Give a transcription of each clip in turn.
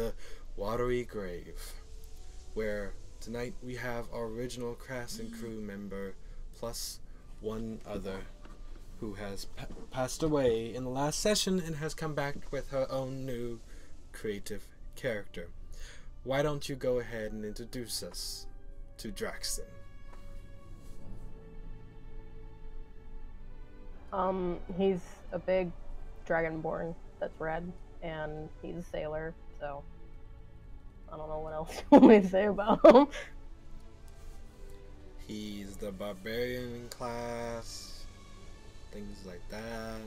the watery grave, where tonight we our original cast and crew member plus one other who has passed away in the last session and has come back with her own new creative character. Why don't you go ahead and introduce us to Draxton? He's a big dragonborn that's red, and he's a sailor, so I don't know what else you want me to say about him. He's the barbarian in class, things like that.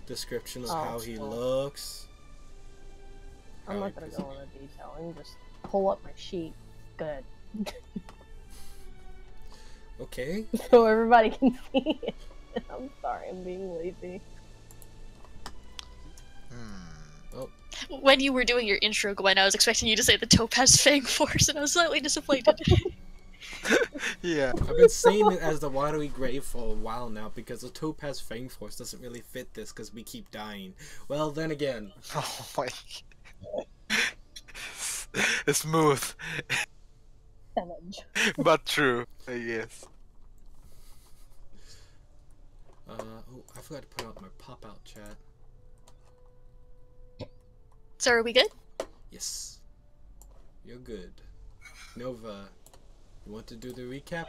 Description of how he looks. I'm not gonna go into detail. I can just pull up my sheet. Good. Okay. So everybody can see it. I'm sorry, I'm being lazy. Oh. When you were doing your intro, Gwen, I was expecting you to say the Topaz Fang Force, and I was slightly disappointed. Yeah. I've been saying it as the watery grave for a while now because the Topaz Fang Force doesn't really fit this because we keep dying. Well, then again. Oh my. It's smooth. But true, I guess. Oh, I forgot to put out my pop-out chat. So are we good? Yes. You're good. Nova, you want to do the recap?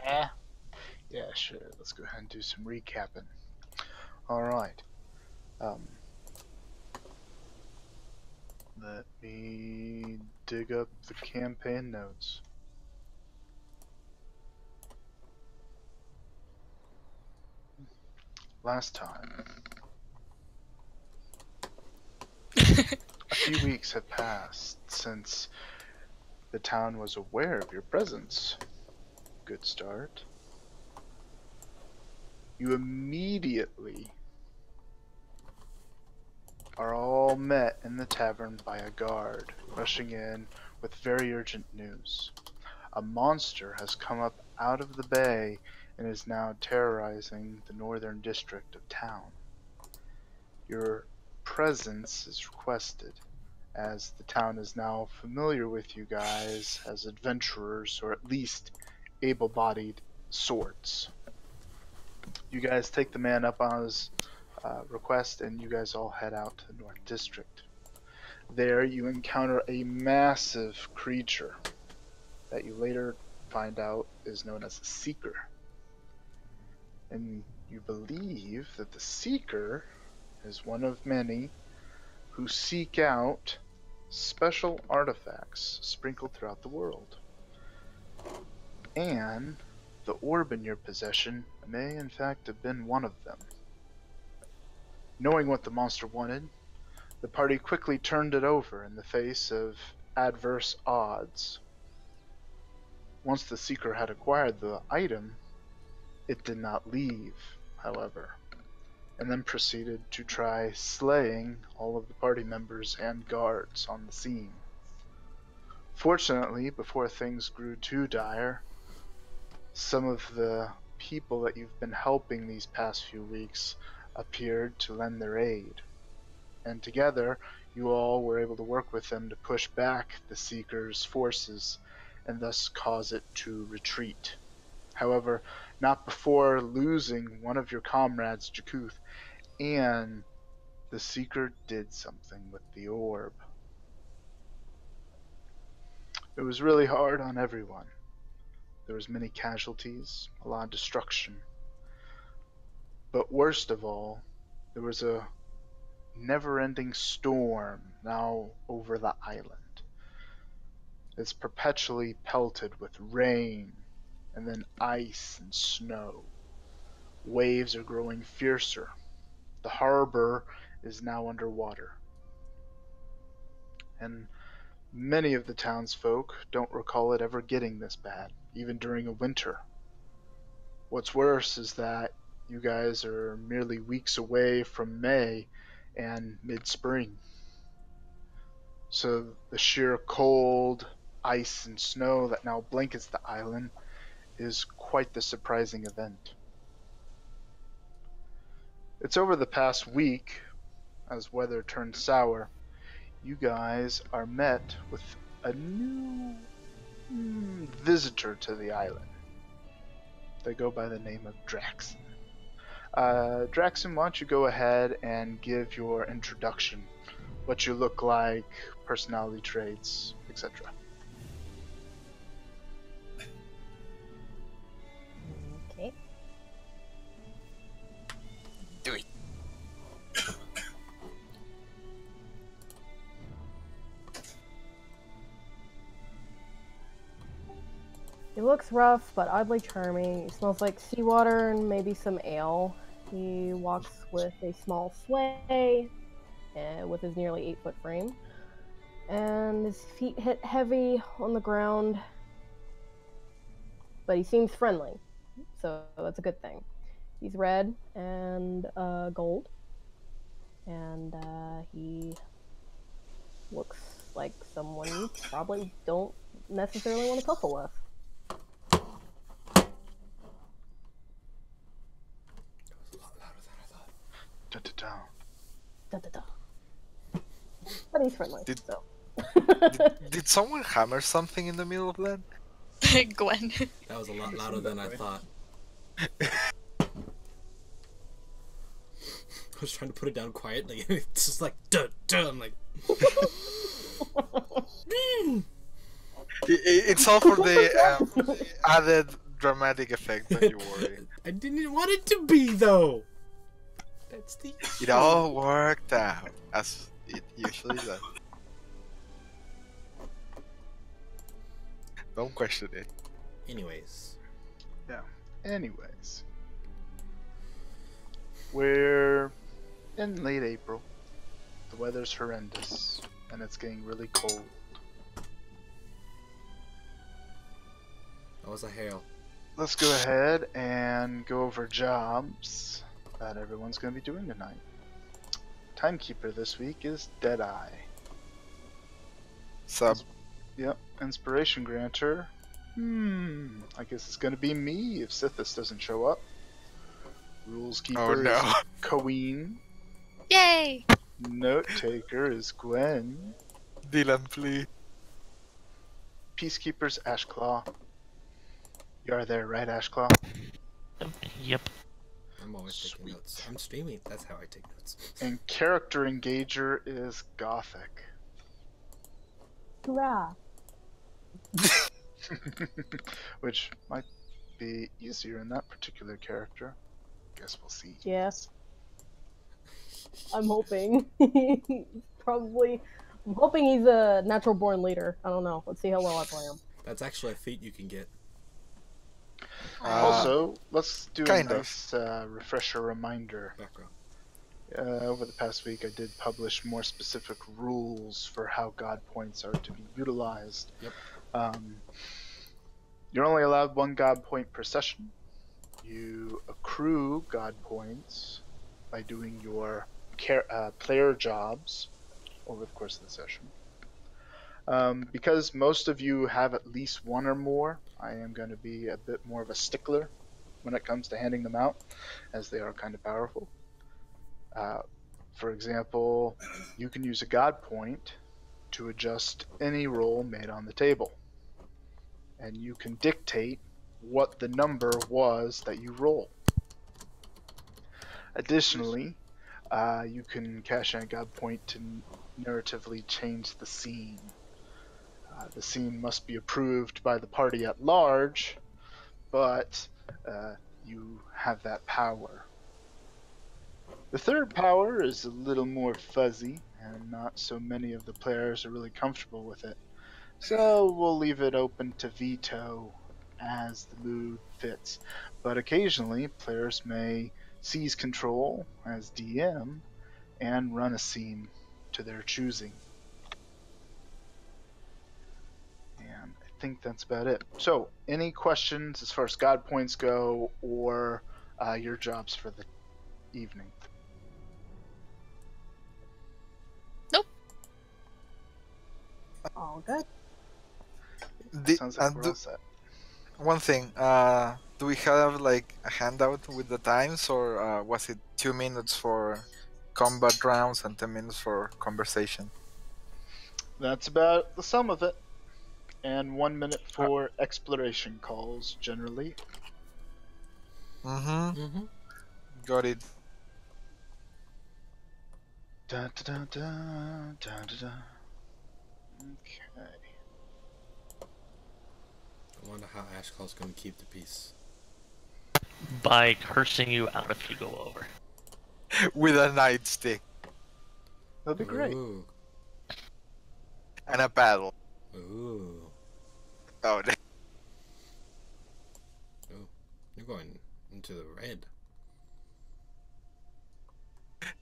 Yeah, sure. Let's go ahead and do some recapping. Alright. Let me dig up the campaign notes. Last time, a few weeks have passed since the town was aware of your presence. Good start. You immediately are all met in the tavern by a guard, rushing in with very urgent news. A monster has come up out of the bay and is now terrorizing the northern district of town. Your presence is requested, as the town is now familiar with you guys as adventurers, or at least able-bodied sorts. You guys take the man up on his request, and you guys all head out to the North District. There you encounter a massive creature that you later find out is known as a Seeker. And you believe that the Seeker is one of many who seek out special artifacts sprinkled throughout the world. And the orb in your possession may in fact have been one of them. Knowing what the monster wanted, the party quickly turned it over in the face of adverse odds. Once the Seeker had acquired the item, it did not leave, however, and then proceeded to try slaying all of the party members and guards on the scene. Fortunately, before things grew too dire, some of the people that you've been helping these past few weeks appeared to lend their aid. And together, you all were able to work with them to push back the Seeker's forces and thus cause it to retreat. However, not before losing one of your comrades, Jakuth, and the Seeker did something with the orb. It was really hard on everyone. There was many casualties, a lot of destruction. But worst of all, there was a never-ending storm now over the island. It's perpetually pelted with rain, and then ice and snow. Waves are growing fiercer. The harbor is now underwater. And many of the townsfolk don't recall it ever getting this bad, even during a winter. What's worse is that you guys are merely weeks away from May and mid-spring. So the sheer cold, ice, and snow that now blankets the island is quite the surprising event. It's over the past week, as weather turned sour, you guys are met with a new visitor to the island. They go by the name of Draxon. Draxon, why don't you go ahead and give your introduction? What you look like, personality traits, etc. Okay. Do it. He looks rough, but oddly charming. He smells like seawater and maybe some ale. He walks with a small sway, with his nearly 8-foot frame. And his feet hit heavy on the ground. But he seems friendly, so that's a good thing. He's red and gold. And he looks like someone you probably don't necessarily want to couple with. Da-da-da. Da-da-da. But he's friendly, so. Did someone hammer something in the middle of that? Gwen. That was a lot louder than I thought. I was trying to put it down quietly, and it's just like, duh, duh. I'm like, It's all for the added dramatic effect, don't you worry. I didn't want it to be, though. That's the It all worked out, as it usually does. Don't question it. Anyways. Anyways, we're in late April. The weather's horrendous, and it's getting really cold. That was a hail. Let's go ahead and go over jobs that everyone's going to be doing tonight. Timekeeper this week is Deadeye. Sub. Yep, Inspiration Granter. I guess it's going to be me if Sithis doesn't show up. Rules Keeper Oh no. is Queen. Yay! Note Taker is Gwen. Dylan, please. Peacekeeper's Ashclaw. You are there, right, Ashclaw? Yep. I'm always taking Sweet. notes. I'm streaming. That's how I take notes. And Character Engager is Gothic. Hurrah! Which might be easier in that particular character. Guess we'll see. Yes. I'm hoping. I'm hoping he's a natural born leader. I don't know. Let's see how well I play him. That's actually a feat you can get. Also, let's do a kind of. nice refresher reminder. Background. Over the past week, I did publish more specific rules for how God points are to be utilized. Yep. You're only allowed 1 God point per session. You accrue God points by doing your player jobs over the course of the session. Because most of you have at least 1 or more, I am going to be a bit more of a stickler when it comes to handing them out, as they are kind of powerful. For example, you can use a God point to adjust any roll made on the table. And you can dictate what the number was that you roll. Additionally, you can cash in a God point to narratively change the scene. The scene must be approved by the party at large, but you have that power. The third power is a little more fuzzy, and not so many of the players are really comfortable with it. So we'll leave it open to veto as the mood fits. But occasionally, players may seize control as DM and run a scene to their choosing. And I think that's about it. So, any questions as far as God points go, or your jobs for the evening? All good. Sounds like we're all set. One thing, do we have like a handout with the times, or was it 2 minutes for combat rounds and 10 minutes for conversation? That's about the sum of it. And 1 minute for exploration calls, generally. Mm-hmm. Mm-hmm. Got it. Da da da da da da da. Okay. I wonder how Ashcall's gonna keep the peace. By cursing you out if you go over. With a nightstick That'd be great. Ooh. and a paddle. Ooh. Oh, Ooh. You're going into the red.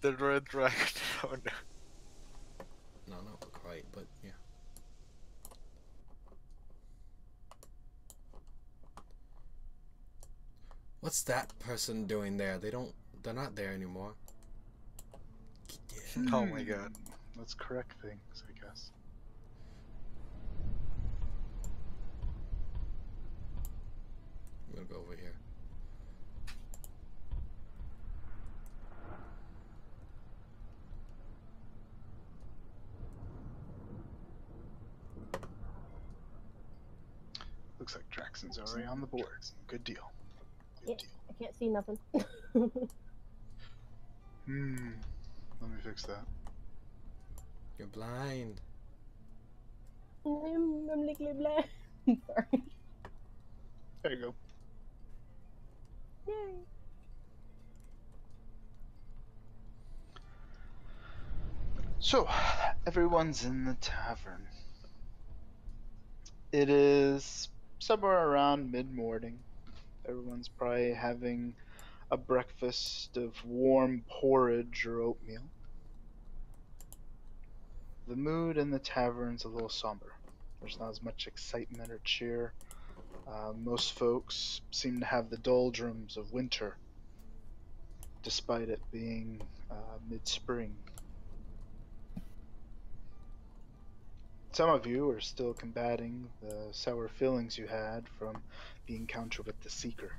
the red dragon. Oh no. No, not quite, but yeah. What's that person doing there? They're not there anymore. Yeah. Oh my god. Let's correct things, I guess. I'm gonna go over here. Looks like Draxon's already on the board. Good deal. Yeah, I can't see nothing. Let me fix that. You're blind. I'm legally blind. Sorry. There you go. Yay. So, everyone's in the tavern. It is somewhere around mid-morning. Everyone's probably having a breakfast of warm porridge or oatmeal. The mood in the tavern's a little somber. There's not as much excitement or cheer. Most folks seem to have the doldrums of winter, despite it being mid-spring. Some of you are still combating the sour feelings you had from the encounter with the Seeker.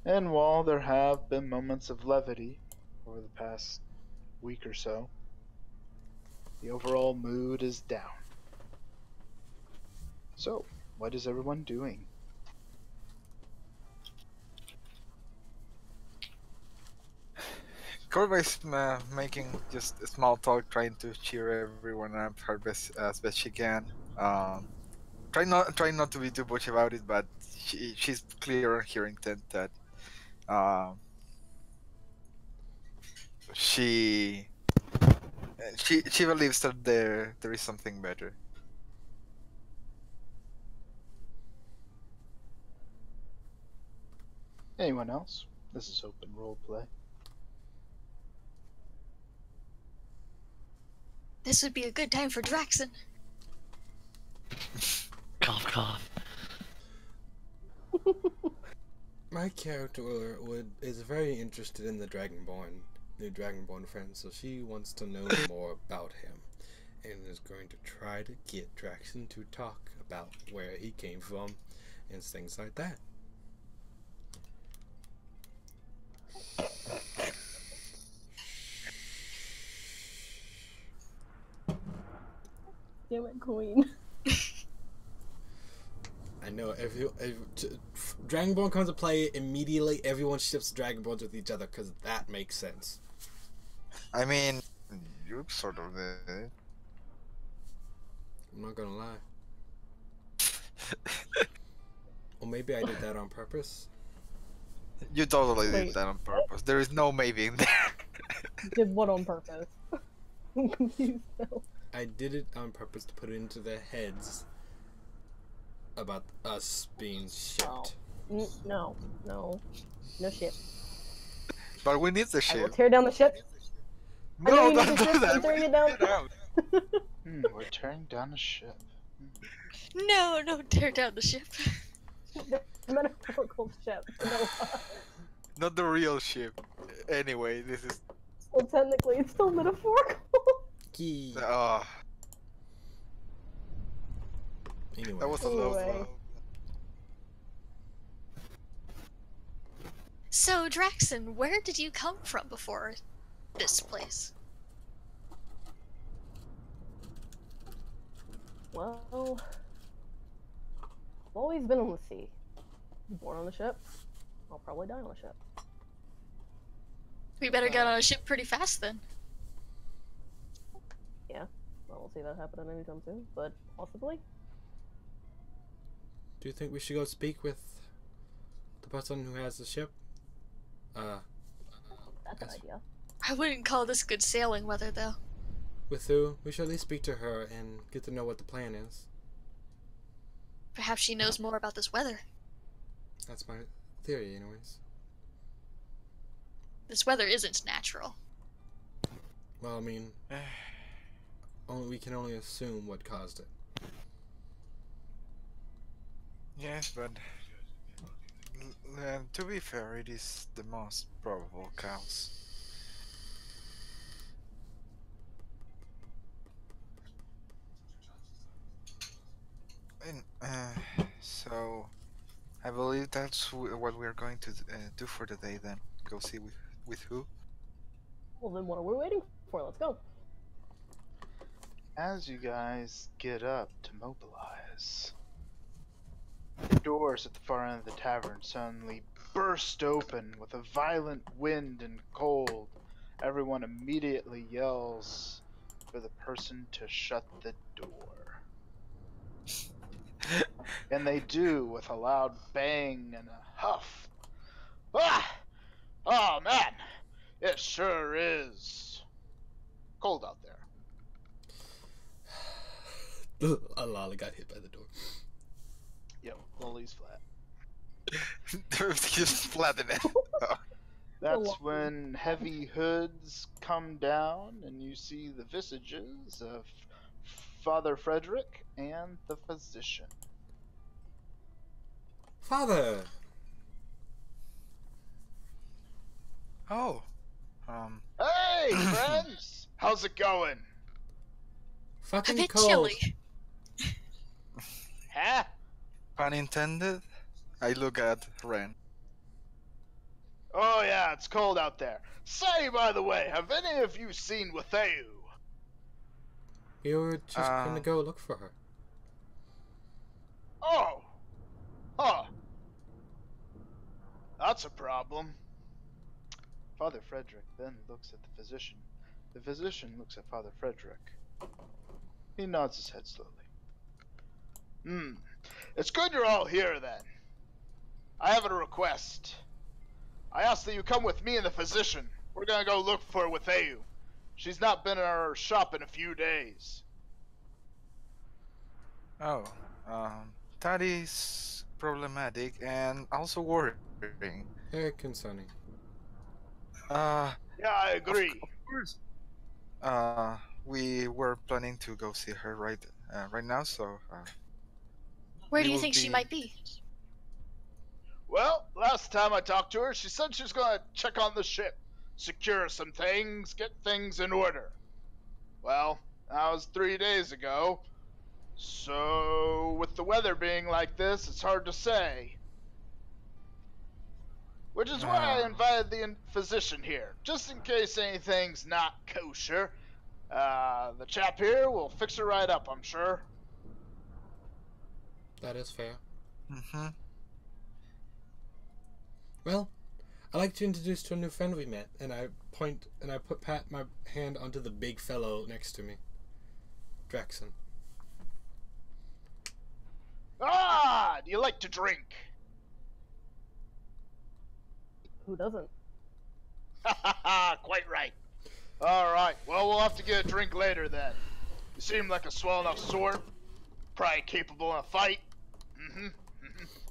And while there have been moments of levity over the past week or so, the overall mood is down. So, what is everyone doing? Corva's making just a small talk, trying to cheer everyone up her best as best she can. Trying not to be too much about it, but she's clear on her intent that um, she she believes that there is something better. Anyone else? This is open roleplay. This would be a good time for Draxon. Cough, cough. My character is very interested in the Dragonborn friend, so she wants to know more about him, and is going to try to get Draxon to talk about where he came from and things like that. Damn it, Queen. I know Dragonborn comes to play immediately. Everyone ships Dragonborns with each other because that makes sense. I mean, you sort of did. I'm not gonna lie. Or maybe I did that on purpose. You totally Wait. did that on purpose. There is no maybe in there. Did what on purpose? I'm confused now. I did it on purpose to put it into their heads about us being shipped. No ship. But we need the I will ship. tear down the ship. I know No, you need don't the do ship, that. I'm tearing We it need down. to get out. We're tearing down a ship. No, don't tear down the ship. The metaphorical ship. No. Not the real ship. Anyway, this is. Well, technically, it's still metaphorical. Key. Anyway. That was a low Anyway. blow. So, Draxon, where did you come from before this place? Well, I've always been on the sea. Born on a ship. I'll probably die on a ship. We better get on a ship pretty fast then. Yeah, I don't see that happening anytime soon, but possibly. Do you think we should go speak with the person who has the ship? That's an Yes. idea. I wouldn't call this good sailing weather, though. With who? We should at least speak to her and get to know what the plan is. Perhaps she knows more about this weather. That's my theory, anyways. This weather isn't natural. Well, I mean, we can only assume what caused it. Yes, but to be fair, it is the most probable cause. And so I believe that's what we're going to do for the day. Then go see with who. Well, then what are we waiting for? Let's go. As you guys get up to mobilize, the doors at the far end of the tavern suddenly burst open with a violent wind and cold. Everyone immediately yells for the person to shut the door. And they do with a loud bang and a huff. Ah! Oh man, it sure is cold out there. Alala got hit by the door. Yep, Lily's flat. Just flatten it. That's when heavy hoods come down and you see the visages of Father Frederick and the physician. Father! Oh, Hey, friends! How's it going? A Fucking bit cold. chilly. Huh? pun intended. I look at Ren. Oh yeah, it's cold out there. Say, by the way, have any of you seen Watheu? We were just gonna go look for her. Oh! Huh. That's a problem. Father Frederick then looks at the physician. The physician looks at Father Frederick. He nods his head slowly. It's good you're all here then. I have a request. I ask that you come with me and the physician. We're gonna go look for Watheu. She's not been in our shop in a few days. Oh, that is problematic and also worrying. Very concerning. Uh, Yeah, I agree. Of course. We were planning to go see her right now, so Where do we you will think she be- might be? Well, last time I talked to her, she said she was gonna check on the ship, secure some things, get things in order. Well, that was 3 days ago. So, with the weather being like this, it's hard to say. Which is why I invited the physician here, just in case anything's not kosher. The chap here will fix her right up, I'm sure. That is fair. Mm-hmm. Well, I'd like to introduce to a new friend we met, and I pat my hand onto the big fellow next to me. Drexen. Ah, do you like to drink? Who doesn't? Quite right. Alright, well, we'll have to get a drink later then. You seem like a swell enough sword. Probably capable in a fight.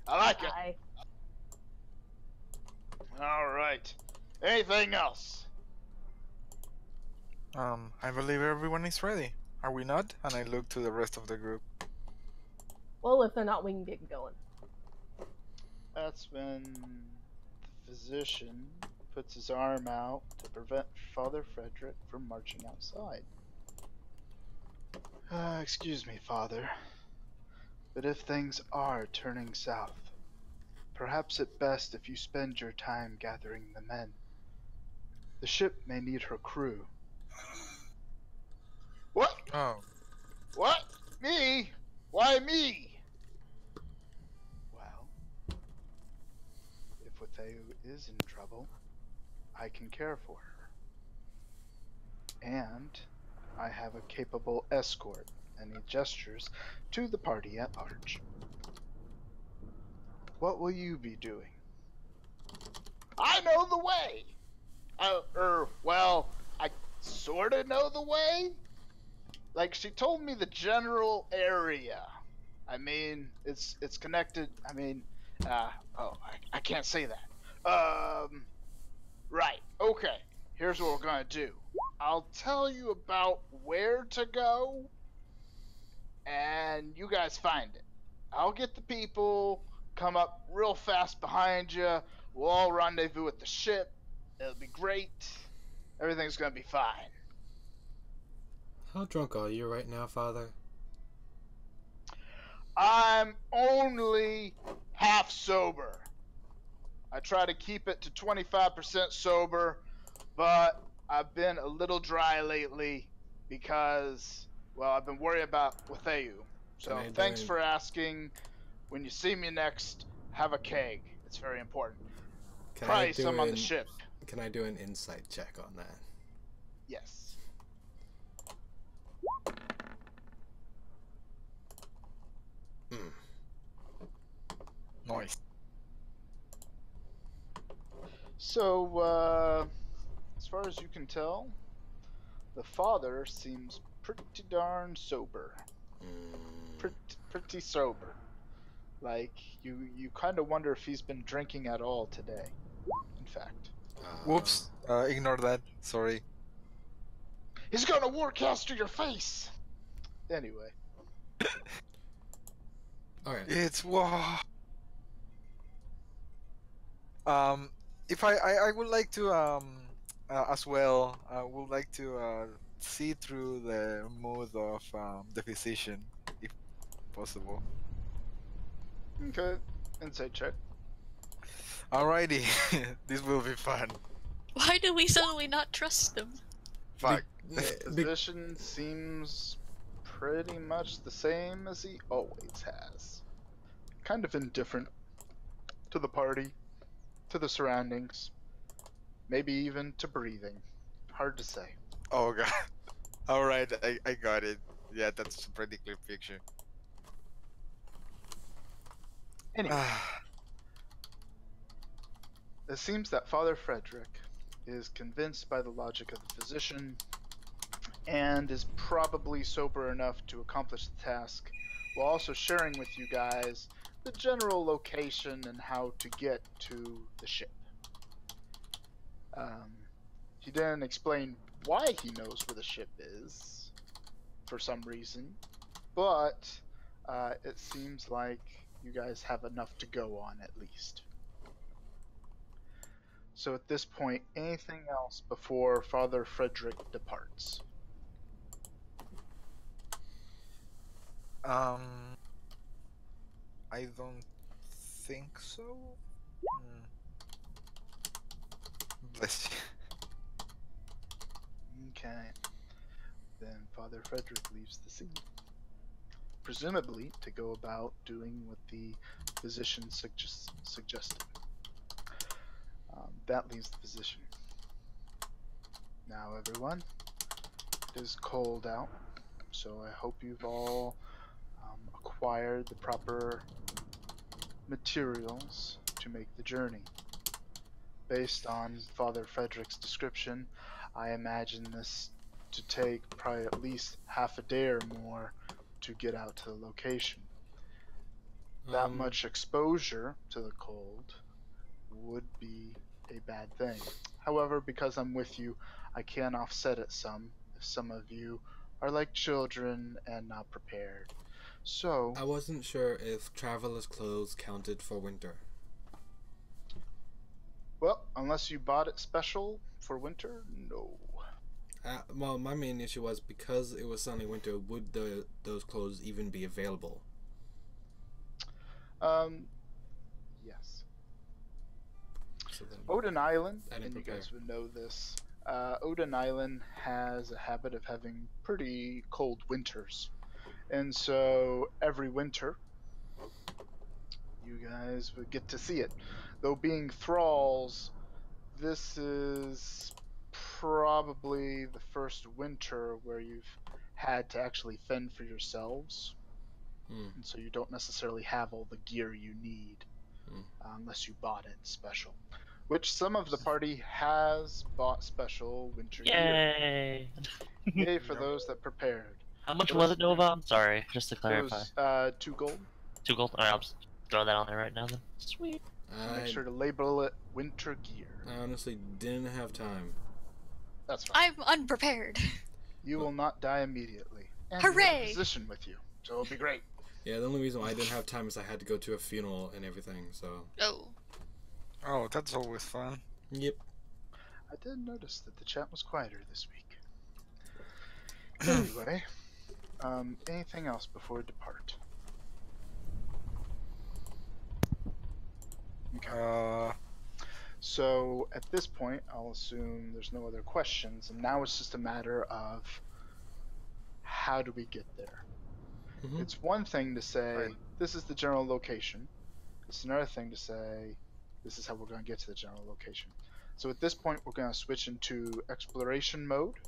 I like it. Hi. Alright. Anything else? I believe everyone is ready. Are we not? And I look to the rest of the group. Well, if they're not, we can get going. That's when the physician puts his arm out to prevent Father Frederick from marching outside. Excuse me, Father, but if things are turning south, perhaps it's best if you spend your time gathering the men. The ship may need her crew. What? Oh, What? Me? Why me? Well, if Watheu is in trouble, I can care for her. And I have a capable escort, and he gestures to the party at large. What will you be doing? I know the way! Well, I sorta know the way? Like, she told me the general area. I mean, it's connected. I mean, I can't say that. Right. Okay. Here's what we're gonna do. I'll tell you about where to go, and you guys find it. I'll get the people, come up real fast behind you. We'll all rendezvous at the ship. It'll be great. Everything's gonna be fine. How drunk are you right now, Father? I'm only half sober. I try to keep it to 25% sober, but I've been a little dry lately because, well, I've been worried about Watheu. So thanks for asking. When you see me next, have a keg. It's very important. Probably some on the ship. Can I do an insight check on that? Yes. Nice. So, as far as you can tell, the father seems pretty darn sober. Pretty sober. Like, you kind of wonder if he's been drinking at all today. In fact. Whoops. Ignore that. Sorry. He's gonna warcaster your face! Anyway. Alright. It's wow. If I would like to as well, I would like to see through the mood of the physician, if possible. Okay. Insight check. Alrighty, this will be fun. Why do we suddenly not trust them? Fuck. Physician seems pretty much the same as he always has. Kind of indifferent to the party, to the surroundings, maybe even to breathing. Hard to say. Oh god. Alright, I got it. Yeah, that's a pretty clear picture. Anyway, it seems that Father Frederick is convinced by the logic of the physician and is probably sober enough to accomplish the task, while also sharing with you guys the general location and how to get to the ship. He didn't explain why he knows where the ship is, for some reason, but it seems like you guys have enough to go on at least. So at this point, anything else before Father Frederick departs? I don't think so. Bless you. Okay. Then Father Frederick leaves the scene. Presumably to go about doing what the physician suggested. That leaves the physician. Now everyone, it is cold out, so I hope you've all acquired the proper materials to make the journey. Based on Father Frederick's description, I imagine this to take probably at least half a day or more to get out to the location. That much exposure to the cold would be a bad thing. However, because I'm with you, I can offset it some if some of you are like children and not prepared. So I wasn't sure if traveler's clothes counted for winter. well, unless you bought it special for winter, no. Well, my main issue was because it was suddenly winter, would those clothes even be available? Yes. So then, Odin Island, I didn't and you prepare. guys would know this, Odin Island has a habit of having pretty cold winters. And so every winter, you guys would get to see it. Though being thralls, this is probably the first winter where you've had to actually fend for yourselves. Hmm. And so you don't necessarily have all the gear you need Hmm. unless you bought it special. Which some of the party has bought special winter gear. Yay! Yay for Yep. those that prepared. How much Those- was it, Nova? I'm sorry, just to It clarify. was 2 gold. 2 gold? Alright, I'll just throw that on there right now then. Sweet. Make I, sure to label it winter gear. I honestly didn't have time. That's fine. I'm unprepared. You will not die immediately. And you have Hooray! a physician with you, so it'll be great. Yeah, the only reason why I didn't have time is I had to go to a funeral and everything, so. Oh. Oh, that's always fun. Yep. I did notice that the chat was quieter this week. Anyway, anything else before we depart? Okay. So at this point, I'll assume there's no other questions, and now it's just a matter of how do we get there? Mhm. It's one thing to say, Right. this is the general location. It's another thing to say, this is how we're going to get to the general location. So at this point, we're going to switch into exploration mode,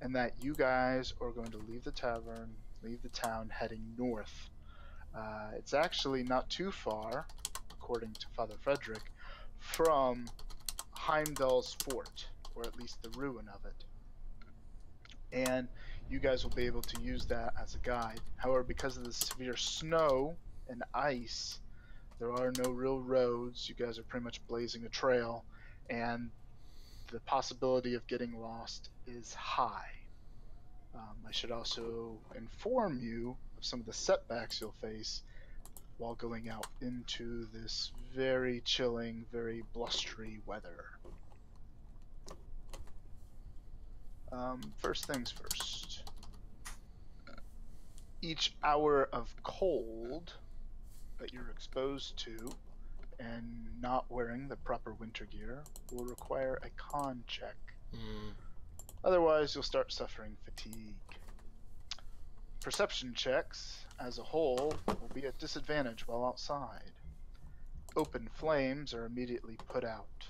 and that you guys are going to leave the tavern, leave the town, heading north. It's actually not too far, according to Father Frederick, from Heimdall's fort, or at least the ruin of it. And you guys will be able to use that as a guide. However, because of the severe snow and ice, there are no real roads. You guys are pretty much blazing a trail, and the possibility of getting lost is high. I should also inform you of some of the setbacks you'll face while going out into this very chilling, very blustery weather. First things first. Each hour of cold that you're exposed to and not wearing the proper winter gear will require a con check. Mm. Otherwise, you'll start suffering fatigue. Perception checks, as a whole, will be at disadvantage while outside. Open flames are immediately put out.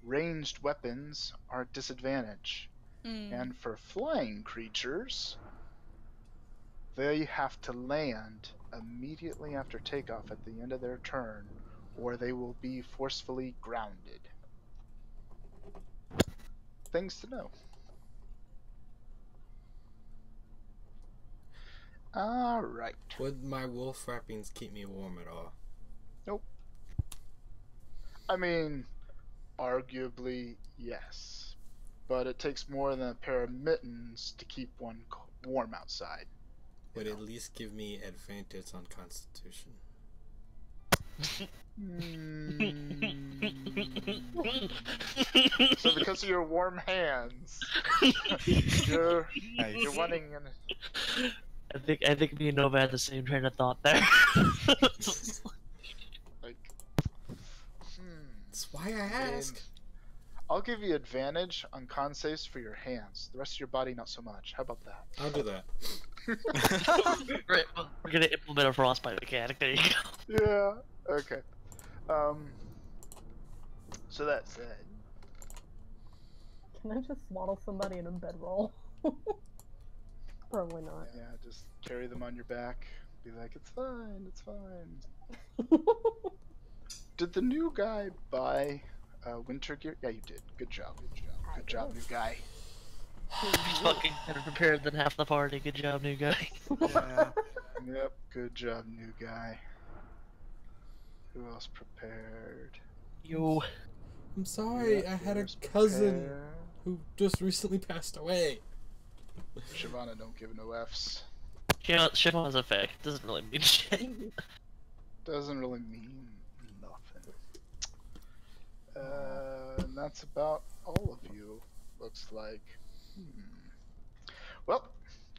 Ranged weapons are at disadvantage. And for flying creatures, they have to land immediately after takeoff at the end of their turn, or they will be forcefully grounded. Things to know. Alright. Would my wolf wrappings keep me warm at all? Nope. I mean, arguably, yes. But it takes more than a pair of mittens to keep one warm outside. Would at least give me advantage on Constitution. So because of your warm hands, you're wanting an... I think me and Nova had the same train of thought there. like, That's why I ask. I'll give you advantage on con saves for your hands. The rest of your body, not so much. How about that? I'll do that. Right, well, we're gonna implement a frostbite mechanic. There you go. Yeah. Okay. So that said, Can I just swaddle somebody in a bedroll? Probably not. yeah, just carry them on your back. Be like, it's fine, it's fine. Did the new guy buy winter gear? Yeah, you did. Good job. Good job. Good job, new guy. Fucking better prepared than half the party. Good job, new guy. Yeah. Yep. Good job, new guy. Who else prepared? Yo. I'm sorry, Yep, I had a who's cousin prepared? who just recently passed away. Shyvana don't give no Fs. Chiffon is a fake. Doesn't really mean shit. Doesn't really mean nothing. And that's about all of you, looks like. Well,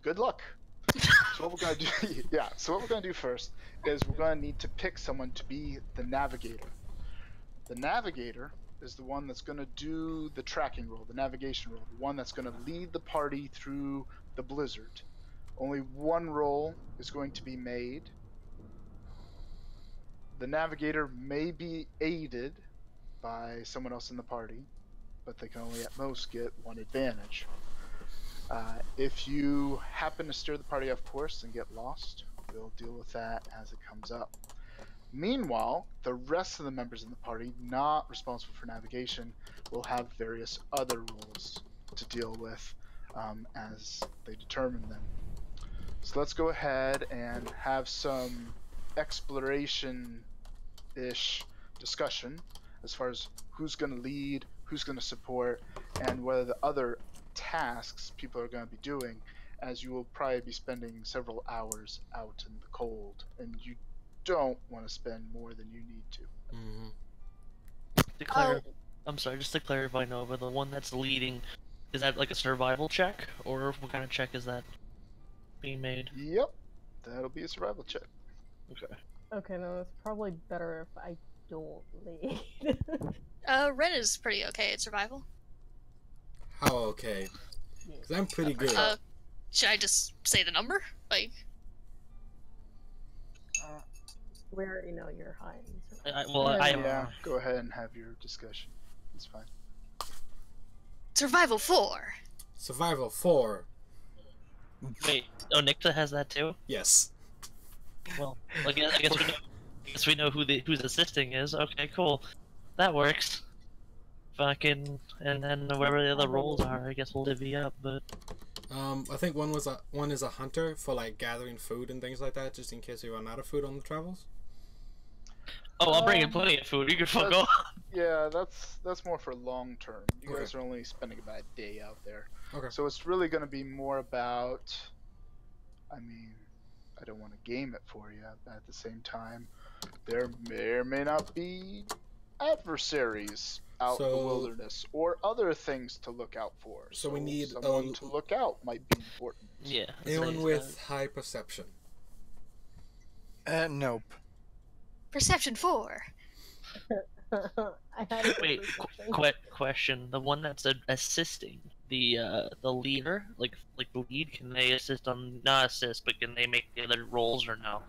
good luck. So what we're gonna do, yeah. So what we're gonna do first is we're gonna need to pick someone to be the navigator. The navigator is the one that's gonna do the tracking roll, the navigation roll, the one that's gonna lead the party through the blizzard. Only one roll is going to be made. The navigator may be aided by someone else in the party, but they can only at most get one advantage. If you happen to steer the party off course and get lost, we'll deal with that as it comes up. Meanwhile, the rest of the members in the party not responsible for navigation will have various other rules to deal with as they determine them. So let's go ahead and have some exploration-ish discussion as far as who's going to lead, who's going to support, and whether the other tasks people are going to be doing, as you will probably be spending several hours out in the cold, and you don't want to spend more than you need to. Mm-hmm. I'm sorry, just to clarify, Nova, the one that's leading, is that like a survival check, or what kind of check is that being made? Yep, that'll be a survival check. Okay. Okay, no, it's probably better if I don't lead. Ren is pretty okay at survival. How okay? Because I'm pretty good. Should I just say the number? Like, We already know you're high. Yeah, go ahead and have your discussion. It's fine. survival 4. Survival 4. Wait, Nixa has that too? Yes. Well, I guess we know who's assisting is. Okay, cool. That works. Fucking, and then wherever the other roles are, I guess we'll divvy up. But I think one is a hunter for like gathering food and things like that, just in case we run out of food on the travels. oh, I'm bringing plenty of food. You can fuck off. Yeah, that's more for long term. You Okay. guys are only spending about a day out there. Okay. So it's really going to be more about, I mean, I don't want to game it for you, but at the same time, there may or may not be adversaries out in the So- wilderness or other things to look out for. So we need someone to look out might be important. Yeah. Anyone with high perception? Nope. Perception 4. I had a Wait, perception. question: the one that's assisting the leader, like the lead, can they assist on not assist, but can they make the other roles or no?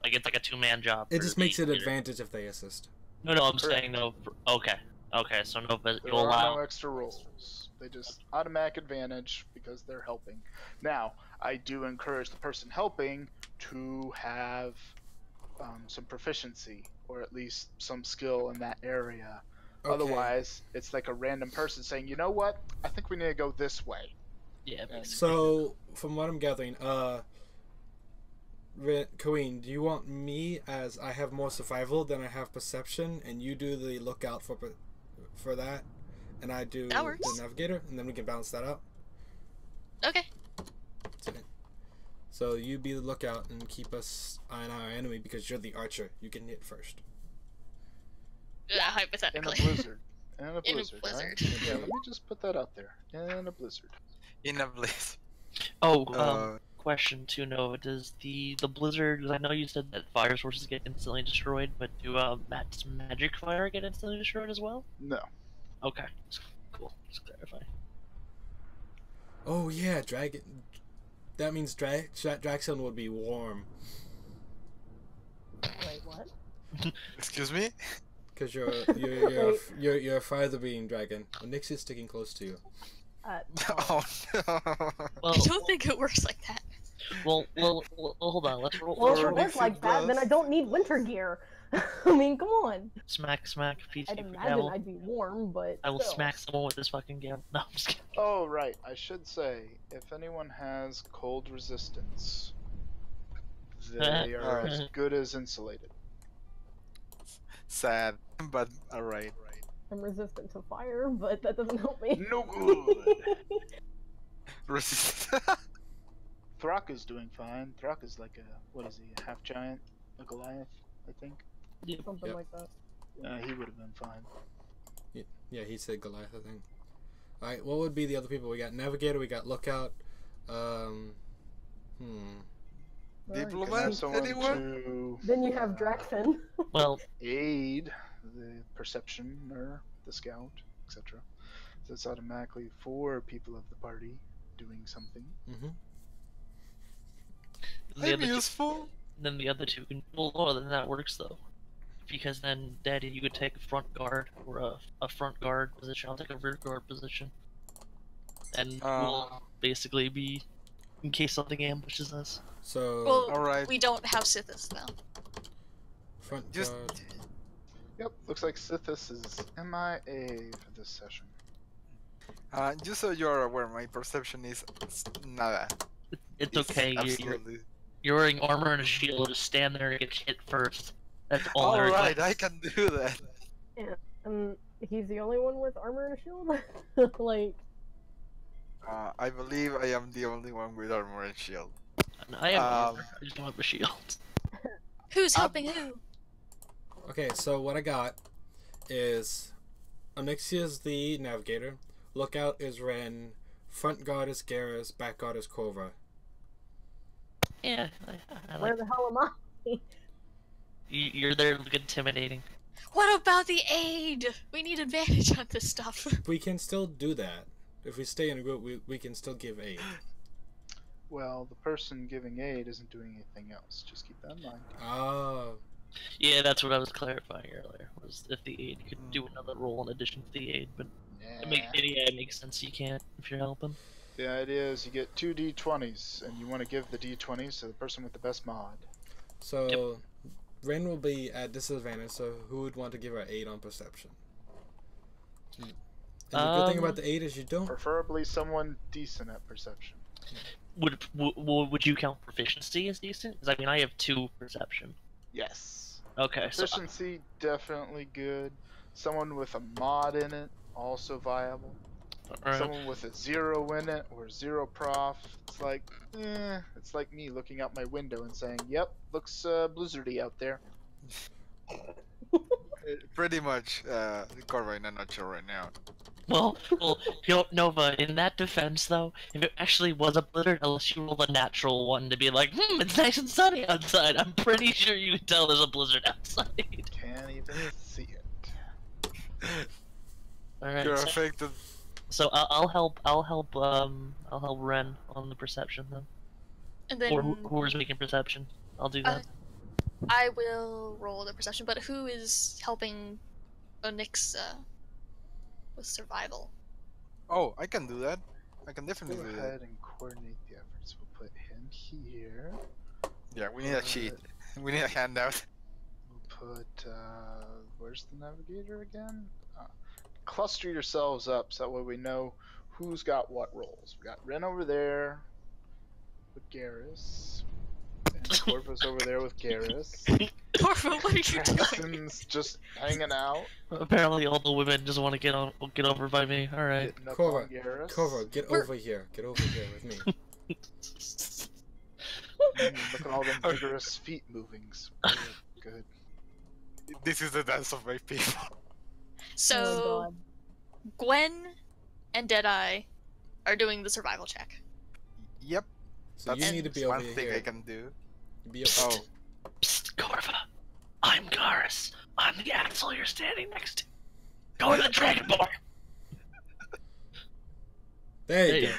Like it's like a two-man job. It for just the makes it leader. advantage if they assist. No, I'm Correct. saying no. Okay, so no, but There you'll are allow. no extra rolls. They just automatic advantage because they're helping. Now, I do encourage the person helping to have some proficiency or at least some skill in that area. Okay. Otherwise, it's like a random person saying, "You know what? I think we need to go this way." Yeah. Basically. So, from what I'm gathering, Queen, do you want me as I have more survival than I have perception, and you do the lookout for that, and I do That works. the navigator, and then we can balance that out? Okay. So you be the lookout and keep us on our enemy because you're the archer. You can hit first. In a Hypothetically. blizzard. In a In a blizzard. Right? blizzard. Yeah, let me just put that out there. In a blizzard. In a bliss. Oh, Uh, question too, Nova. Does the blizzard? Because I know you said that fire sources get instantly destroyed, but do does magic fire get instantly destroyed as well? No. Okay, cool. Just clarify. Oh yeah, dragon. That means Draxon would be warm Wait, what? Excuse me? because you're a fire-breathing dragon. Nyx is sticking close to you. Oh no. Well, I don't think it works like that. well, hold on. Let's roll. Well, if Or it we works like could that, then I both. don't need winter gear. I mean, come on. Smack, PC I'd for imagine gavel. I'd be warm, but I will still. smack someone with this fucking gavel. No, I'm just kidding. Oh, right. I should say, if anyone has cold resistance, they are as good as insulated. Sad, but alright. I'm resistant to fire, but that doesn't help me. No good. Resist. Throck is doing fine. Throck is like what is he, a half giant? A Goliath, I think. Something Yep. like that. He would have been fine. Yeah, he said Goliath, I think. Alright, what would be the other people? We got Navigator, we got Lookout. Diplomat? Have someone anyone? to Then you have Draxon. Well, aid the perceptioner, the scout, etc. So it's automatically 4 people of the party doing something. Mm-hmm. The I'm other two, useful. then the other two can. Well, then that works though. Because then, Daddy, you could take a front guard or a front guard position. I'll take a rear guard position, and we'll basically be in case something ambushes us. So Well, Alright. we don't have Sithis though. front Just guard. Yep, looks like Sithis is MIA for this session. just so you're aware, my perception is nada. It's okay. Absolutely. You're wearing armor and a shield. Just stand there and get hit first. That's all. I Alright, request. I can do that. He's the only one with armor and a shield? Like, I believe I am the only one with armor and shield. And I have armor. I just don't have a shield. Who's helping who? Okay, so what I got is Onyxia's the navigator, lookout is Ren, front guard is Garrus, back guard is Korva. Yeah, I where like. the hell am I? You're there, look intimidating. What about the aid? We need advantage on this stuff. We can still do that. If we stay in a group, we can still give aid. Well, the person giving aid isn't doing anything else. Just keep that in mind. Oh, Yeah, that's what I was clarifying earlier. Was if the aid could do another role in addition to the aid, but it makes sense. You can't if you're helping. The idea is you get 2 d20s, and you want to give the d20s to the person with the best mod. so Ren will be at disadvantage, so who would want to give her aid on perception? And the good thing about the aid is you don't. Preferably someone decent at perception. Would you count proficiency as decent? Because I mean, I have 2 perception. Yes. Okay, so Efficiency, definitely good. Someone with a mod in it, also viable. alright. Someone with a 0 in it or 0 prof, it's like me looking out my window and saying, "Yep, looks blizzardy out there." Pretty much, Corva in a nutshell right now. Well, you know, Nova. In that defense, though, if it actually was a blizzard, unless you roll a natural one to be like, it's nice and sunny outside, I'm pretty sure you can tell there's a blizzard outside. Can't even see it. All right. You're So, affected. so I'll help Ren on the perception then, And then or whoever's making perception. I'll do that. I will roll the perception, but who is helping Onyx with survival? Oh, I can do that. I can Go definitely do that. ahead and coordinate the efforts. We'll put him here. Yeah, we need a cheat. We need a handout. We'll put, where's the navigator again? Cluster yourselves up so that way we know who's got what roles. We got Ren over there with Garrus. And Corva's over there with Garrus. Corvo, what are you doing? Jackson's just hanging out. Apparently, all the women just want to get over by me. All right. Hitting up Corva, on Garrus. Corva, get over here. Get over here with me. Look at all them vigorous feet movings. Good. This is the dance of my people. Oh, So God. Gwen and Deadeye are doing the survival check. Yep. So you That's need to be one over thing here. I can do. Be over Oh, Psst, Corva. I'm Garrus. I'm the axle you're standing next to. Go to the Dragonborn. There you go.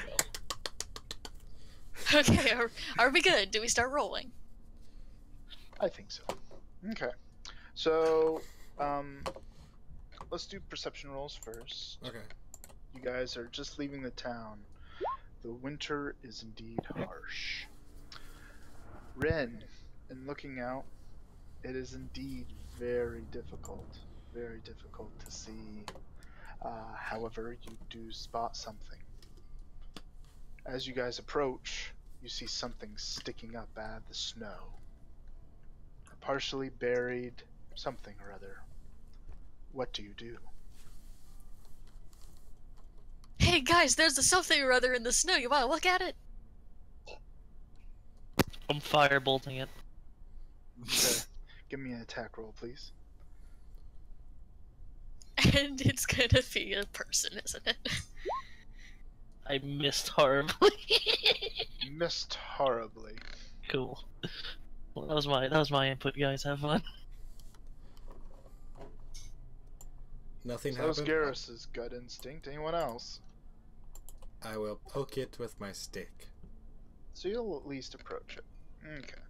Okay, are we good? Do we start rolling? I think so. Okay. So, let's do perception rolls first. Okay. You guys are just leaving the town. The winter is indeed harsh. Ren, in looking out, it is indeed very difficult to see. However, you do spot something. As you guys approach, you see something sticking up out of the snow. A partially buried something or other. What do you do? Hey guys, there's a something or other in the snow. You wanna look at it? I'm firebolting it. Okay. Give me an attack roll, please. And it's gonna be a person, isn't it? I missed horribly. Missed horribly. Cool. Well, that was my input, guys. Have fun. Nothing So that was happened. Garrus's gut instinct. Anyone else? I will poke it with my stick. So you'll at least approach it. Okay.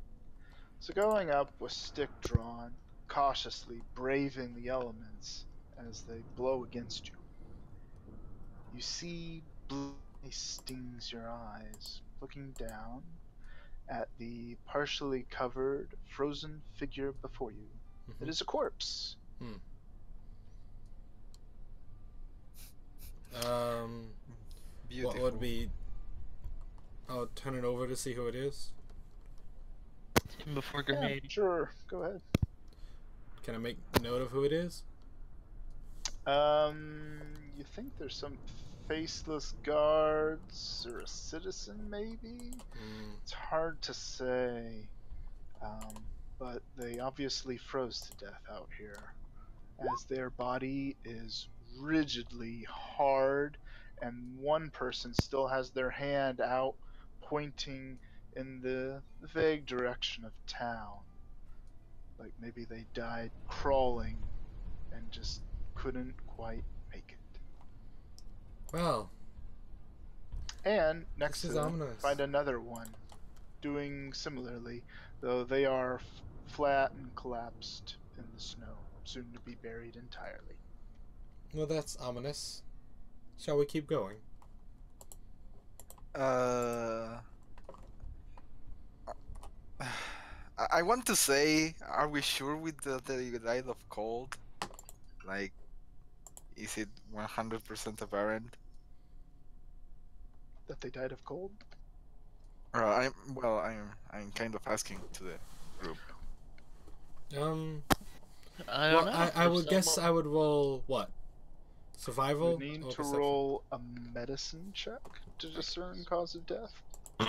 So going up with stick drawn, cautiously braving the elements as they blow against you, you see blue stings your eyes, looking down at the partially covered, frozen figure before you. It is a corpse. Hmm. What Beautiful. would be? I'll turn it over to see who it is. Even before Yeah, grenade. sure, go ahead. Can I make note of who it is? You think there's some faceless guards or a citizen, maybe? Hmm. It's hard to say. But they obviously froze to death out here, as their body is rigidly hard, and one person still has their hand out, pointing in the vague direction of town. Like maybe they died crawling and just couldn't quite make it. Well, And next this to is them, ominous. find another one doing similarly, though they are flat and collapsed in the snow, soon to be buried entirely. Well, that's ominous. Shall we keep going? Uh, I want to say, are we sure with that they died of cold? Like, is it 100% apparent? That they died of cold? I'm kind of asking to the group. I don't know. I would guess I would roll what? Survival? You need or to perception? roll a medicine check to discern cause of death.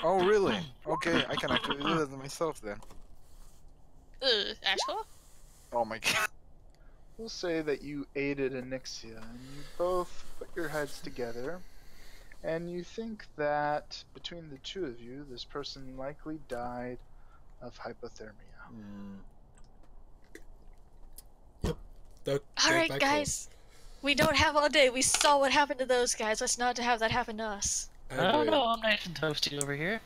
Oh, really? Okay, I can actually do that myself then. Ashla? Oh my god. We'll say that you aided Anixia, and you both put your heads together, and you think that between the two of you, this person likely died of hypothermia. Alright, guys. We don't have all day. We saw what happened to those guys. Let's not have that happen to us. I don't know. I'm nice and toasty over here.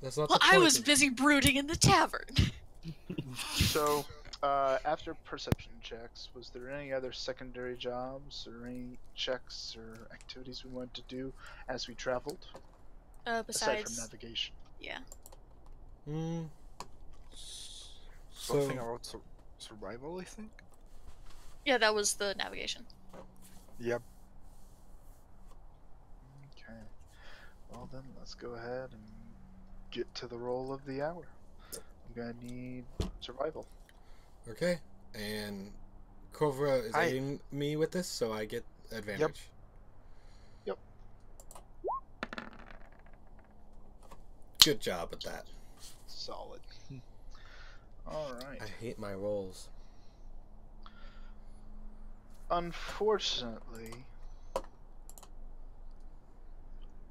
That's not Well, the I point was of- busy brooding in the tavern. So, after perception checks, was there any other secondary jobs or any checks or activities we wanted to do as we traveled? Aside from Besides, navigation. yeah. Something So, about survival, I think? Yeah, that was the navigation. Yep. Okay. Well then, let's go ahead and get to the roll of the hour. I'm gonna need survival. okay. And Cobra is Hi. aiding me with this, so I get advantage. Yep. Good job at that. Solid. Alright. I hate my rolls. Unfortunately,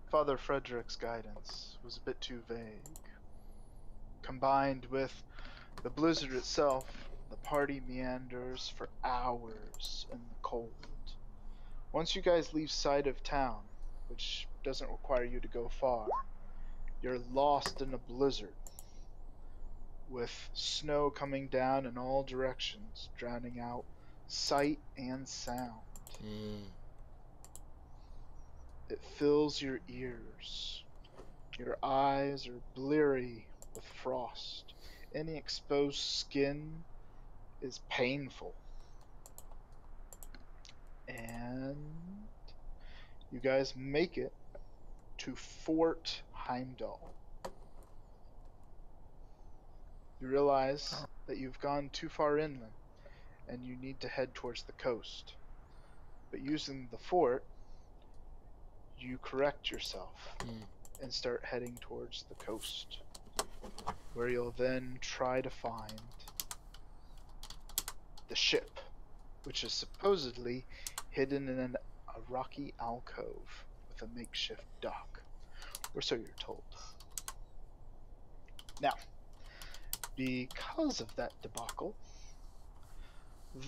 Father Frederick's guidance was a bit too vague. Combined with the blizzard itself, the party meanders for hours in the cold. Once you guys leave sight of town, which doesn't require you to go far, you're lost in a blizzard, with snow coming down in all directions, drowning out sight and sound. It fills your ears. Your eyes are bleary with frost. Any exposed skin is painful. And you guys make it to Fort Heimdall. You realize that you've gone too far inland and you need to head towards the coast. But using the fort, you correct yourself and start heading towards the coast, where you'll then try to find the ship, which is supposedly hidden in a rocky alcove with a makeshift dock, or so you're told. Now, because of that debacle,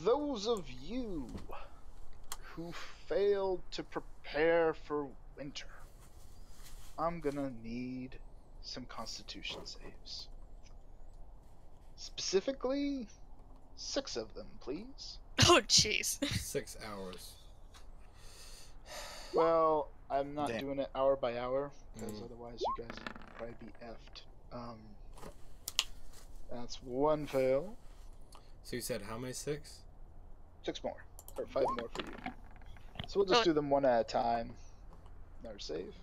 those of you who failed to prepare for winter, I'm gonna need some Constitution saves. Specifically, 6 of them, please. Oh, jeez. 6 hours. Well, I'm not Damn. doing it hour by hour, because Mm. otherwise you guys would probably be effed. That's 1 fail. So you said how many? 6? 6 more. Or 5 more for you. So we'll just Oh. do them one at a time. Another save.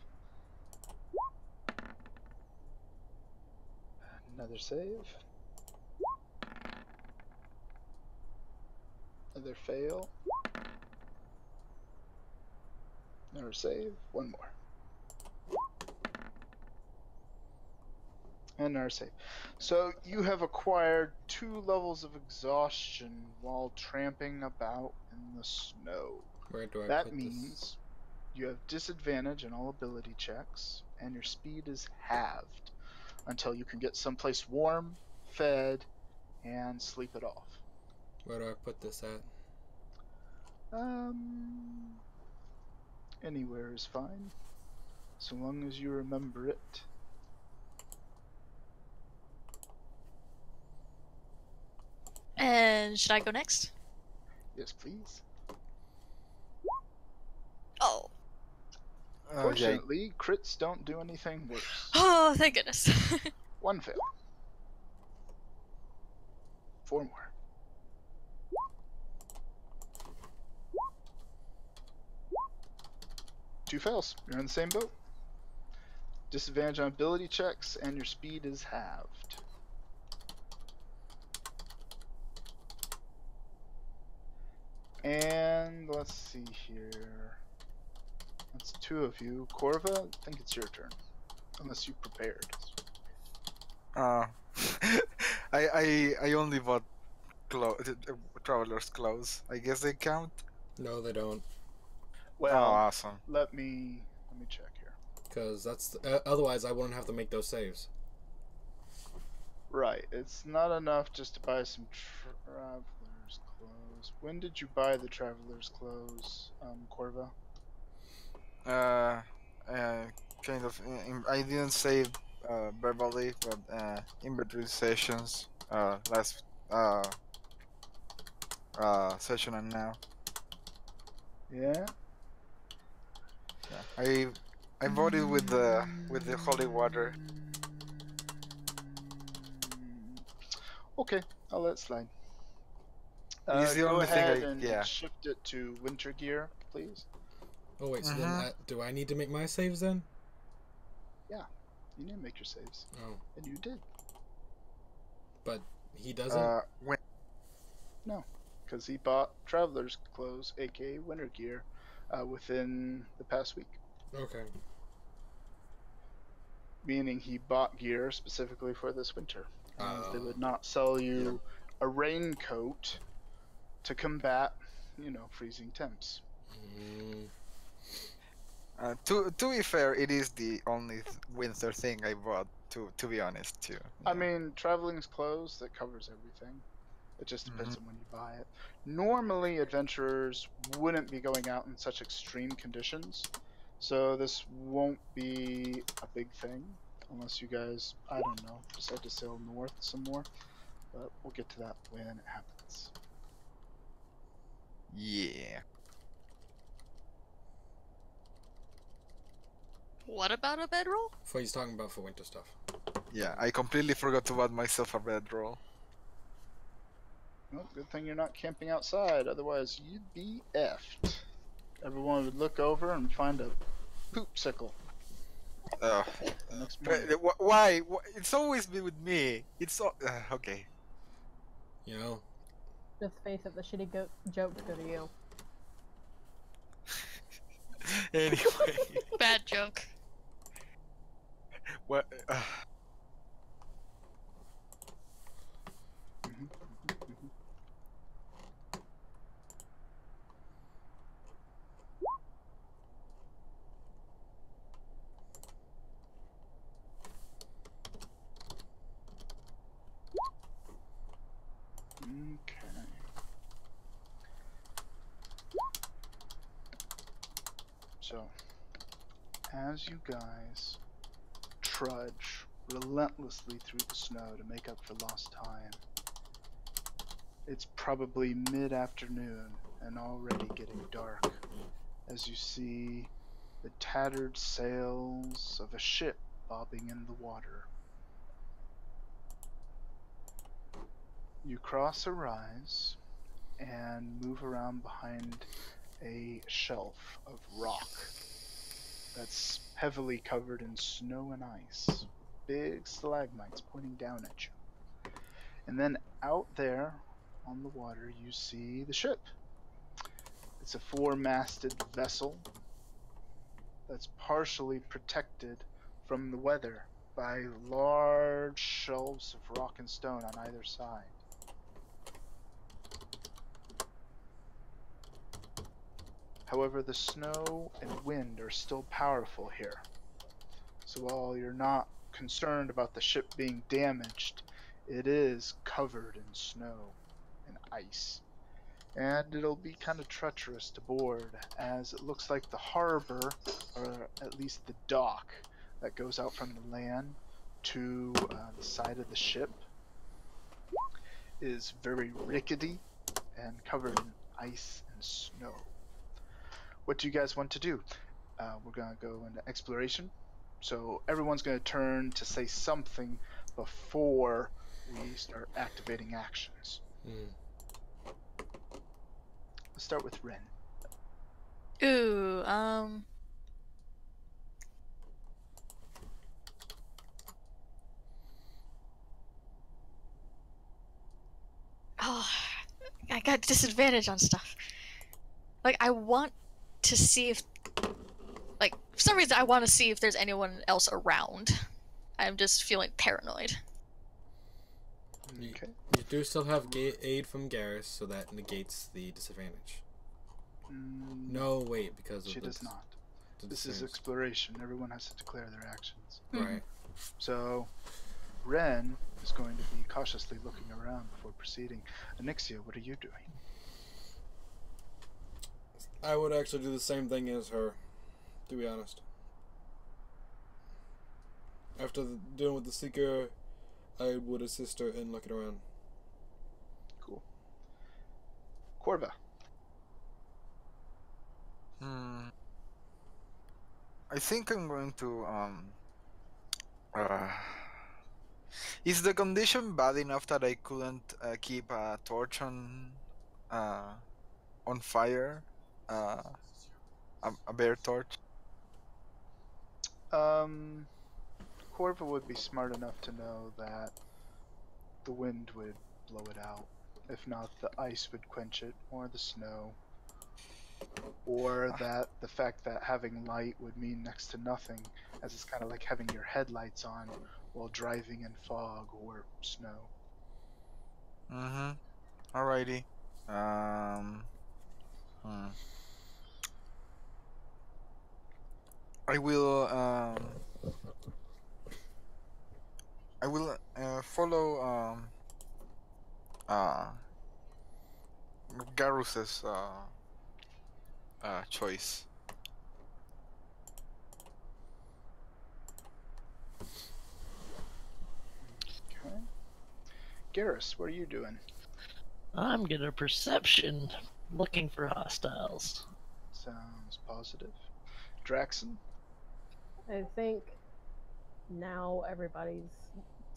Another save. Another fail. Another save. 1 more. And another save. So you have acquired 2 levels of exhaustion while tramping about in the snow. Where do I That put means you have disadvantage in all ability checks, and your speed is halved until you can get someplace warm, fed, and sleep it off. this? Where do I put this at? Anywhere is fine, so long as you remember it. And should I go next? Yes, please. Oh. Okay. Fortunately, crits don't do anything worse. Oh, thank goodness. 1 fail. 4 more. Two fails. You're in the same boat. Disadvantage on ability checks, and your speed is halved. And let's see here. That's 2 of you. Corva, I think it's your turn. Unless you prepared. Uh, I only bought traveler's clothes. I guess they count. No, they don't. Well, Oh, awesome. let me check here. Because that's otherwise I wouldn't have to make those saves. Right, it's not enough just to buy some traveler's clothes. When did you buy the traveler's clothes, Corva? Kind of. I didn't save verbally, but in between sessions, last session and now. Yeah. Yeah, I bought it with the holy water. Okay, I'll let it slide. It's the Go only thing ahead and yeah. shift it to winter gear, please. Oh wait, so then Mhm. do I need to make my saves then? You need to make your saves, Oh, and you did, but he doesn't. When because he bought traveler's clothes, aka winter gear, within the past week. Okay. Meaning he bought gear specifically for this winter. As they Oh. would not sell you a raincoat to combat, freezing temps. Mm, to be fair, it is the only winter thing I bought. To be honest, too. I mean, traveling's clothes, that covers everything. It just depends on when you buy it. Normally, adventurers wouldn't be going out in such extreme conditions, so this won't be a big thing unless you guys, I don't know, decide to sail north some more. But we'll get to that when it happens. Yeah. What about a bedroll? what he's talking about for winter stuff. Yeah, I completely forgot to buy myself a bedroll. Well, good thing you're not camping outside, otherwise you'd be effed. Everyone would look over and find a poopsicle the next morning. Why? It's always been with me. It's okay. You know. Just face it, the shitty jokes go to you. Anyway, Bad joke. what? Mhm, mhm. Okay. So, as you guys trudge relentlessly through the snow to make up for lost time. It's probably mid-afternoon and already getting dark as you see the tattered sails of a ship bobbing in the water. You cross a rise and move around behind a shelf of rock that's heavily covered in snow and ice. Big stalagmites pointing down at you. And then out there on the water, you see the ship. It's a four-masted vessel that's partially protected from the weather by large shelves of rock and stone on either side. However, the snow and wind are still powerful here. So while you're not concerned about the ship being damaged, it is covered in snow and ice. And it'll be kind of treacherous to board, as it looks like the harbor, or at least the dock that goes out from the land to the side of the ship, is very rickety and covered in ice and snow. What do you guys want to do? We're going to go into exploration. So everyone's going to turn to say something before we start activating actions. Let's start with Ren. Ooh, oh, I got disadvantage on stuff. Like, I want to see if, like, for some reason, I want to see if there's anyone else around. I'm just feeling paranoid. Okay. You do still have aid from Garrus, so that negates the disadvantage. No, wait, because of She does not. the This is disadvantage. exploration. Everyone has to declare their actions. Right. So, Ren is going to be cautiously looking around before proceeding. Anixia, what are you doing? I would actually do the same thing as her, to be honest. After dealing with the Seeker, I would assist her in looking around. Cool. Corva. I think I'm going to is the condition bad enough that I couldn't keep a torch on fire? A bare torch? Corva would be smart enough to know that the wind would blow it out. If not, the ice would quench it, or the snow. Or that the fact that having light would mean next to nothing, as it's kind of like having your headlights on while driving in fog or snow. Alrighty. I will follow Garus's choice. Okay. Garrus, what are you doing? I'm getting a perception, looking for hostiles. Sounds positive. Draxon? I think now everybody's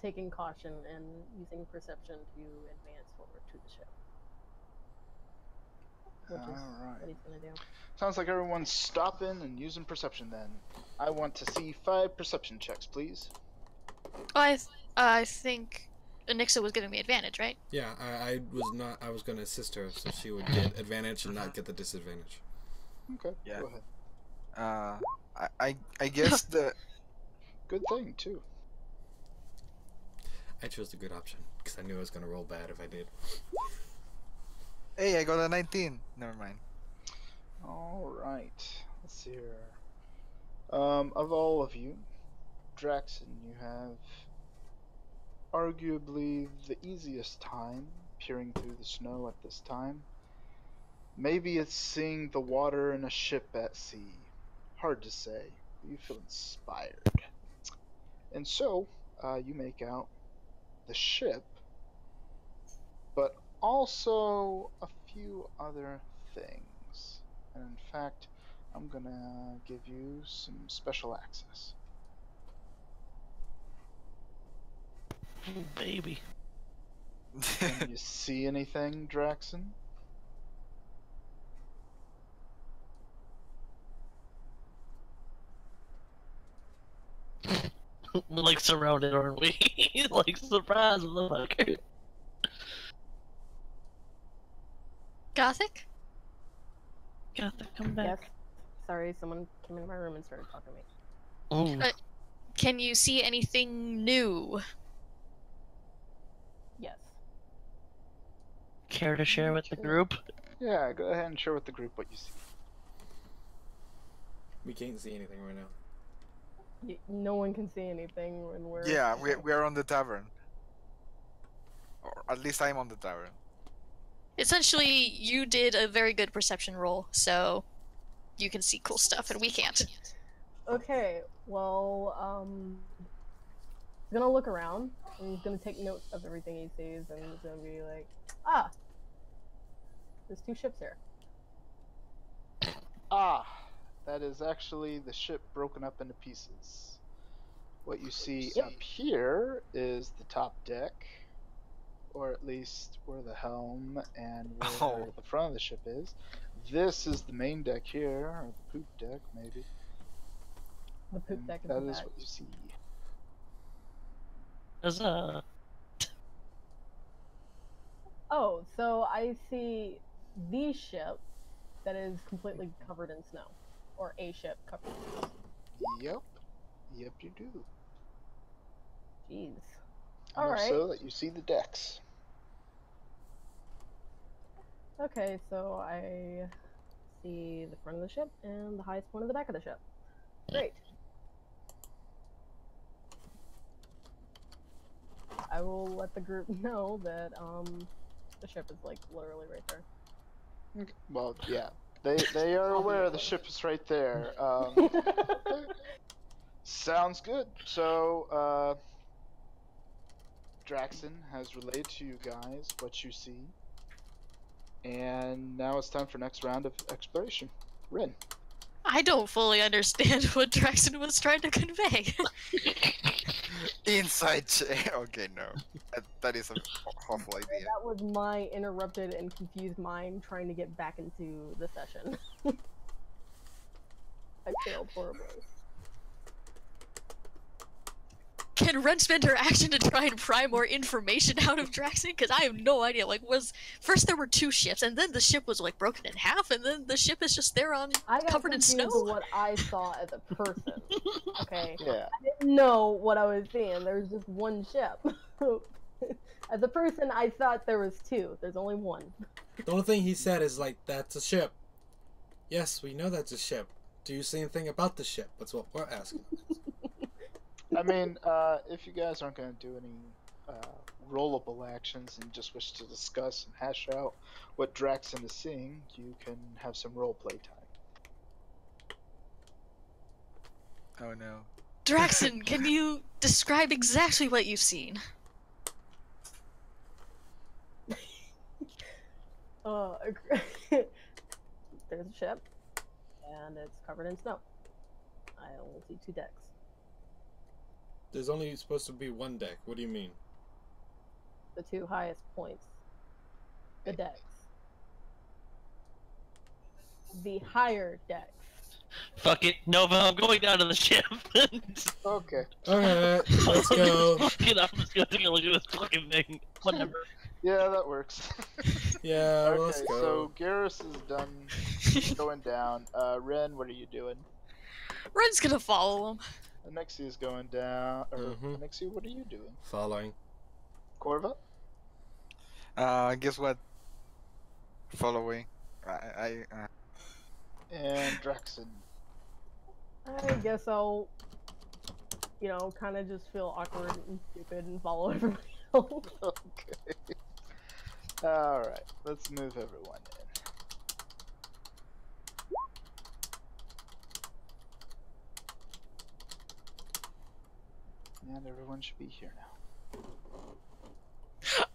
taking caution and using perception to advance forward to the ship. Which is Alright. what he's gonna do. Sounds like everyone's stopping and using perception then. I want to see 5 perception checks, please. I think Anixa was giving me advantage, right? Yeah, I was not. I was going to assist her, so she would get advantage and not get the disadvantage. Okay, Yeah. go ahead. I guess the Good thing, too. I chose the good option because I knew I was going to roll bad if I did. hey, I got a 19. Never mind. Alright, let's see here. Of all of you, Draxon, you have arguably the easiest time peering through the snow at this time. Maybe it's seeing the water in a ship at sea. Hard to say, but you feel inspired. And so, you make out the ship, but also a few other things. And in fact, I'm gonna give you some special access. Ooh, baby. Can you see anything, Draxon? We're like surrounded, aren't we? Like, surprise, motherfucker. Gothic? Got to come Yes. back. Sorry, someone came into my room and started talking to me. Ooh. Can you see anything new? Yes. Care to share with the Sure. group? Yeah, go ahead and share with the group what you see. We can't see anything right now. No one can see anything when we're. Yeah, we're on the tavern. Or at least I'm on the tavern. Essentially, you did a very good perception roll, so you can see cool stuff, and we can't. Okay, well, he's gonna look around, and he's gonna take note of everything he sees, and he's gonna be like, ah, there's 2 ships here. Ah, that is actually the ship broken up into pieces. What you see Yep. up here is the top deck, or at least where the helm and where Oh. the front of the ship is. This is the main deck here, or the poop deck, maybe. The poop And deck is that the is back. what you see. There's a. Oh, so I see the ship that is completely covered in snow. Or a ship covered in snow. Yep. Yep, you do. Jeez. And Alright. also that you see the decks. Okay, so I see the front of the ship and the highest point of the back of the ship. Great. I will let the group know that the ship is like literally right there. Okay. Well, yeah. They are aware the ship is right there. Sounds good. So, Draxon has relayed to you guys what you see. And now it's time for next round of exploration. Rin. I don't fully understand what Draxon was trying to convey. Inside okay, no. That is an awful idea. That was my interrupted and confused mind trying to get back into the session. I failed horribly. Can Ren spend her action to try and pry more information out of Draxon? Because I have no idea. Like, first there were 2 ships, and then the ship was like broken in half, and then the ship is just there on I got covered in confused snow. with what I saw as a person. Okay, Yeah. I didn't know what I was seeing. There was just one ship. As a person, I thought there was 2. There's only 1. The only thing he said is like, that's a ship. Yes, we know that's a ship. Do you see anything about the ship? That's what we're asking. I mean, if you guys aren't going to do any rollable actions and just wish to discuss and hash out what Draxon is seeing, you can have some roleplay time. Oh no. Draxon, can you describe exactly what you've seen? There's a ship, and it's covered in snow. I only see 2 decks. There's only supposed to be 1 deck. What do you mean? The 2 highest points. The decks. The higher decks. Fuck it, Nova, I'm going down to the ship. Okay. Alright, let's go. Fuck it, I'm just gonna look at this fucking thing. Whatever. Yeah, that works. Yeah, Okay, let's go. so Garrus is done going down. Ren, what are you doing? Ren's gonna follow him. Anixia is going down. Or Mhm. Anixia, what are you doing? Following. Corva? Guess what? Following. And Draxon. I guess I'll, kind of just feel awkward and stupid and follow everybody else. Okay. Alright, let's move everyone in. And everyone should be here now.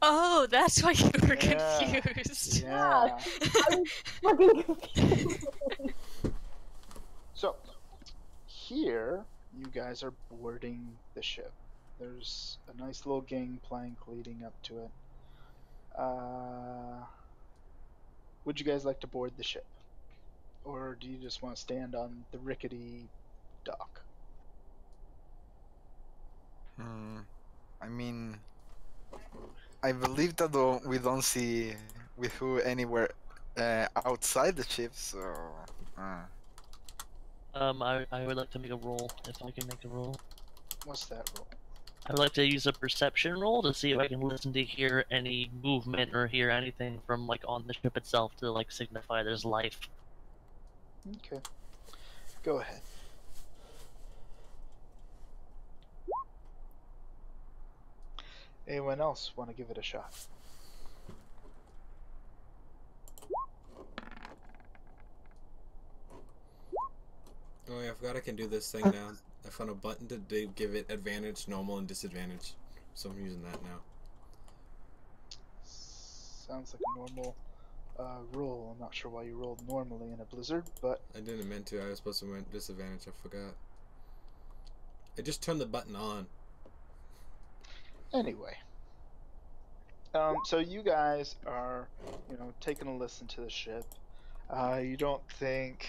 Oh, that's why you were Yeah. confused. Yeah. Fucking confused. So, here, you guys are boarding the ship. There's a nice little gangplank leading up to it. Would you guys like to board the ship? Or do you just want to stand on the rickety dock? I mean, I believe that we don't see with who anywhere outside the ship, so. I would like to make a roll, if I can make a roll. What's that roll? I would like to use a perception roll to see if I can listen to hear any movement or hear anything from like on the ship itself to like signify there's life. Okay. Go ahead. Anyone else want to give it a shot? Oh yeah, I forgot I can do this thing now. I found a button to give it advantage, normal, and disadvantage. So I'm using that now. Sounds like a normal roll. I'm not sure why you rolled normally in a blizzard, but I didn't mean to. I was supposed to win disadvantage. I forgot. I just turned the button on. anyway. So you guys are, taking a listen to the ship. You don't think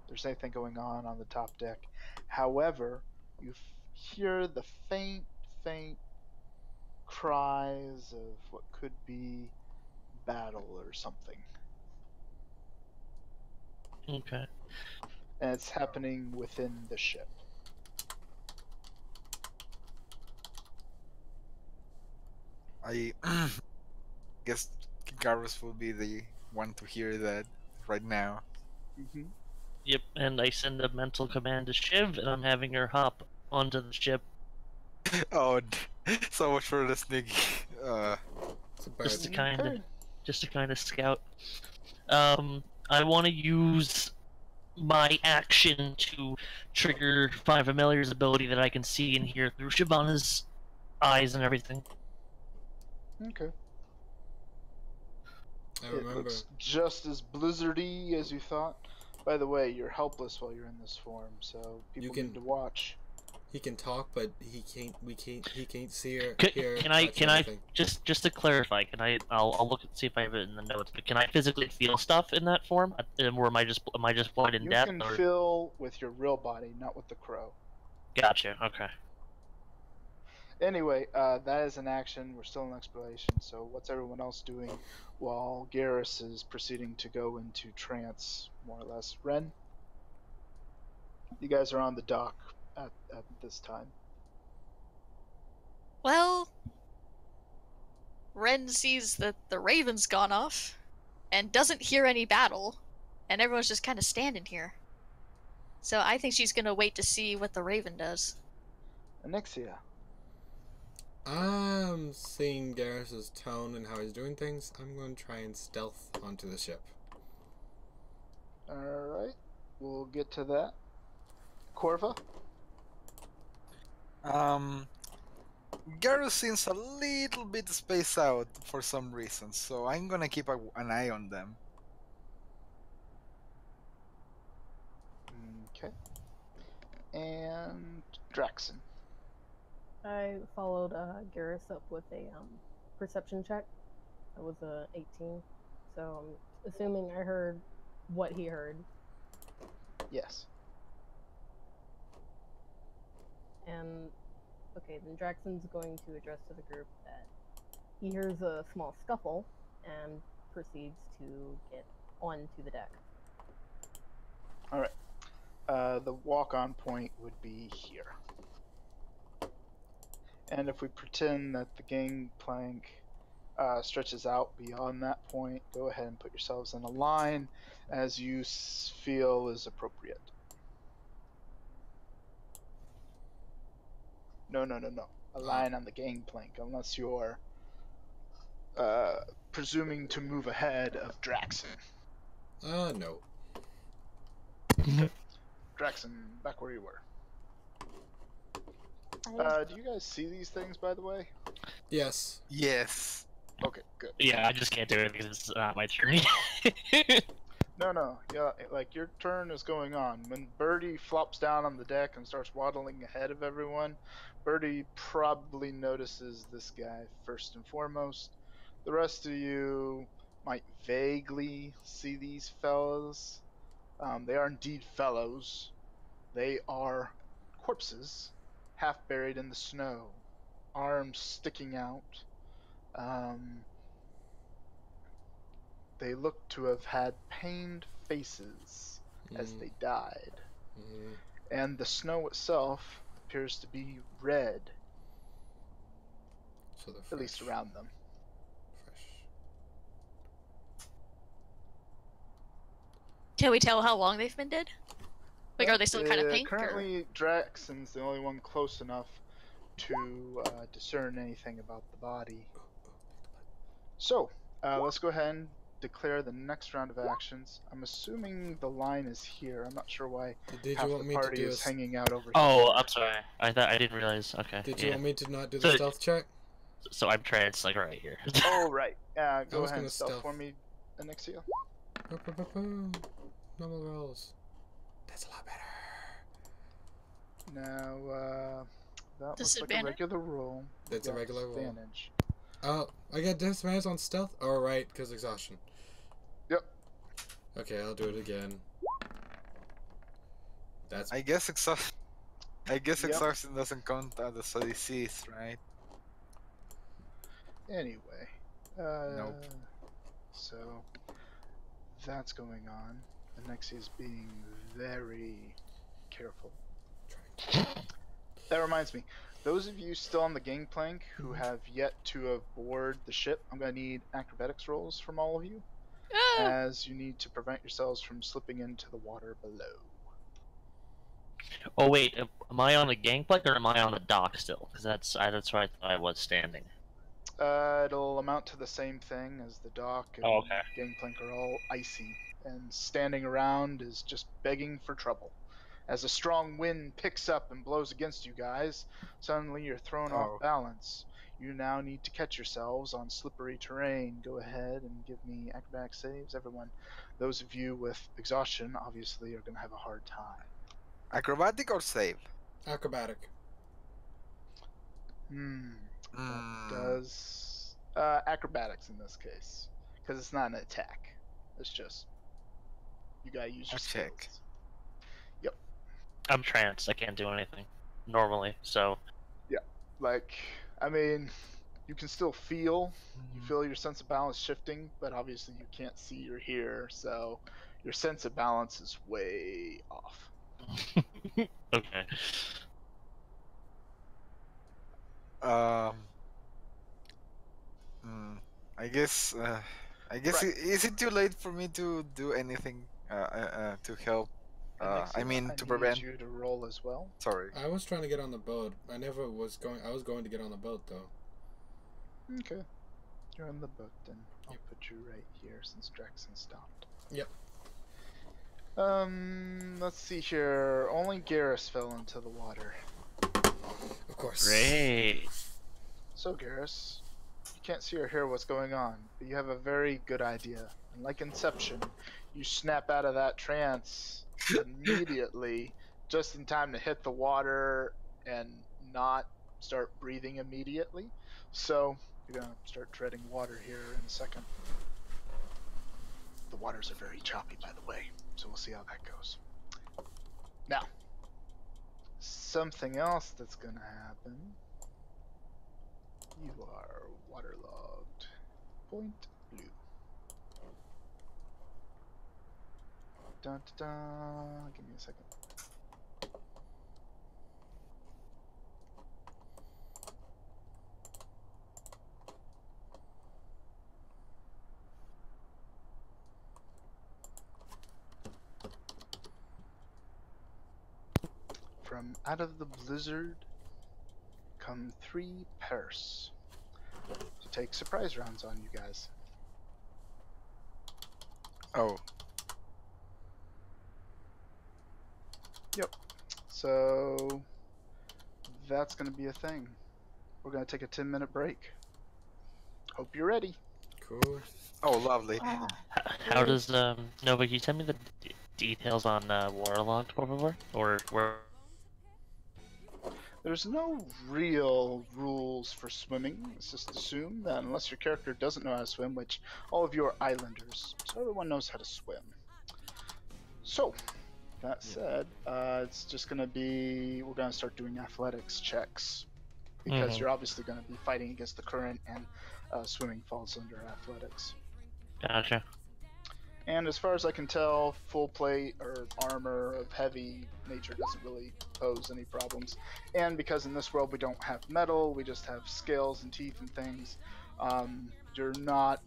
there's anything going on the top deck. However, you hear the faint cries of what could be battle or something. Okay. And it's happening within the ship. I guess Garrus will be the one to hear that right now. Mm-hmm. Yep, and I send a mental command to Shiv, and I'm having her hop onto the ship. Oh, so much for the sneaky. It's a bird. Just to kind of scout. I want to use my action to trigger Five Familiar's ability that I can see and hear through Shyvana's eyes and everything. Okay. I It remember. looks just as blizzardy as you thought. By the way, you're helpless while you're in this form, so people need to watch. He can talk, but he can't. He can't see or hear. Can I just to clarify? I'll look and see if I have it in the notes. But can I physically feel stuff in that form, or am I just blind in depth? You can feel with your real body, not with the crow. Gotcha. Okay. Anyway, that is an action. We're still in exploration. So what's everyone else doing while Garrus is proceeding to go into trance, more or less? Ren, you guys are on the dock at this time. Well, Ren sees that the raven's gone off and doesn't hear any battle, and everyone's just kind of standing here. So I think she's gonna wait to see what the raven does. Anixia. I'm seeing Garrus's tone and how he's doing things. I'm going to try and stealth onto the ship. Alright, we'll get to that. Corva? Garrus seems a little bit spaced out for some reason, so I'm gonna keep an eye on them. Okay. And Draxon. I followed Garrus up with a perception check. That was a 18. So I'm assuming I heard what he heard. Yes. And okay, then Draxon's going to address to the group that he hears a small scuffle and proceeds to get onto the deck. Alright. The walk-on point would be here. And if we pretend that the gangplank stretches out beyond that point, go ahead and put yourselves in a line as you feel is appropriate. No. A line on the gangplank, unless you're presuming to move ahead of Draxon. No. Draxon, back where you were. Do you guys see these things, by the way? Yes. Yes. Okay, good. Yeah, I just can't do it because it's not my turn. No, yeah, like your turn is going on. When Birdie flops down on the deck and starts waddling ahead of everyone, Birdie probably notices this guy first and foremost. The rest of you might vaguely see these fellows. They are indeed fellows. They are corpses, half buried in the snow, arms sticking out. They look to have had pained faces as they died, Mm, and the snow itself appears to be red, so they're fresh. at least around them. Fresh. Can we tell how long they've been dead? Like, are they still kind of pink? Or... Currently, Draxon's the only one close enough to discern anything about the body. So, let's go ahead and declare the next round of actions. I'm assuming the line is here. I'm not sure why Did half you want the me to party do is a? hanging out over Oh, here. I'm sorry. I didn't realize. Okay. Did you yeah. want me to not do the So- stealth check? So I'm tranced, like right here. Oh, right. Go was ahead gonna and stealth stealth. for me, Anixia. Normal rolls. That's a lot better. Now, that looks like a Disadvantage? regular roll. That's a Yeah, regular roll. disadvantage. Oh, I get disadvantage on stealth? Oh, right, because exhaustion. Yep. Okay, I'll do it again. That's I guess exhaustion Yep. doesn't count as a disease, right? Anyway. Nope. So, that's going on. Anexia's being very careful. That reminds me. Those of you still on the gangplank who have yet to aboard the ship, I'm going to need acrobatics rolls from all of you, Ah! as you need to prevent yourselves from slipping into the water below. Oh wait, am I on the gangplank or am I on the dock still? Because that's where I thought I was standing. It'll amount to the same thing as the dock and Oh, okay. gangplank are all icy, and standing around is just begging for trouble. As a strong wind picks up and blows against you guys, suddenly you're thrown Oh. off balance. You now need to catch yourselves on slippery terrain. Go ahead and give me acrobatic saves, everyone. Those of you with exhaustion obviously are going to have a hard time. Acrobatic or save? acrobatic. That does acrobatics in this case, because it's not an attack. It's just you gotta use your A check. skills. I'm tranced. I can't do anything normally. So Like, I mean, you can still feel. You feel your sense of balance shifting, but obviously you can't see or hear, so your sense of balance is way off. okay. Um. I guess. Right. Is it too late for me to do anything to help? Alexia, I mean, I to need prevent. you to roll as well. Sorry. I was trying to get on the boat. I never was going. I was going to get on the boat though. Okay. You're on the boat, then I'll Yep. put you right here since Draxon stopped. Yep. Let's see here. Only Garrus fell into the water. Of course. Great. So, Garrus, you can't see or hear what's going on, but you have a very good idea. And like Inception, you snap out of that trance immediately, just in time to hit the water and not start breathing immediately. So, you're gonna start treading water here in a second. The waters are very choppy, by the way, so we'll see how that goes. Now, something else that's gonna happen. You are waterlogged. Point blue. Dun, dun, dun. Give me a second. From out of the blizzard come 3 pairs to take surprise rounds on you guys. Oh. So that's going to be a thing. We're going to take a 10-minute break. Hope you're ready. Cool. Oh, lovely. How does Nova? Can you tell me the details on waterlogged, por favor? Or where? There's no real rules for swimming. It's just assumed that unless your character doesn't know how to swim, which all of you are islanders, so everyone knows how to swim. So, that said, it's just going to be, we're going to start doing athletics checks. Because you're obviously going to be fighting against the current, and swimming falls under athletics. Gotcha. And as far as I can tell, full plate or armor of heavy nature doesn't really pose any problems. And because in this world we don't have metal, we just have scales and teeth and things, you're not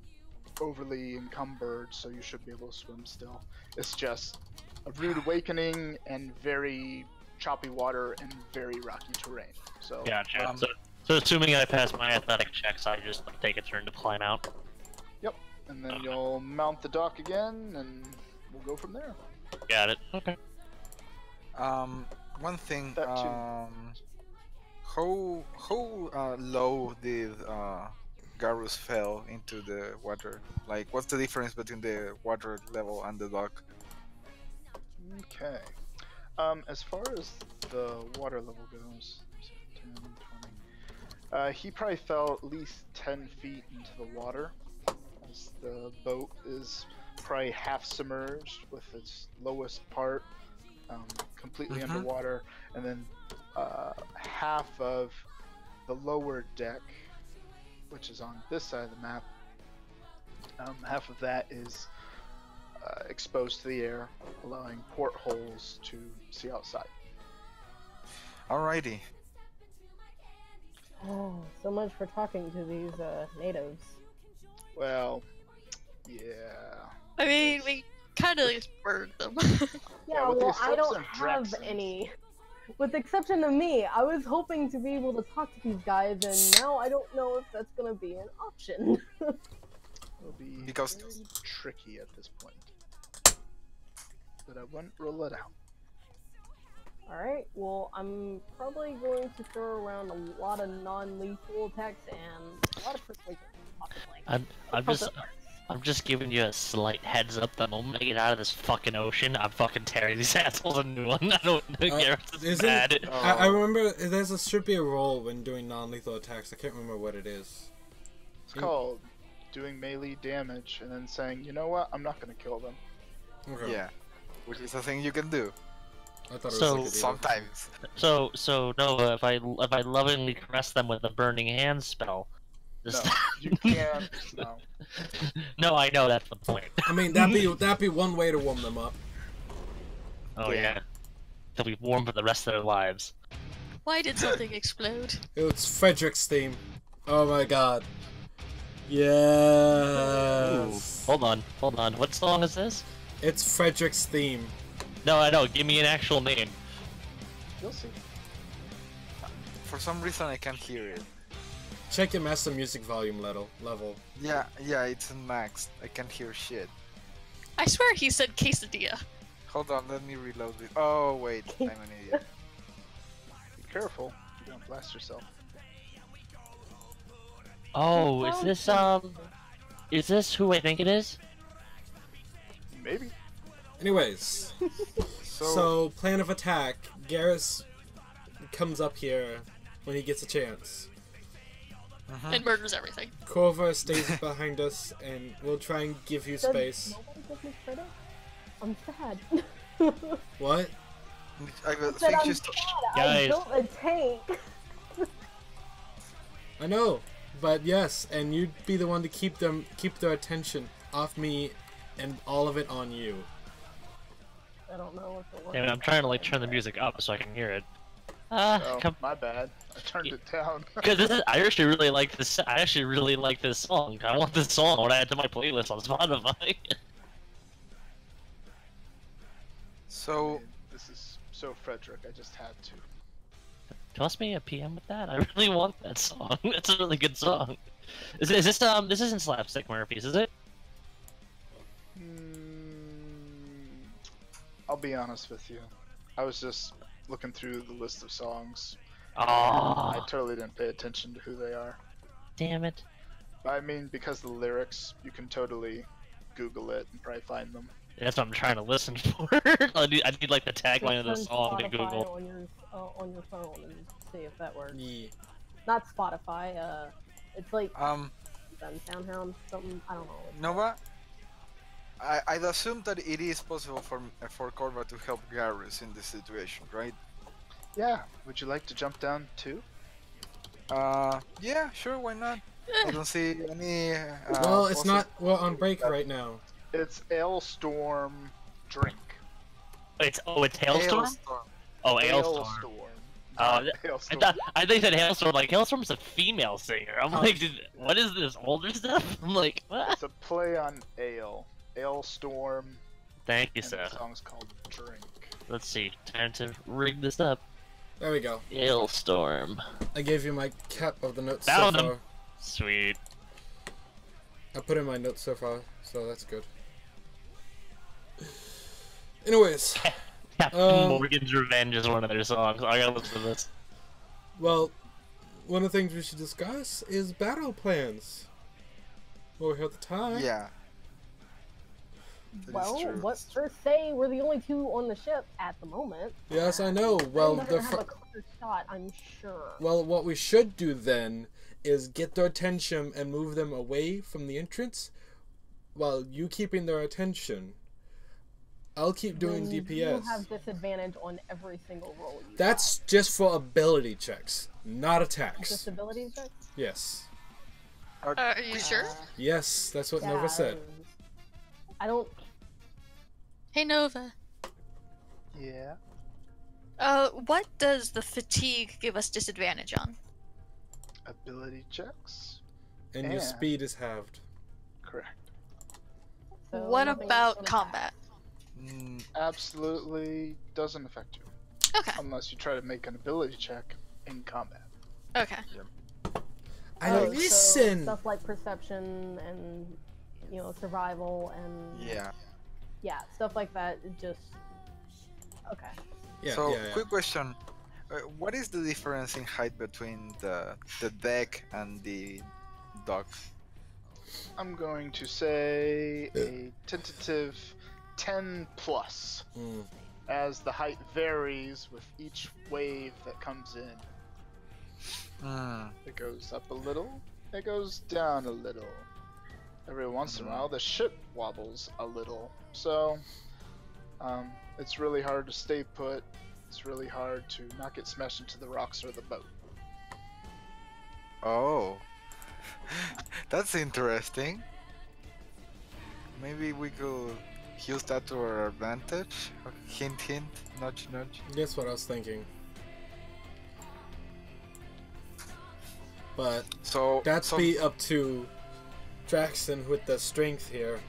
overly encumbered, so you should be able to swim still. It's just a rude awakening and very choppy water and very rocky terrain. So Gotcha. So assuming I pass my athletic checks, I just take a turn to climb out. Yep. And then you'll mount the dock again, and we'll go from there. Got it. Okay. One thing. That too. How low did Garus fell into the water? Like, what's the difference between the water level and the dock? Okay. As far as the water level goes, 10, 20. He probably fell at least 10 feet into the water, as the boat is probably half submerged with its lowest part completely underwater, and then half of the lower deck, which is on this side of the map, half of that is exposed to the air, allowing portholes to see outside. Alrighty. Oh, so much for talking to these natives. Well, yeah. I mean, we kind of burned them. Yeah, with the well, I don't exception of have Draxons. any. With the exception of me, I was hoping to be able to talk to these guys, and now I don't know if that's gonna be an option. It'll be Because- very tricky at this point. But I wouldn't rule it out. Alright, well, I'm probably going to throw around a lot of non-lethal attacks and a lot of persuasion, possibly. I'm just giving you a slight heads up. The moment I get out of this fucking ocean, I'm fucking tearing these assholes a new one. I don't care if it's Isn't- bad. I remember should be a roll when doing non-lethal attacks. I can't remember what it is. It's called doing melee damage and then saying, you know what, I'm not going to kill them. Okay. Yeah, which is a thing you can do I thought it was So- like a deal. sometimes. So Nova, if I lovingly caress them with a burning hand spell, No, just you can't. No. no, I know that's the point. I mean, that'd be one way to warm them up. Oh Yeah. yeah, they'll be warm for the rest of their lives. Why did something explode? It's Frederick's theme. Oh my god. Ooh, Yes. hold on. What song is this? It's Frederick's theme. No, I know. Give me an actual name. You'll see. For some reason, I can't hear it. Check your master music volume level. Yeah, it's in max. I can't hear shit. I swear he said quesadilla. Hold on, let me reload it. Oh wait, I'm an idiot. Be careful. You don't blast yourself. Oh, is this who I think it is? Maybe. Anyways, so plan of attack. Garrus comes up here when he gets a chance. And murders everything. Corva stays behind us, and we'll try and give you Does space. nobody give me credit? I'm sad. What? I Said think I'm she's. sad. Guys. I built a tank. I know, but yes, and you'd be the one to keep their attention off me, and all of it on you. I don't know if it works. Damn it, I'm trying to like turn the music up so I can hear it. Oh, Come. my bad. I turned it down. Because I actually really like this. I actually really like this song. I want this song. I want to add to my playlist on Spotify. So This is so Frederick, I just had to. Toss me a PM with that. I really want that song. It's a really good song. Is this this isn't Slapstick Murphys, is it? I'll be honest with you. I was just looking through the list of songs. I Oh, totally didn't pay attention to who they are. damn it. I mean, because the lyrics, you can totally Google it and probably find them. That's what I'm trying to listen for. I need like the tagline of the Just song turn to Spotify Google. on your phone and see if that works. Yeah. Not Spotify. It's like Um, Soundhound, something. I don't know. Nova, I'd assume that it is possible for Corva to help Garrus in this situation, right? Yeah, would you like to jump down too? Yeah, sure, why not? I don't see any. Well, it's not. Well, on break right now. It's Ailstorm drink. It's Hailstorm? Oh, Hailstorm. Not I Hailstorm. thought they said Hailstorm. Like Hailstorm's a female singer. I'm like, what is this older stuff? I'm like, what? It's a play on ale. Ailstorm. Thank you, And sir. the song's called Drink. Let's see. Time to rig this up. There we go. Hailstorm. I gave you my cap of the notes Found so them. far. Sweet. I put in my notes so far, so that's good. Anyways, Captain Morgan's Revenge is one of their songs. I gotta listen to this. well, one of the things we should discuss is battle plans. Well, we have the time. Yeah. That is Well, true. let's first say we're the only two on the ship at the moment. Yes, I know. Well, We're the gonna have a clear shot, I'm sure. well, what we should do then is get their attention and move them away from the entrance, while you keeping their attention. I'll keep doing Then DPS. You have disadvantage on every single roll. You That's just for ability checks, not have. attacks. Disability checks. Yes. Are you sure? Yes, that's what Nova said. I don't. Hey Nova. Yeah. What does the fatigue give us disadvantage on? Ability checks. And your Yeah. speed is halved. Correct. So What nothing about else on combat? Mm, Absolutely doesn't affect you. Okay. Unless you try to make an ability check in combat. Okay. I Oh, so listen. stuff like perception and survival and yeah. stuff like that. Just okay. Yeah, So, yeah, yeah. quick question. What is the difference in height between the deck and the dock? I'm going to say a tentative 10 plus, Mm. as the height varies with each wave that comes in. Hmm. It goes up a little, it goes down a little. Every once in a while, the ship wobbles a little. So, it's really hard to stay put. It's really hard to not get smashed into the rocks or the boat. Oh. That's interesting. Maybe we could use that to our advantage? Hint, hint, nudge, nudge. That's what I was thinking. But So that's so, be up to Jackson with the strength here.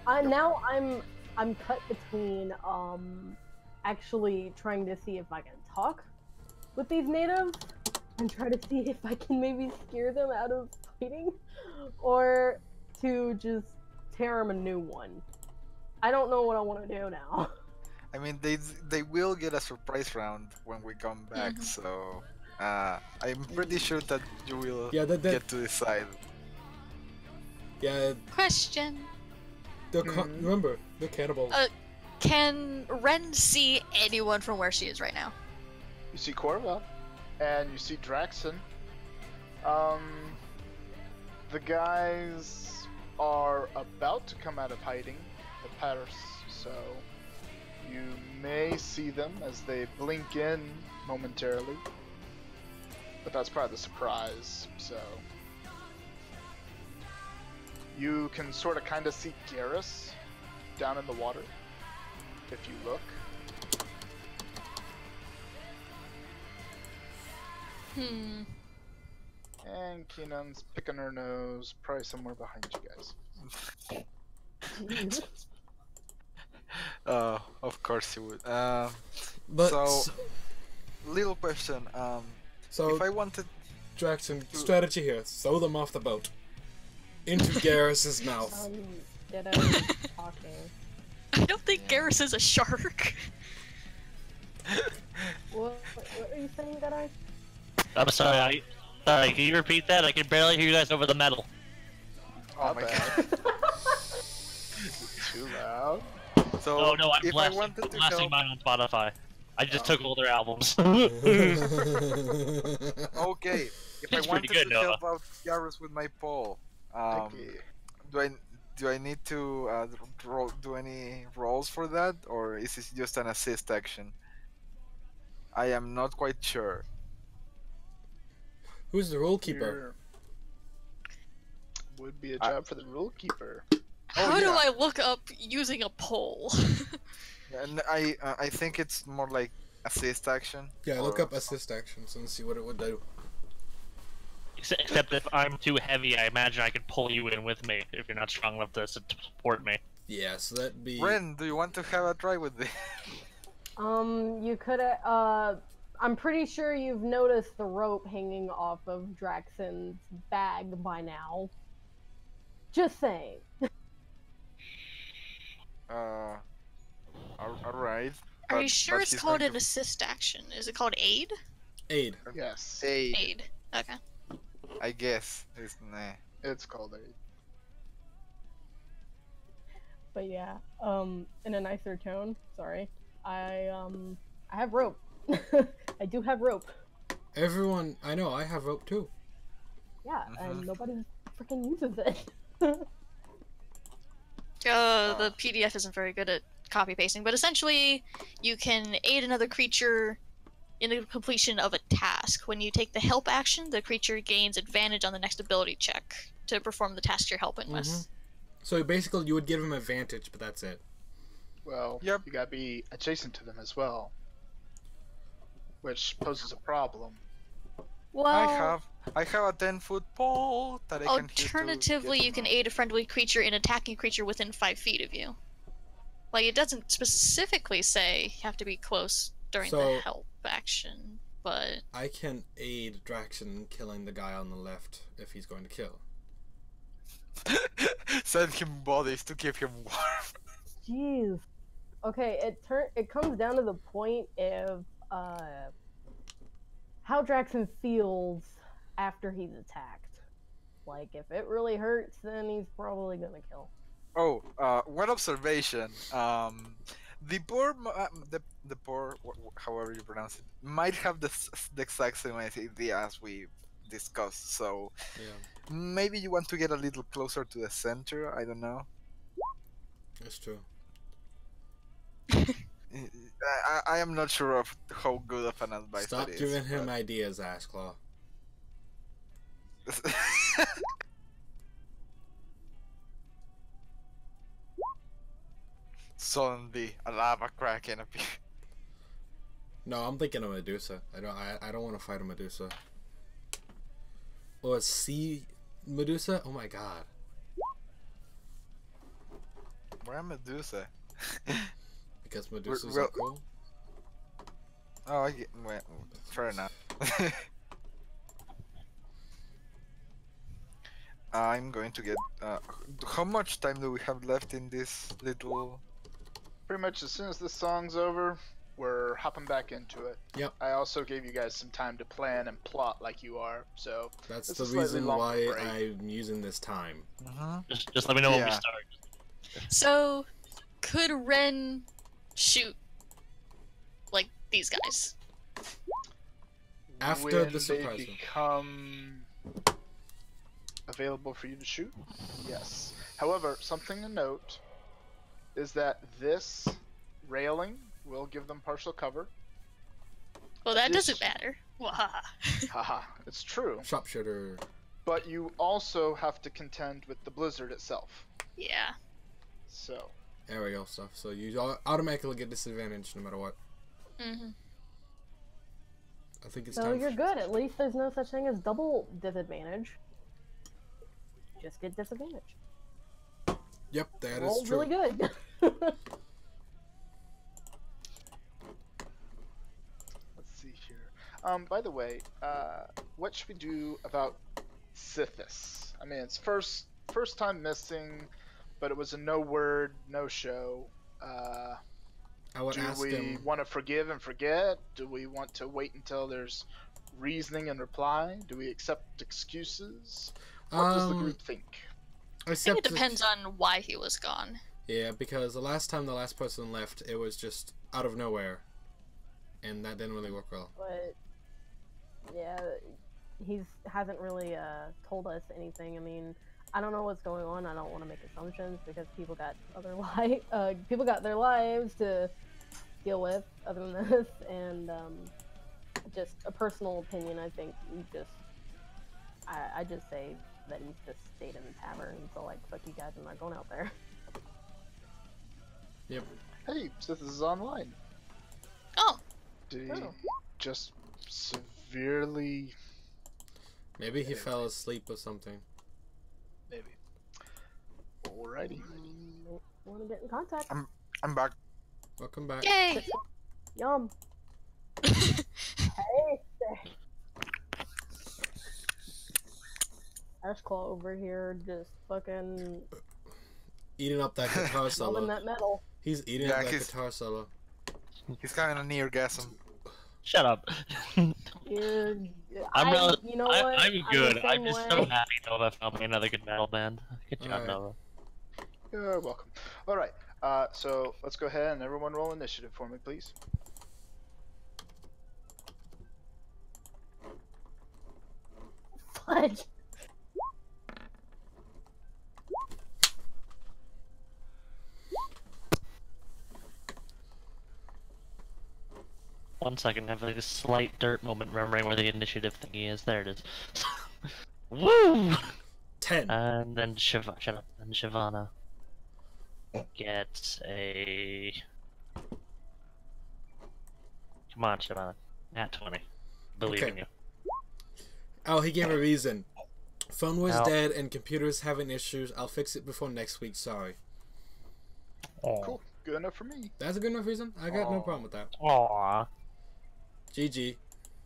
Now I'm cut between actually trying to see if I can talk with these natives and try to see if I can maybe scare them out of fighting, or to just tear them a new one. I don't know what I want to do now. I mean, they will get a surprise round when we come back, so I'm pretty sure that you will Yeah, get to decide. Yeah, Question. remember, they're cannibals. Can Ren see anyone from where she is right now? You see Corva, and you see Draxon. The guys are about to come out of hiding, the Paris, so you may see them as they blink in momentarily. But that's probably the surprise, so... You can sort of kind of see Garrus down in the water, if you look. And Keenan's picking her nose, probably somewhere behind you guys. Of course you would. But so, little question. so If I wanted, Jackson, strategy here: throw them off the boat into Garrus's mouth. Ditto talking. I don't think Garrus is a shark. What are you saying, Deadeye? I'm sorry. Sorry. Can you repeat that? I can barely hear you guys over the metal. Oh Not my bad. god. Too loud. So Oh no, I'm if I blasting, wanted to blasting help, mine on Spotify. I just took all their albums. okay, if I It's pretty wanted good, to help out Garrus with my pole, Okay. do I need to do any rolls for that, or is it just an assist action? I am not quite sure. Who's the rule keeper? Here would be a I- job for the rule keeper. How do yeah. I look up using a pole? And I think it's more like assist action. Yeah, look or- up assist actions and see what it would do. Except if I'm too heavy, I imagine I could pull you in with me if you're not strong enough to support me. Yeah, so that'd be. Ren, do you want to have a try with this? You could I'm pretty sure you've noticed the rope hanging off of Draxon's bag by now. Just saying. Alright. Are you sure it's she's called going an assist action? Is it called aid? Aid. Yes, Aid. Okay. I guess. It's, nah. it's called aid. But yeah, in a nicer tone, sorry. I have rope. I do have rope. Everyone, I know, I have rope too. Yeah, and nobody freaking uses it. The PDF isn't very good at copy pasting, but essentially, you can aid another creature in the completion of a task. When you take the help action, the creature gains advantage on the next ability check to perform the task you're helping with. So basically, you would give him advantage, but that's it. Well, Yep. you gotta be adjacent to them as well, which poses a problem. Well, I have a 10-foot pole that I can use to alternatively, get you can him aid a friendly creature in attacking a creature within 5 feet of you. Like, it doesn't specifically say you have to be close during So- the help action, but I can aid Draxon in killing the guy on the left if he's going to kill. out. Send him bodies to keep him warm. Jeez. Okay, it comes down to the point of how Draxon feels after he's attacked. Like, if it really hurts, then he's probably gonna kill. Oh, one observation. The poor, the poor, however you pronounce it, might have the exact same idea as we discussed. So Yeah, maybe you want to get a little closer to the center. I don't know. that's true. I am not sure of how good of an advice Stop that is. giving him ideas, Ashclaw. but- Suddenly, a lava kraken appears. No, I'm thinking of Medusa. I don't want to fight a Medusa. Oh, a sea Medusa? Oh my god. Where am Medusa? Because Medusas well- are cool. Oh, well, fair enough. I'm going to get. How much time do we have left in this little? Pretty much as soon as this song's over, we're hopping back into it. Yep. I also gave you guys some time to plan and plot like you are, so That's It's the a slightly reason longer why break. I'm using this time. Just let me know when we Yeah. start. so could Ren shoot like these guys? After when the surprise they one. become available for you to shoot, yes. However, something to note is that this railing will give them partial cover. Well, that This- doesn't matter. Wahaha. Haha, it's true. Sharpshooter. But you also have to contend with the blizzard itself. Yeah. So, Aerial stuff. So you automatically get disadvantage no matter what. Mm-hmm. I think it's So time. you're good. At least there's no such thing as double disadvantage. Just get disadvantage. Yep, that is Roll true. really good. let's see here. By the way, what should we do about Sithis? I mean, it's first time missing, but it was a no word, no show. I would Do ask we him. want to forgive and forget? Do we want to wait until there's reasoning and reply? Do we accept excuses? What does the group think? I think it depends on why he was gone. Yeah, because the last time the last person left, it was just out of nowhere, and that didn't really work well. But yeah, hasn't really told us anything. I mean, I don't know what's going on. I don't want to make assumptions because people got people got their lives to deal with other than this, and just a personal opinion. I think I just say that he's just stayed in the tavern. So like, fuck you guys, I'm not going out there. Yep. Hey, Sith is online. Oh, Did he just severely... Maybe he fell asleep or something. Maybe. Alrighty. Want to get in contact? I'm back. Welcome back. yay! Yum. Hey, Ashclaw over here just fucking Eating up that guitar rolling solo. that metal. He's eating Yeah, up that he's- guitar solo. He's kind of near orgasm. Shut up. You're, you know what? I'm good. the I'm same just way. so happy Nova found me another good metal band. Good job, Alright. Nova. You're welcome. Alright, so let's go ahead and everyone roll initiative for me, please. Fudge. One second, I have like a slight dirt moment remembering where the initiative thingy is. There it is. Woo! 10. And then shut up. And Shavana gets a. Come on, Shavana. Nat 20. Believe Okay. in you. Oh, he gave a reason. Phone was Ow. dead and computer's having issues. I'll fix it before next week. Sorry. Cool. Good enough for me. That's a good enough reason. I got no problem with that. Aww. GG.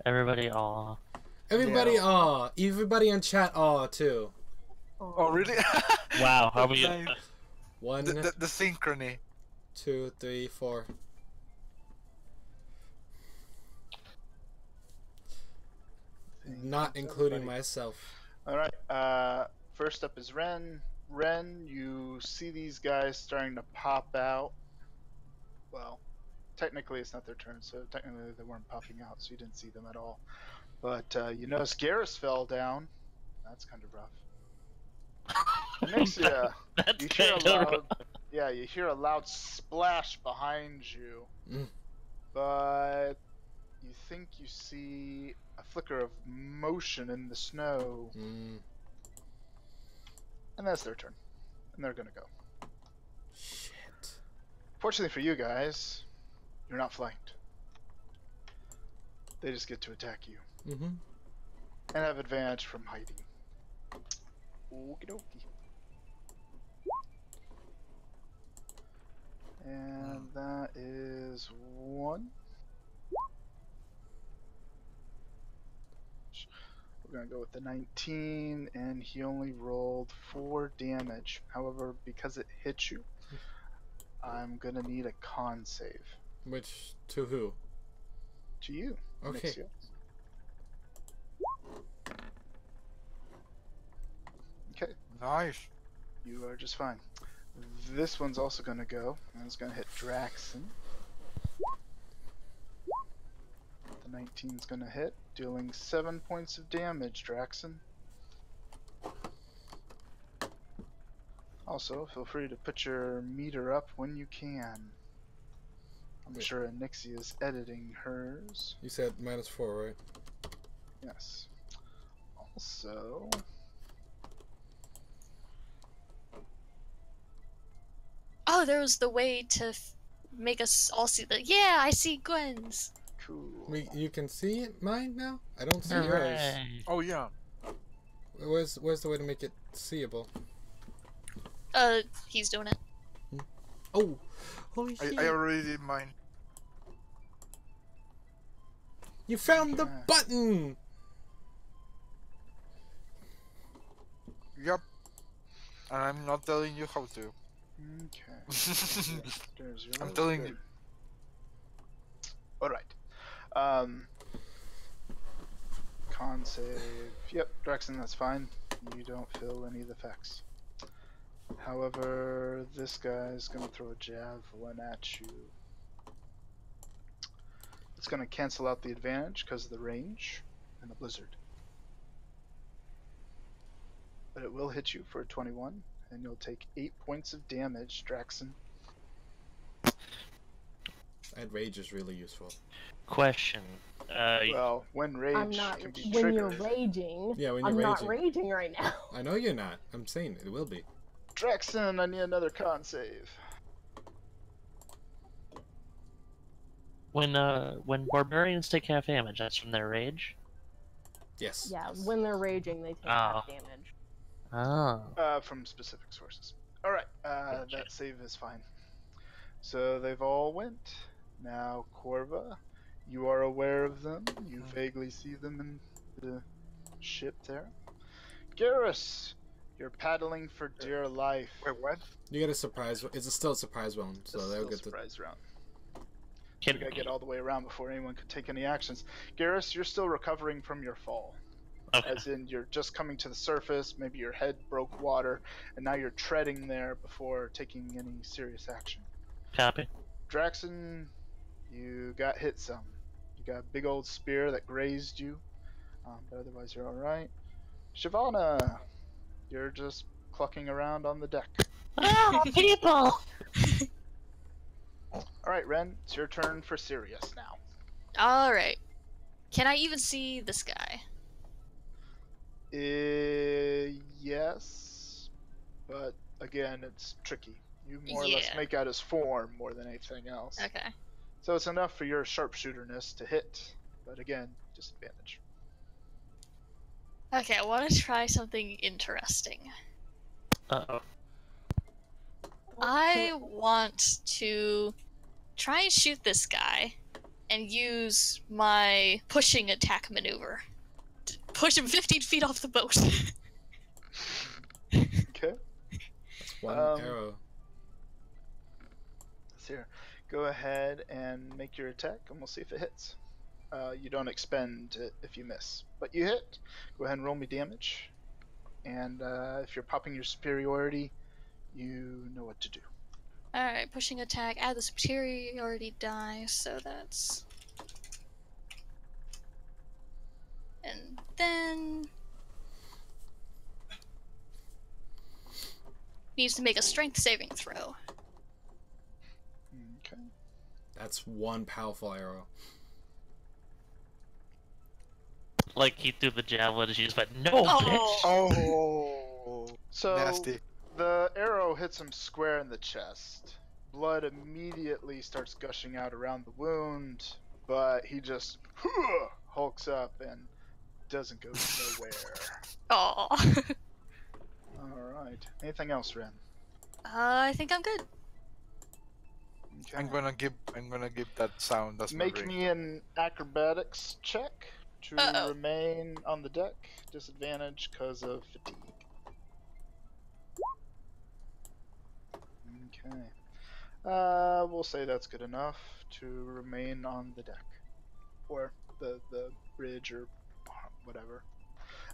Everybody, aw. Everybody, Yeah. aw. Everybody in chat, aw, too. Oh, really? Wow, how we. Nice. One, The synchrony. 2, 3, 4. Not including myself. Alright, first up is Ren. Ren, you see these guys starting to pop out. Well, technically it's not their turn, so technically they weren't popping out, so you didn't see them at all. But you notice Garrus fell down. That's kind of rough. Anixia, That's you hear a kinda loud, yeah, you hear a loud splash behind you, Mm. but you think you see a flicker of motion in the snow, Mm. and that's their turn, and they're gonna go. Shit. Fortunately for you guys, you're not flanked. They just get to attack you Mm-hmm. and have advantage from hiding. Okie dokie. And that is 1. We're gonna go with the 19, and he only rolled 4 damage. However, because it hit you, I'm gonna need a con save. Which, to who? To you. Okay. Nixia. Okay, Nice. you are just fine. This one's also gonna go, and it's gonna hit Draxon. The 19's gonna hit, dealing 7 points of damage, Draxon. Also, feel free to put your meter up when you can. I'm Wait. sure Anixia is editing hers. You said -4, right? Yes. Also, Oh, there was the way to make us all see the. Yeah, I see Gwen's. cool. You can see it, mine now? I don't see yours. Hooray. Oh yeah. Where's the way to make it seeable? He's doing it. Oh! Holy shit! I already did mine. You found the Okay. button! Yup. And I'm not telling you how to. Okay. There's your I'm roll. telling Good. you. All right. Con save. Yep, Draxon, that's fine. You don't feel any of the effects. However, this guy's gonna throw a javelin at you. It's gonna cancel out the advantage because of the range and the blizzard. But it will hit you for a 21, and you'll take 8 points of damage, Draxon. That rage is really useful. Question. Well, when I'm rage not. can be When triggered. you're raging. Yeah, when I'm you're not raging. raging right now. I know you're not. I'm saying it will be. Draxon, I need another con save. When barbarians take half damage, that's from their rage. Yes. Yeah, yes. when they're raging, they take half damage. Oh. From specific sources. All right, Gotcha. that save is fine. So they've all went. Now, Corva, you are aware of them. You vaguely see them in the ship there. Garrus, you're paddling for dear life. Wait, what? You get a surprise. It's still a surprise round, so This is they'll still get the. surprise round. Can, We gotta get all the way around before anyone could take any actions. Garrus, you're still recovering from your fall. okay. As in, you're just coming to the surface, maybe your head broke water, and now you're treading there before taking any serious action. Copy. Draxon, you got hit some. You got a big old spear that grazed you, but otherwise you're alright. Shyvana, you're just clucking around on the deck. Ah, people! Alright, Ren, it's your turn for Sirius now. Alright. Can I even see this guy? Yes, but again, it's tricky. You more or less Yeah. make out his form more than anything else. Okay. So it's enough for your sharpshooterness to hit, but again, disadvantage. Okay, I want to try something interesting. Uh-oh. I want to try and shoot this guy and use my pushing attack maneuver. Push him 15 feet off the boat. Okay, That's one Um, arrow. let's hear. Go ahead and make your attack, and we'll see if it hits. You don't expend it if you miss, but you hit. Go ahead and roll me damage, and if you're popping your superiority, you know what to do. Alright, pushing attack, add the superiority die, so that's... And then... Needs to make a strength saving throw. Okay. That's one powerful arrow. Like he threw the javelin and she just went, no, Oh. bitch! Oh, So nasty. the arrow hits him square in the chest. Blood immediately starts gushing out around the wound, but he just hulks up and doesn't go nowhere. Oh. Alright. Anything else, Ren? I think I'm good. Okay. I'm gonna give that sound as my Make ring. me an acrobatics check to Uh-oh. remain on the deck. Disadvantage because of fatigue. Okay. We'll say that's good enough to remain on the deck. Or the bridge or whatever.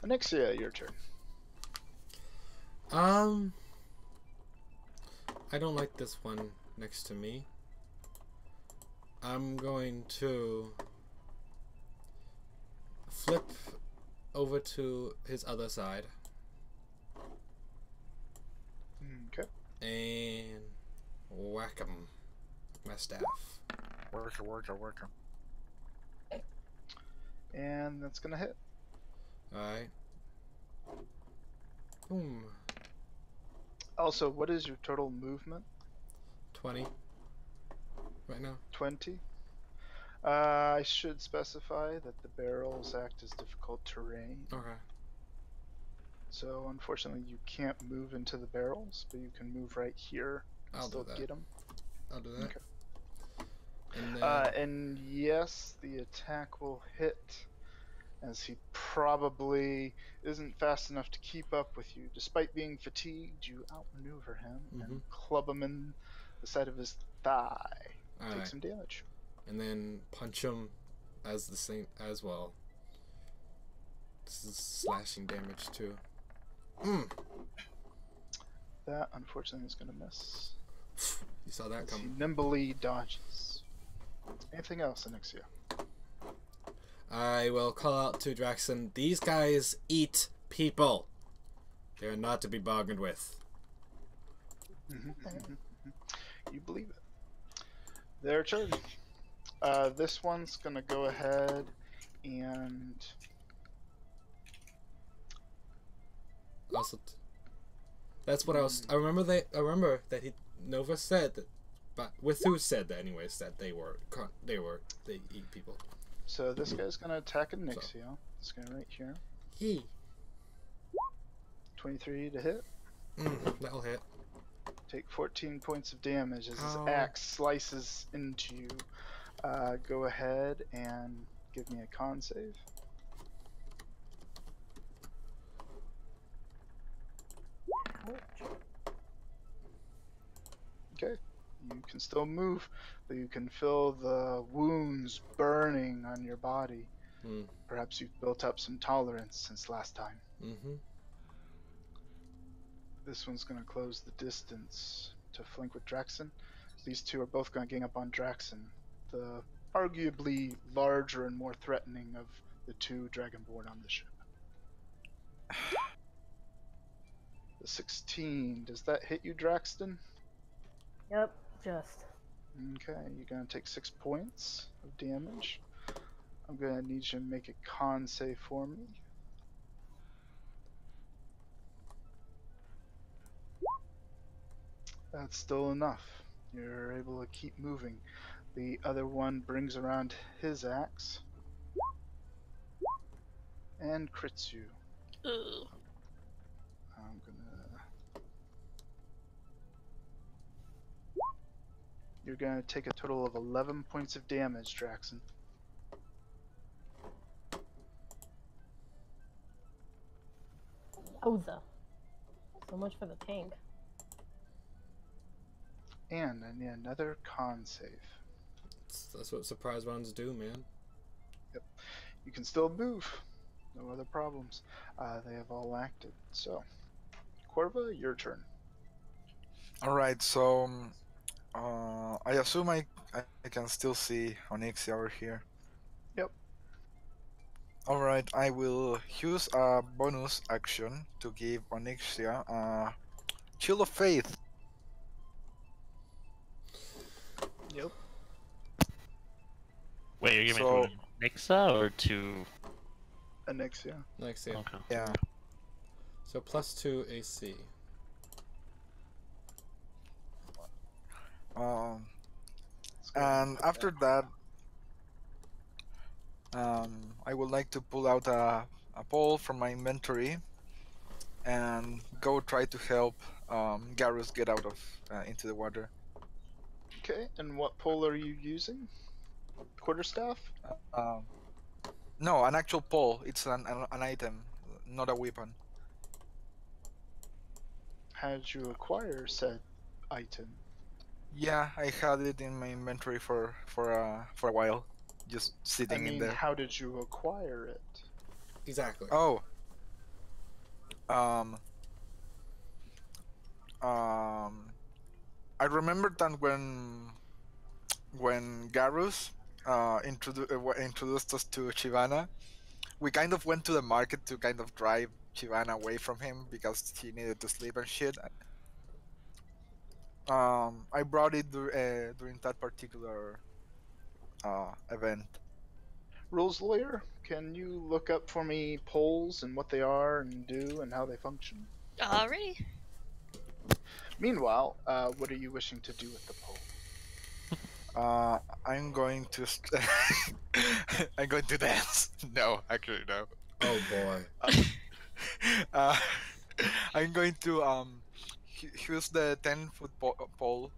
Anixia, your turn. I don't like this one next to me. I'm going to flip over to his other side Okay. and whack him with my staff. Worker. And that's gonna hit. Alright. Boom. Also, what is your total movement? 20. Right now. 20. I should specify that the barrels act as difficult terrain. Okay. So unfortunately, you can't move into the barrels, but you can move right here and I'll still do that. get them. I'll do that. Okay. And then, And yes, the attack will hit, as he probably isn't fast enough to keep up with you. Despite being fatigued, you outmaneuver him and club him in the side of his thigh. Take alright. some damage. and then punch him as the same as well. This is slashing damage too. That unfortunately is going to miss. You saw that As he coming. nimbly dodges. Anything else, Anixia? I will call out to Draxon. These guys eat people. They are not to be bargained with. You believe it. Their turn. This one's gonna go ahead and Also, that's what I was. I remember that Nova said that, but with who said that anyways, that they eat people. so this guy's gonna attack Anixia. This guy right here. He. 23 to hit. That'll hit. Take 14 points of damage as his Ow. axe slices into you. Go ahead and give me a con save. Okay, you can still move, but you can feel the wounds burning on your body. Perhaps you've built up some tolerance since last time. This one's going to close the distance to flank with Draxon. These two are both going to gang up on Draxon, the arguably larger and more threatening of the two Dragonborn on the ship. The 16, does that hit you, Draxton? Yep, just. Okay, you're going to take 6 points of damage. I'm going to need you to make a con save for me. That's still enough. You're able to keep moving. The other one brings around his axe and crits you. Ugh. I'm gonna. You're gonna take a total of 11 points of damage, Draxon. Yowza. So much for the tank. And I need another con save. That's what surprise rounds do, man. Yep. You can still move. No other problems. They have all acted. So, Corva, your turn. Alright, so I assume I can still see Onyxia over here. Yep. Alright, I will use a bonus action to give Onyxia a Shield of Faith. Yep. Wait, you're giving So- it to Nixa or to? Anixia. Next, yeah. Okay. Yeah. So +2 AC. Let's go And with after that, I would like to pull out a pole from my inventory and go try to help Garrus get out of into the water. Okay, and what pole are you using? Quarterstaff? No, an actual pole. It's an item, not a weapon. How did you acquire said item? Yeah, I had it in my inventory for a while, just I sitting in mean, there. how did you acquire it? Exactly. Oh. I remember that when Garus introduced us to Chivana, we kind of went to the market to kind of drive Chivana away from him because he needed to sleep and shit. I brought it during that particular event. Rules lawyer, can you look up for me poles and what they are and do and how they function? Alrighty. Meanwhile, what are you wishing to do with the pole? I'm going to I'm going to dance. No, actually no. Oh boy. uh, I'm going to use the 10-foot pole,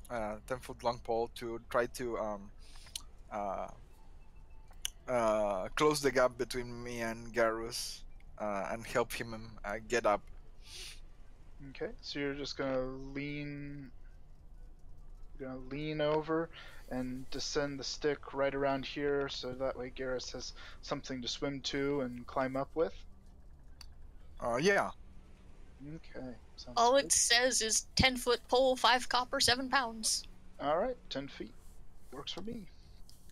10-foot long pole to try to close the gap between me and Garus and help him get up. Okay, so you're just gonna lean You're gonna lean over and descend the stick right around here, so that way Garrus has something to swim to and climb up with. Yeah. Okay, sounds All good. it says is 10-foot pole, 5 copper, 7 pounds. All right, 10 feet works for me.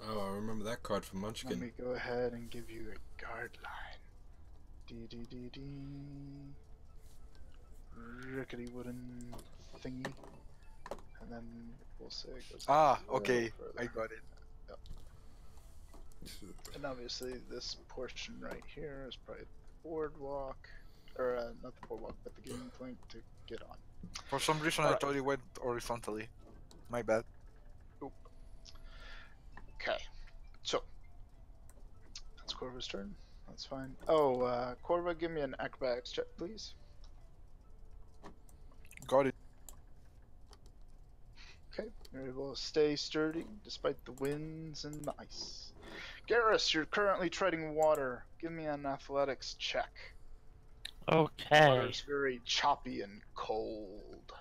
Oh, I remember that card from Let Munchkin. me go ahead and give you a guard line. D. Rickety wooden thingy. And then we'll say it goes a little Okay. further. I got it. And obviously this portion right here is probably the boardwalk. Or not the boardwalk, but the game plank to get on. For some reason, I Alright. thought it went horizontally. My bad. Okay. So. That's Corva's turn. That's fine. Oh, Corva, give me an acrobatics check, please. Got it. Okay, you're able to stay sturdy despite the winds and the ice. Garrus, you're currently treading water. Give me an athletics check. Okay. Water's very choppy and cold.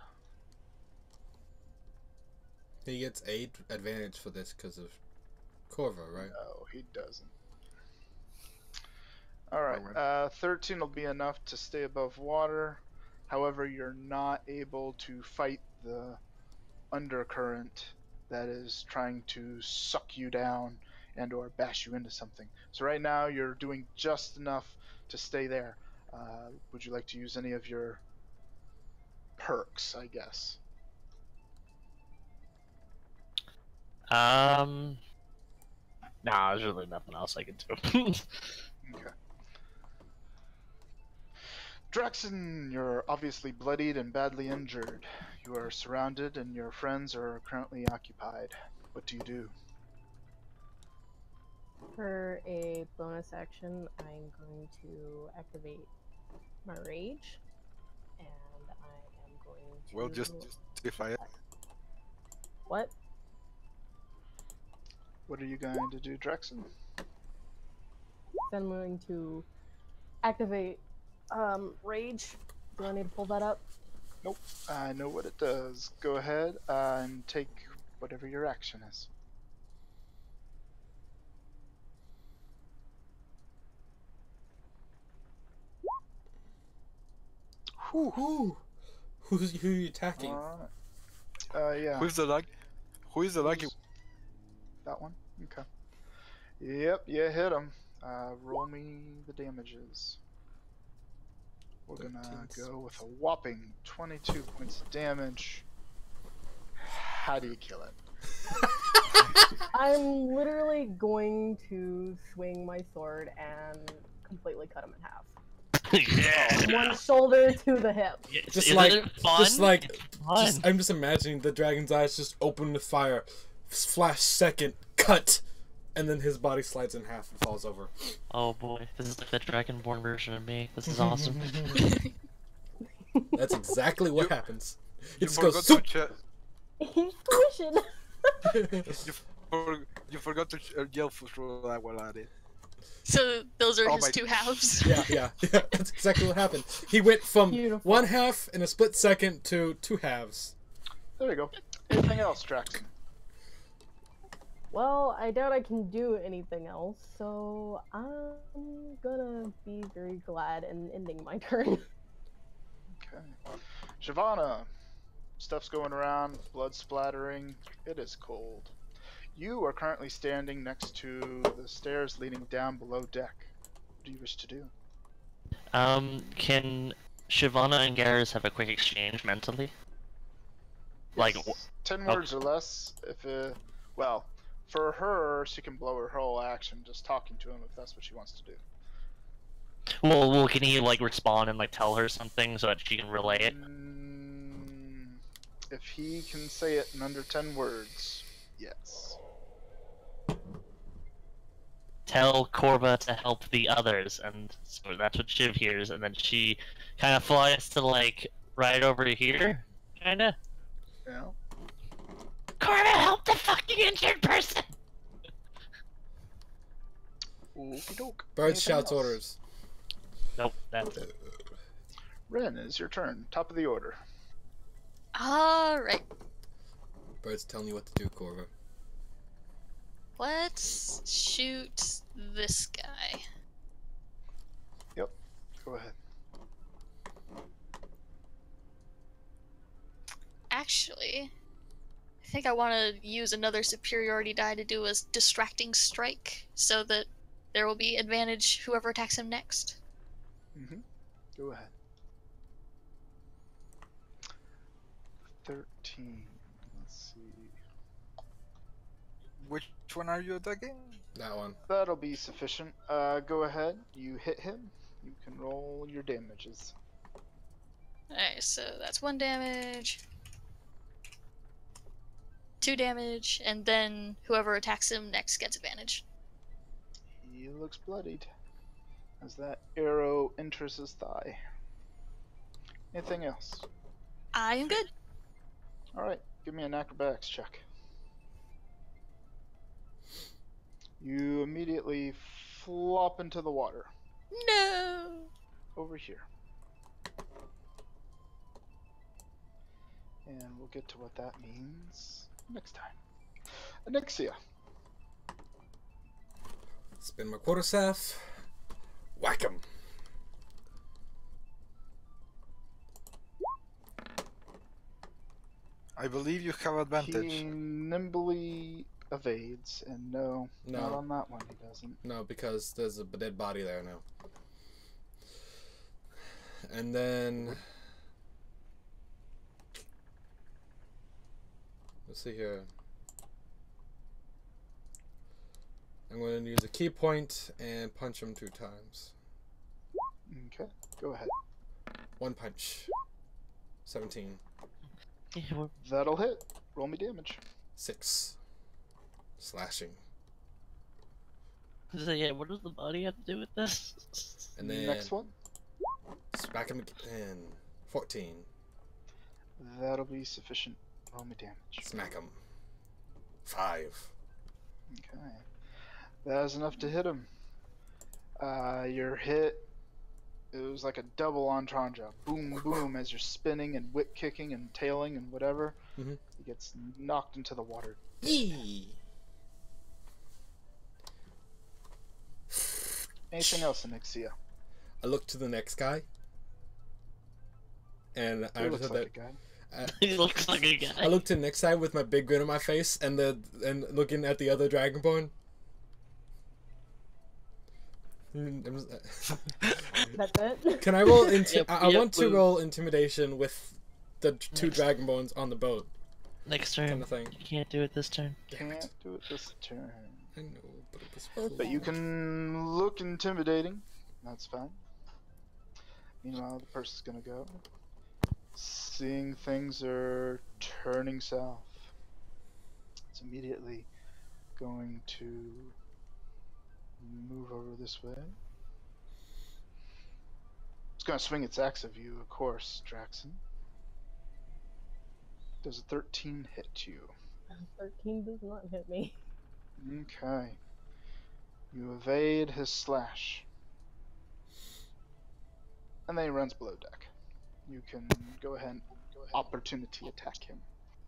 He gets 8 advantage for this because of Corva, right? No, he doesn't. Alright, 13 will be enough to stay above water. However, you're not able to fight the undercurrent that is trying to suck you down and or bash you into something. So right now you're doing just enough to stay there. Would you like to use any of your perks, I guess? Nah, there's really nothing else I can do. Okay. Draxon, you're obviously bloodied and badly injured. You are surrounded and your friends are currently occupied. What do you do? For a bonus action, I'm going to activate my rage, and I am going to. Well, just justify it. What? What are you going to do, Draxon? I'm going to activate rage. Do I need to pull that up? Nope. I know what it does. Go ahead and take whatever your action is. Who are you attacking? Yeah. Who is the lucky? That one? Okay. Yep, you hit him. Roll me the damages. We're gonna 13. go with a whopping 22 points of damage. How do you kill it? I'm literally going to swing my sword and completely cut him in half. Yeah. From one shoulder to the hip. Just Isn't like, it fun? just like, It's fun. I'm just imagining the dragon's eyes just open with fire, flash second, cut, and then his body slides in half and falls over. Oh boy, this is like the Dragonborn version of me. This is awesome. That's exactly what happens. It You just forgot goes to soup. He's pushing. You forgot to yell through that while at it. So those are Oh his my- 2 halves. Yeah. That's exactly what happened. He went from Beautiful. 1 half in a split second to 2 halves. There you go. Anything else, Draxon? Well, I doubt I can do anything else, so I'm gonna be very glad in ending my turn. Okay. Shavana. Stuff's going around, blood splattering. It is cold. You are currently standing next to the stairs leading down below deck. What do you wish to do? Can Shyvana and Garrus have a quick exchange mentally? Like, Yes. 10 words or less. If well, for her, she can blow her whole action just talking to him if that's what she wants to do. well, can he like respond and like tell her something so that she can relay it? If he can say it in under 10 words, yes. Tell Korva to help the others, and so that's what Shiv hears, and then she kind of flies to like right over here, kinda. Yeah. Korva, help the fucking injured person! Okie doke. Bird Anything shouts else? orders. Nope, that's it. Ren, it's your turn. Top of the order. Alright. Bird's telling you what to do, Corva. Let's shoot this guy. Yep. Go ahead. Actually, I think I want to use another superiority die to do a distracting strike so that there will be advantage whoever attacks him next. Mm-hmm. Go ahead. 13. Let's see. Which one are you attacking? That one. That'll be sufficient. Go ahead. You hit him. You can roll your damages. Alright, so that's 1 damage, 2 damage, and then whoever attacks him next gets advantage. He looks bloodied as that arrow enters his thigh. Anything else? I am good. Alright, give me an acrobatics check. You immediately flop into the water. No! Over here. And we'll get to what that means next time. Anixia. Spin my quarterstaff. Whack him. I believe you have advantage. He nimbly evades, and no, not No. on that one he doesn't. No, because there's a dead body there now. And then... Let's see here. I'm going to use a key point and punch him 2 times. Okay, go ahead. 1 punch. 17. Yeah, we're- That'll hit. Roll me damage. 6. Slashing. So yeah, what does the body have to do with this? And then Next one. smack him again. 14. That'll be sufficient. Roll me damage. Smack him. 5. Okay. That is enough to hit him. Your hit, it was like a double entendre. Boom, boom, as you're spinning and whip kicking and tailing and whatever. Mhm. He gets knocked into the water. Eee! Anything else, Anixia? I look to the next guy. And I He just looks said like that. a guy. He looks like a guy. I look to the next side with my big grin on my face and looking at the other Dragonborn. That's it. Can I roll Yep, I yep, want to move. roll intimidation with the 2 Next. Dragonborns on the boat. Next turn. Kind of thing. You can't do it this turn. Can't do it this turn. I know, but it was But you cool. can look intimidating. That's fine. Meanwhile, the person's gonna go. Seeing things are turning south. It's immediately going to move over this way. It's gonna swing its axe at you, of course, Draxon. Does a 13 hit you? 13 does not hit me. Okay. You evade his slash. And then he runs below deck. You can go ahead and opportunity attack him.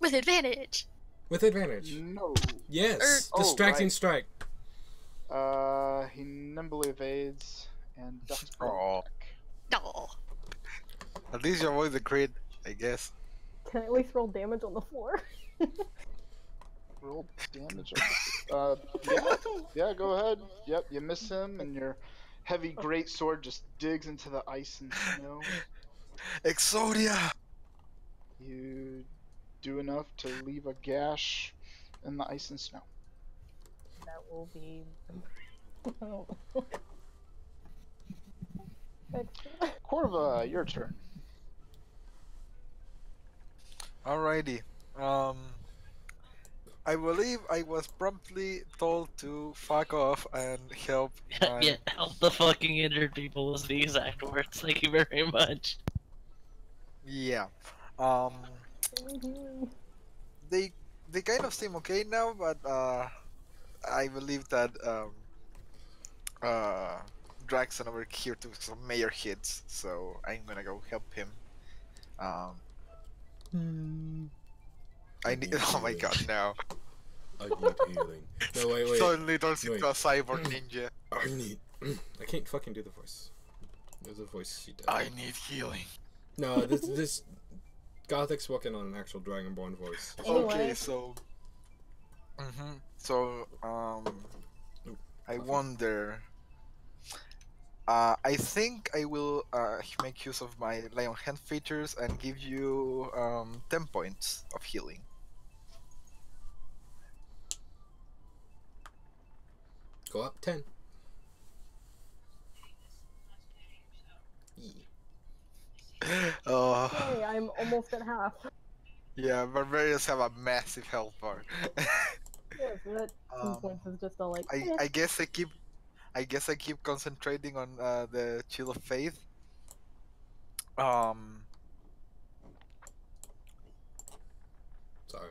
With advantage! With advantage. No. Yes. Oh, Distracting right. strike. He nimbly evades and ducks below Oh. deck. No. At least you avoid the crit, I guess. Can I at least roll damage on the floor? Roll damage. Yeah, go ahead. Yep, you miss him, and your heavy great sword just digs into the ice and snow. Exodia! You do enough to leave a gash in the ice and snow. That will be. Extra. Corva, your turn. Alrighty. I believe I was promptly told to fuck off and help my... Yeah, help the fucking injured people was the exact words. Thank you very much. Yeah. Mhm. They kind of seem okay now, but I believe that Draxon over here took some major hits, so I'm gonna go help him. I need. Oh my healing. god, no. I need healing. No, wait. Suddenly turns Wait. into a cyborg ninja. I need. I can't fucking do the voice. There's a voice she does. I need healing. No, this Gothic's working on an actual Dragonborn voice. Anyway. Okay, so. So, I wonder. I think I will make use of my Lion Hand features and give you 10 points of healing. Go up 10. Oh, Hey, I'm almost at half. yeah, barbarians have a massive health bar. Yes, that 2 points is just all like. I guess I keep concentrating on the Chill of Faith. Sorry.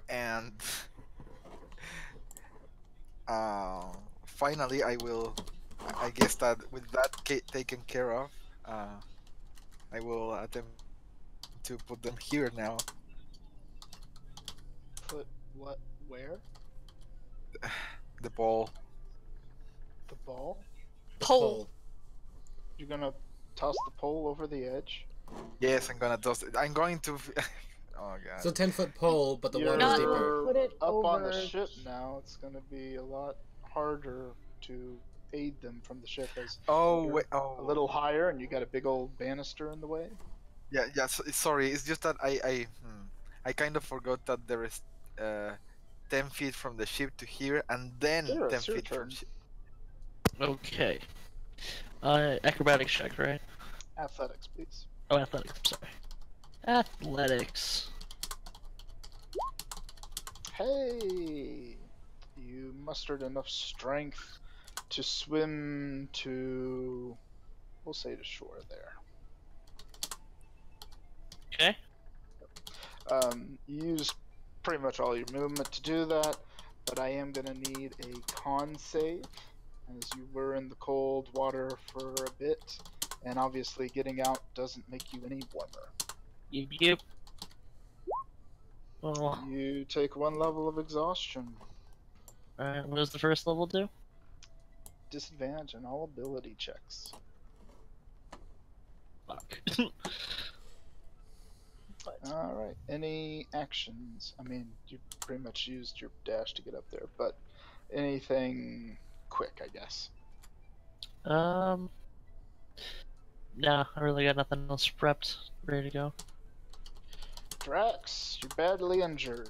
And finally I guess that with that taken care of, I will attempt to put them here now. Put what? Where? The ball. The ball? Pole. You're gonna toss the pole over the edge? Yes, I'm gonna toss it. I'm going to. Oh god. It's a 10-foot pole, but the You're water's deeper. Put it up on the over- ship now. It's gonna be a lot harder to aid them from the ship as Oh you're wait. Oh. a little higher and you got a big old banister in the way. Yeah. Yeah. Sorry. It's just that I kind of forgot that there is 10 feet from the ship to here, and then Sure, 10 it's your feet from. turn. Okay. Acrobatics check, right? Athletics, please. Oh, athletics. I'm sorry. Athletics. Hey! You mustered enough strength to swim to, we'll say, to shore there. Okay. You used pretty much all your movement to do that, but I am going to need a con save, as you were in the cold water for a bit, and obviously getting out doesn't make you any warmer. Yep. Oh, You take 1 level of exhaustion. alright. What does the first level do? Disadvantage on all ability checks. Fuck. Alright, any actions? I mean, you pretty much used your dash to get up there, but anything quick, I guess. Nah, I really got nothing else prepped, ready to go. Drax, you're badly injured.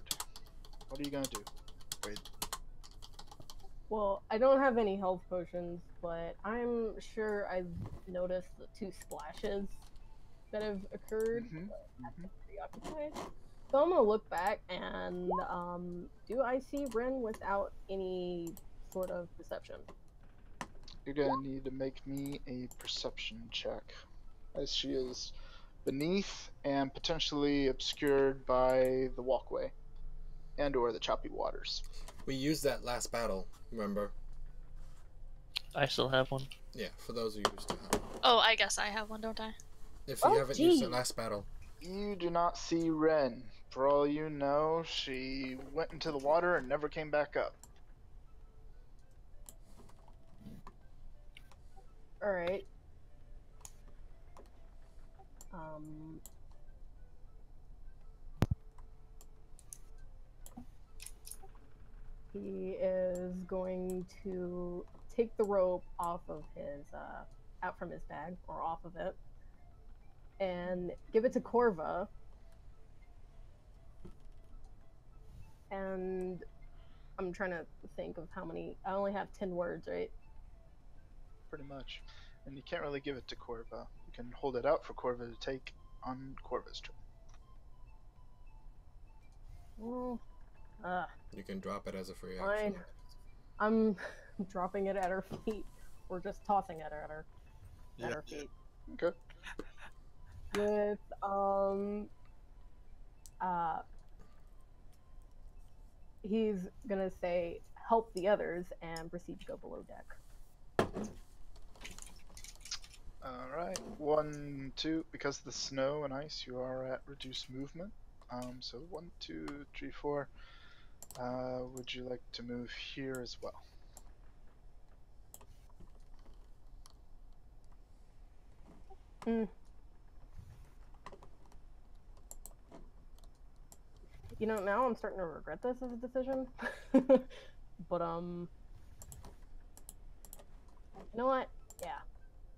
What are you gonna do? Well, I don't have any health potions, but I'm sure I've noticed the 2 splashes that have occurred. Mhm, But I've mhm. been preoccupied. So I'm gonna look back and do I see Ren without any sort of perception? You're gonna need to make me a perception check, as she is beneath and potentially obscured by the walkway and or the choppy waters. We used that last battle, remember? I still have one. Yeah, for those of you who still have. Oh, I guess I have one, don't I? If you Oh, haven't used gee. that last battle, You do not see Ren. For all you know, she went into the water and never came back up. Alright. He is going to take the rope off of his, out from his bag, or off of it, and give it to Corva. And I'm trying to think of how many. I only have 10 words, right? Pretty much. And you can't really give it to Corva. You can hold it out for Corva to take on Corva's turn. Well, you can drop it as a free fine. action. I'm dropping it at her feet, or just tossing it at her. At her feet. Okay. With he's gonna say help the others and proceed to go below deck. Alright. 1, 2. Because of the snow and ice, you are at reduced movement. So 1, 2, 3, 4. Would you like to move here as well? Mm. You know, now I'm starting to regret this as a decision. But you know what? Yeah,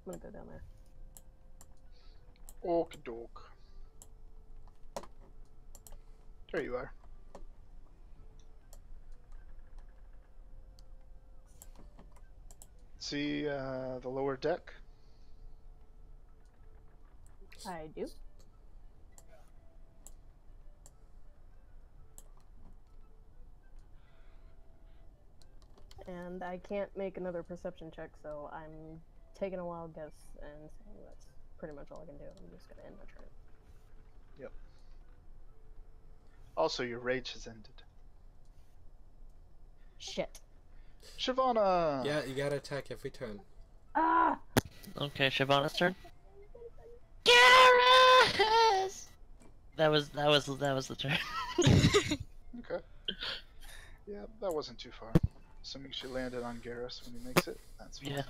I'm gonna go down there. Okie doke. There you are. See the lower deck? I do. And I can't make another perception check, so I'm taking a wild guess and saying that's pretty much all I can do. I'm just gonna end my turn. Yep. Also, your rage has ended. Shit. Shyvana! Yeah, you gotta attack every turn. Ah! Okay, Shyvana's turn. Garrus! That was the turn. Okay. Yeah, that wasn't too far. Assuming she landed on Garrus when he makes it, that's fine. Yeah.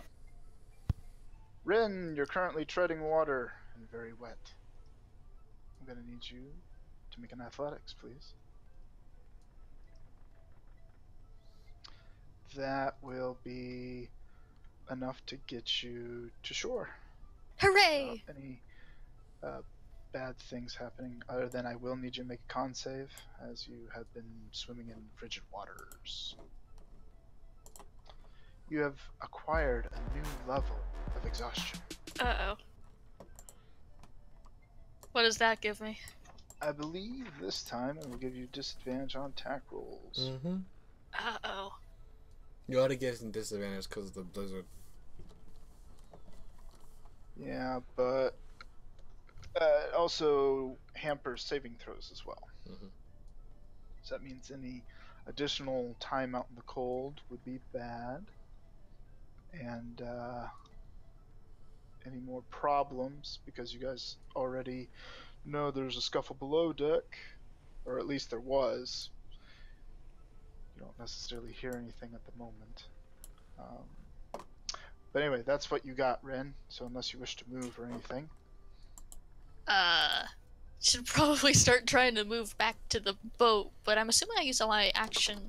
Rin, you're currently treading water and very wet. I'm gonna need you to make an athletics, please. That will be enough to get you to shore. Hooray! Without any bad things happening, other than I will need you to make a con save, as you have been swimming in frigid waters. You have acquired a new level of exhaustion. Uh-oh. What does that give me? I believe this time it will give you disadvantage on attack rolls. Mm-hmm. Uh-oh. You ought to get some disadvantage because of the blizzard. Yeah, but it also hampers saving throws as well. Mm-hmm. So that means any additional time out in the cold would be bad. And any more problems, because you guys already know there's a scuffle below deck, or at least there was. You don't necessarily hear anything at the moment. But anyway, that's what you got, Ren. So unless you wish to move or anything. Should probably start trying to move back to the boat, but I'm assuming I used all my action,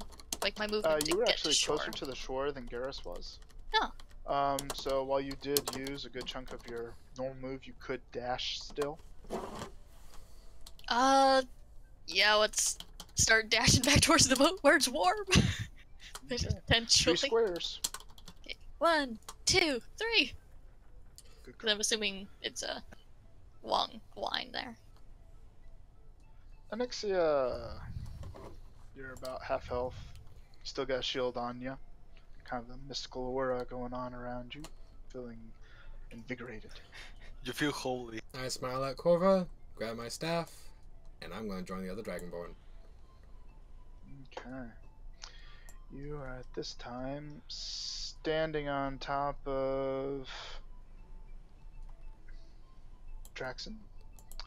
like my movement to You were get actually to shore. closer to the shore than Garrus was. Oh. So while you did use a good chunk of your normal move, you could dash still. Yeah, let's start dashing back towards the boat where it's warm. Okay. Potentially. 3 squares. Okay. 1, 2, 3. Good Because call. I'm assuming it's a long line there. Anixia, you're about half health. You still got a shield on you. Kind of a mystical aura going on around you. Feeling invigorated. You feel holy. I smile at Corva, grab my staff, and I'm going to join the other Dragonborn. Okay. You are at this time standing on top of Draxon.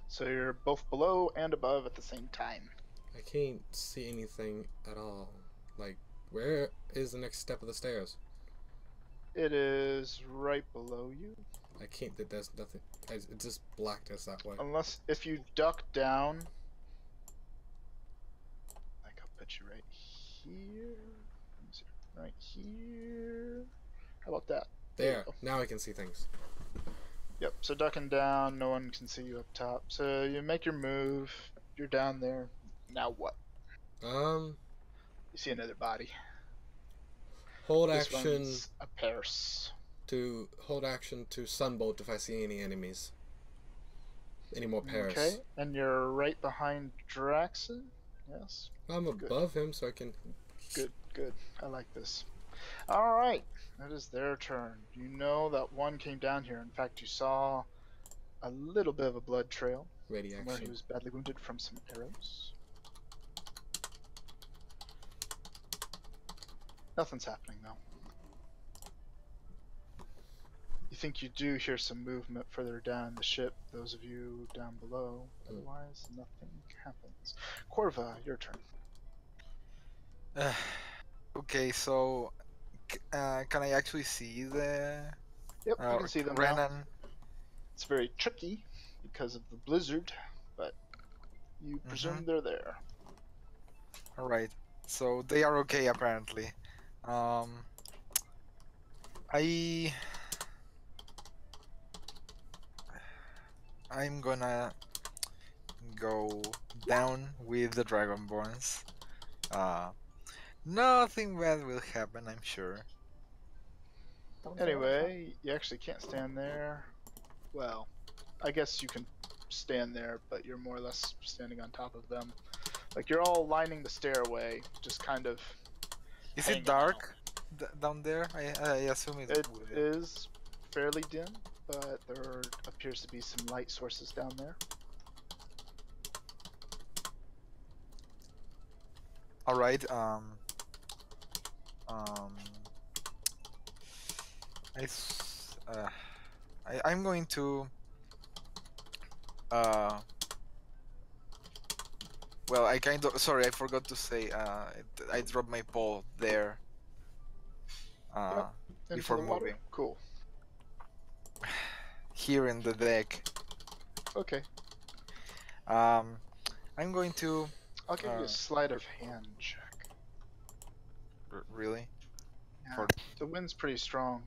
So you're both below and above at the same time. I can't see anything at all. Like, where is the next step of the stairs? It is right below you. I can't, there's nothing. It's just blacked us that way. Unless, if you duck down, like I'll put you right here. Let me see, right here. How about that? There, you go. now I can see things. Yep, so ducking down, no one can see you up top. So you make your move, you're down there. Now what? You see another body. Hold This action one's a Paris. to sunbolt if I see any enemies. Any more Paris. Okay, and you're right behind Draxon. Yes. I'm above him, so I can. Good, good. I like this. Alright, that is their turn. You know that one came down here. In fact, you saw a little bit of a blood trail Ready from where he action. was badly wounded from some arrows. Nothing's happening though. You think you do hear some movement further down the ship, those of you down below. Otherwise, nothing happens. Corva, your turn. Okay, so can I actually see the Yep, you can see them now. Renan? It's very tricky because of the blizzard, but you presume they're there. All right, so they are okay apparently. I I'm gonna go down with the Dragonborns. Uh, Nothing bad will happen, I'm sure. Don't say that, Sean. Anyway, you actually can't stand there. Well, I guess you can stand there, but you're more or less standing on top of them. Like you're all lining the stairway, just kind of. Is hanging it dark down there? I assume it It would. is fairly dim, but there appears to be some light sources down there. All right. I, s- I'm going to. Uh, well, I kind of sorry, I forgot to say. I dropped my pole there. Into Before the water. moving Cool. here in the deck. Okay, I'm going to. I'll give you a sleight of hand check. Really? Yeah, For- the wind's pretty strong.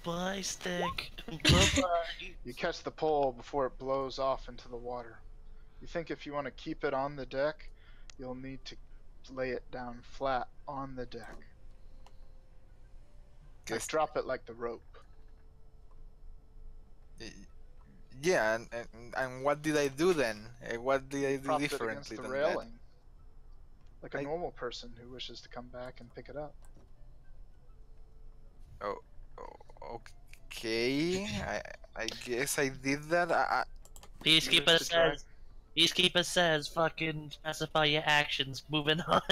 Bye, stick. Bye-bye. You catch the pole before it blows off into the water. You think if you want to keep it on the deck, you'll need to lay it down flat on the deck. Like Guess. drop it like the rope. Yeah, and what did I do then? What did I do Prop it differently against the than railing. Like a I- normal person who wishes to come back and pick it up. that? Okay. I guess I did that. Peacekeeper to drag- says. Peacekeeper says, "Fucking specify your actions." Moving on.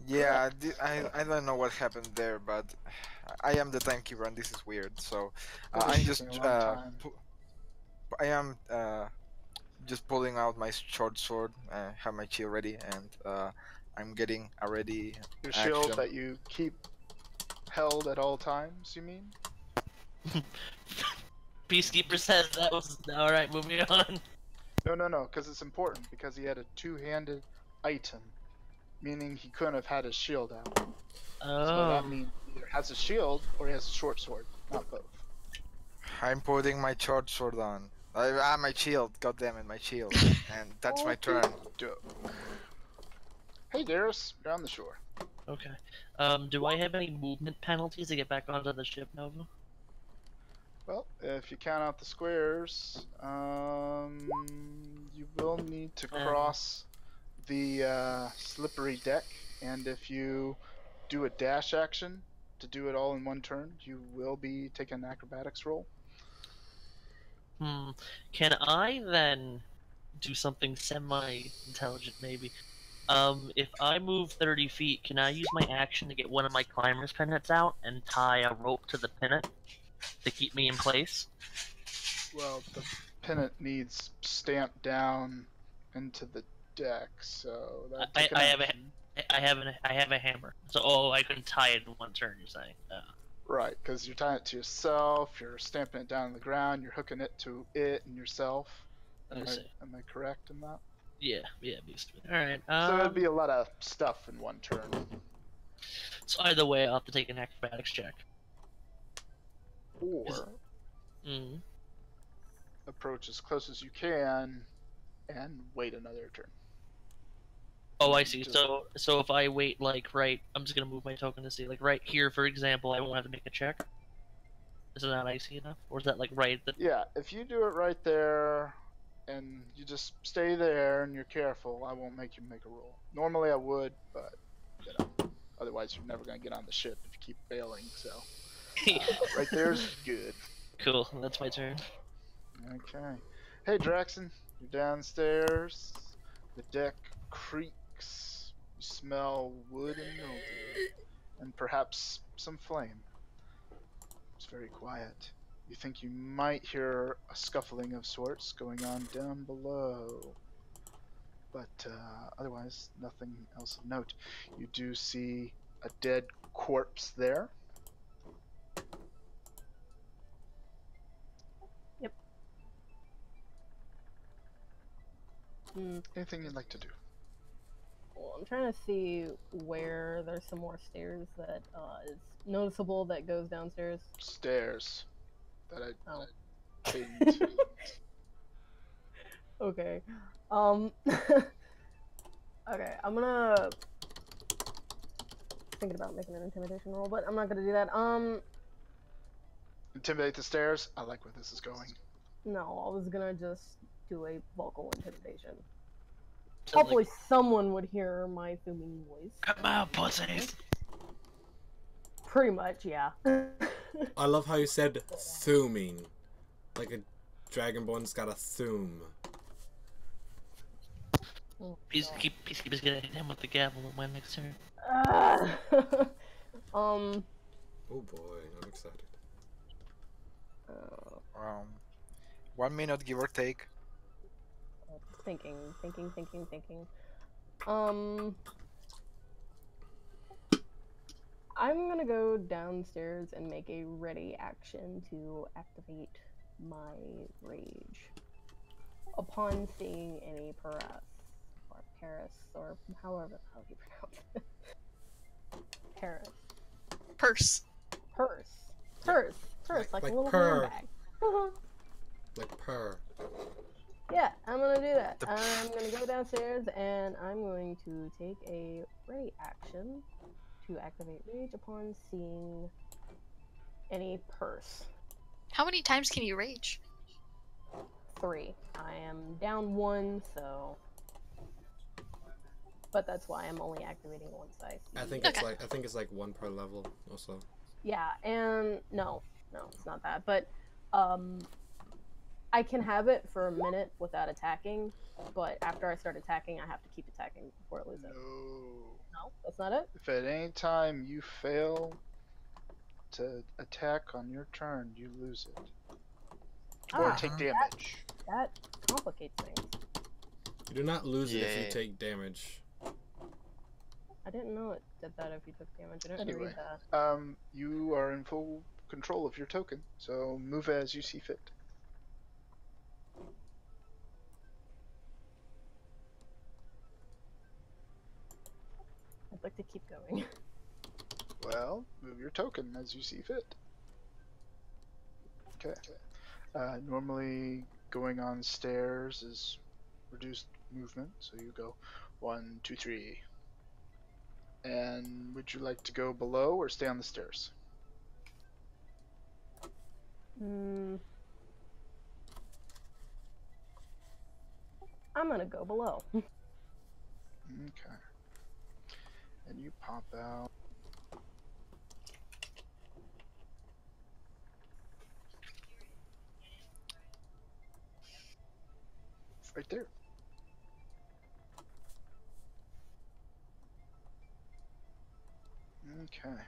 Yeah, I don't know what happened there, but I am the timekeeper and this is weird. So That was I'm just taking a long time. I am just pulling out my short sword. Have my shield ready, and I'm getting a ready Your action. shield that you keep held at all times, you mean? Peacekeeper says that was all right. Moving on. No, because it's important, because he had a two-handed item, meaning he couldn't have had his shield out. So that Oh. means he either has a shield or he has a short sword, not both. I'm putting my short sword on. My shield. God damn it, my shield. And that's my turn. Hey, Darius, you're on the shore. Okay. Do I have any movement penalties to get back onto the ship, Nova? Well, if you count out the squares, you will need to cross the slippery deck, and if you do a dash action to do it all in one turn, you will be taking an acrobatics roll. Can I then do something semi-intelligent, maybe? If I move 30 feet, can I use my action to get one of my climber's pennants out and tie a rope to the pennant to keep me in place? Well, the pennant needs stamped down into the deck, so that'd take an action. I have a hammer. So, I couldn't tie it in one turn. You're saying? Right, because you're tying it to yourself, you're stamping it down on the ground, you're hooking it to it and yourself. Am I correct in that? Yeah, basically. All right. So it'd be a lot of stuff in one turn. So either way, I'll have to take an acrobatics check. Or approach as close as you can and wait another turn. Oh, I see. So if I wait, I'm just gonna move my token to see, right here, for example, I won't have to make a check. Is that icy enough, or is that right? Yeah, if you do it right there, and you just stay there and you're careful, I won't make you make a roll. Normally I would, but otherwise you're never gonna get on the ship if you keep failing. So right there's good. Cool. That's my turn. Okay. Hey Draxon, you're downstairs. The deck creaks. You smell wood and mildew, and perhaps some flame. It's very quiet. You think you might hear a scuffling of sorts going on down below. But otherwise, nothing else of note. You do see a dead corpse there. Yep. Anything you'd like to do? Well, I'm trying to see where there's some more stairs that is noticeable that goes downstairs. Stairs that I Oh. didn't. Okay. Okay, I'm gonna thinking about making an intimidation roll, but I'm not gonna do that. Intimidate the stairs? I like where this is going. No, I was gonna just do a vocal intimidation. So, Hopefully like, someone would hear my booming voice. come out, pussy. Pretty much, yeah. I love how you said "thuming," like a dragonborn's got a thum. Oh, Peacekeeper's gonna hit him with the gavel on my next turn. um. Oh boy, I'm excited. 1 minute, give or take. Thinking. I'm gonna go downstairs and make a ready action to activate my rage. Upon seeing any Paris, or however the hell you pronounce it. Paris. Purse, like a little purr. handbag. Like purr. Yeah, I'm gonna do that. I'm gonna go downstairs and I'm going to take a ready action to activate rage upon seeing any purse. How many times can you rage? 3. I am down 1, so. But that's why I'm only activating once I see. I think it's like 1 per level also. Yeah, and no, it's not that. But I can have it for a minute without attacking, but after I start attacking, I have to keep attacking before I lose it. No, that's not it. If at any time you fail to attack on your turn, you lose it. Or take damage. That complicates things. You do not lose it if you Yeah. take damage. I didn't know it did that if you took damage. I didn't read that. You are in full control of your token, so move as you see fit. I'd like to keep going. Well, move your token as you see fit. Okay. Normally, going on stairs is reduced movement, so you go 1, 2, 3. And would you like to go below or stay on the stairs? I'm gonna go below. Okay. And you pop out. Right there. Okay.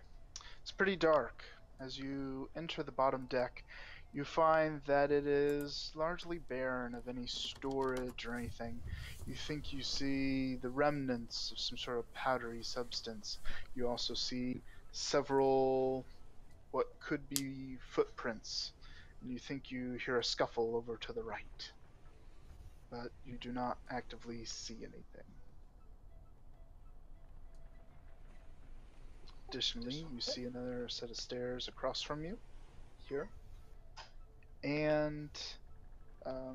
It's pretty dark. As you enter the bottom deck, you find that it is largely barren of any storage or anything. You think you see the remnants of some sort of powdery substance. You also see several what could be footprints, and you think you hear a scuffle over to the right. But you do not actively see anything. Additionally, you see another set of stairs across from you, here. And, yeah,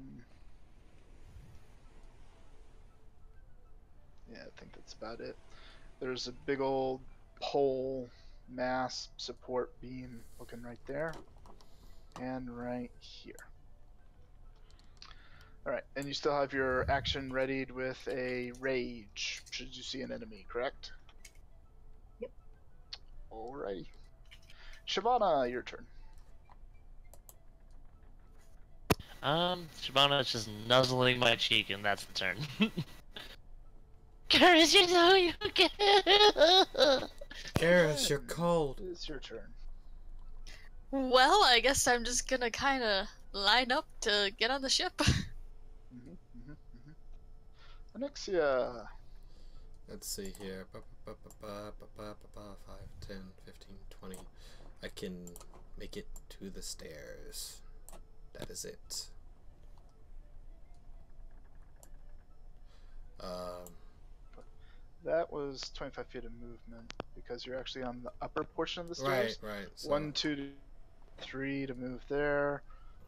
I think that's about it. There's a big old pole mass support beam looking right there. And right here. Alright, and you still have your action readied with a rage, should you see an enemy, correct? Yep. Alrighty. Shavana, your turn. Shabana's just nuzzling my cheek, and that's the turn. Curtis, you know you can. Garrus, you're cold. It's your turn. Well, I guess I'm just gonna kind of line up to get on the ship. Anixia. Let's see here. 5, 10, 15, 20. I can make it to the stairs. That is it. That was 25 feet of movement because you're actually on the upper portion of the stairs. Right. So 1, 2, 3 to move there.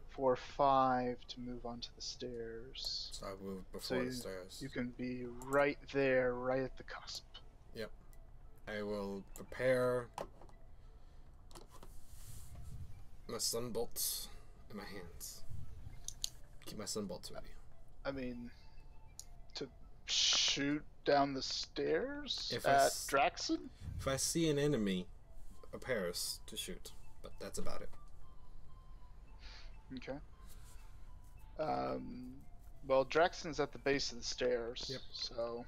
4, 5 to move onto the stairs. So I moved before the stairs. You can be right there, right at the cusp. Yep. I will prepare my sunbolts in my hands. Keep my sunbolts ready. I mean, to shoot down the stairs If at Draxon? If I see an enemy, a Paris to shoot, but that's about it. Okay. Well, Draxon's at the base of the stairs. Yep. So.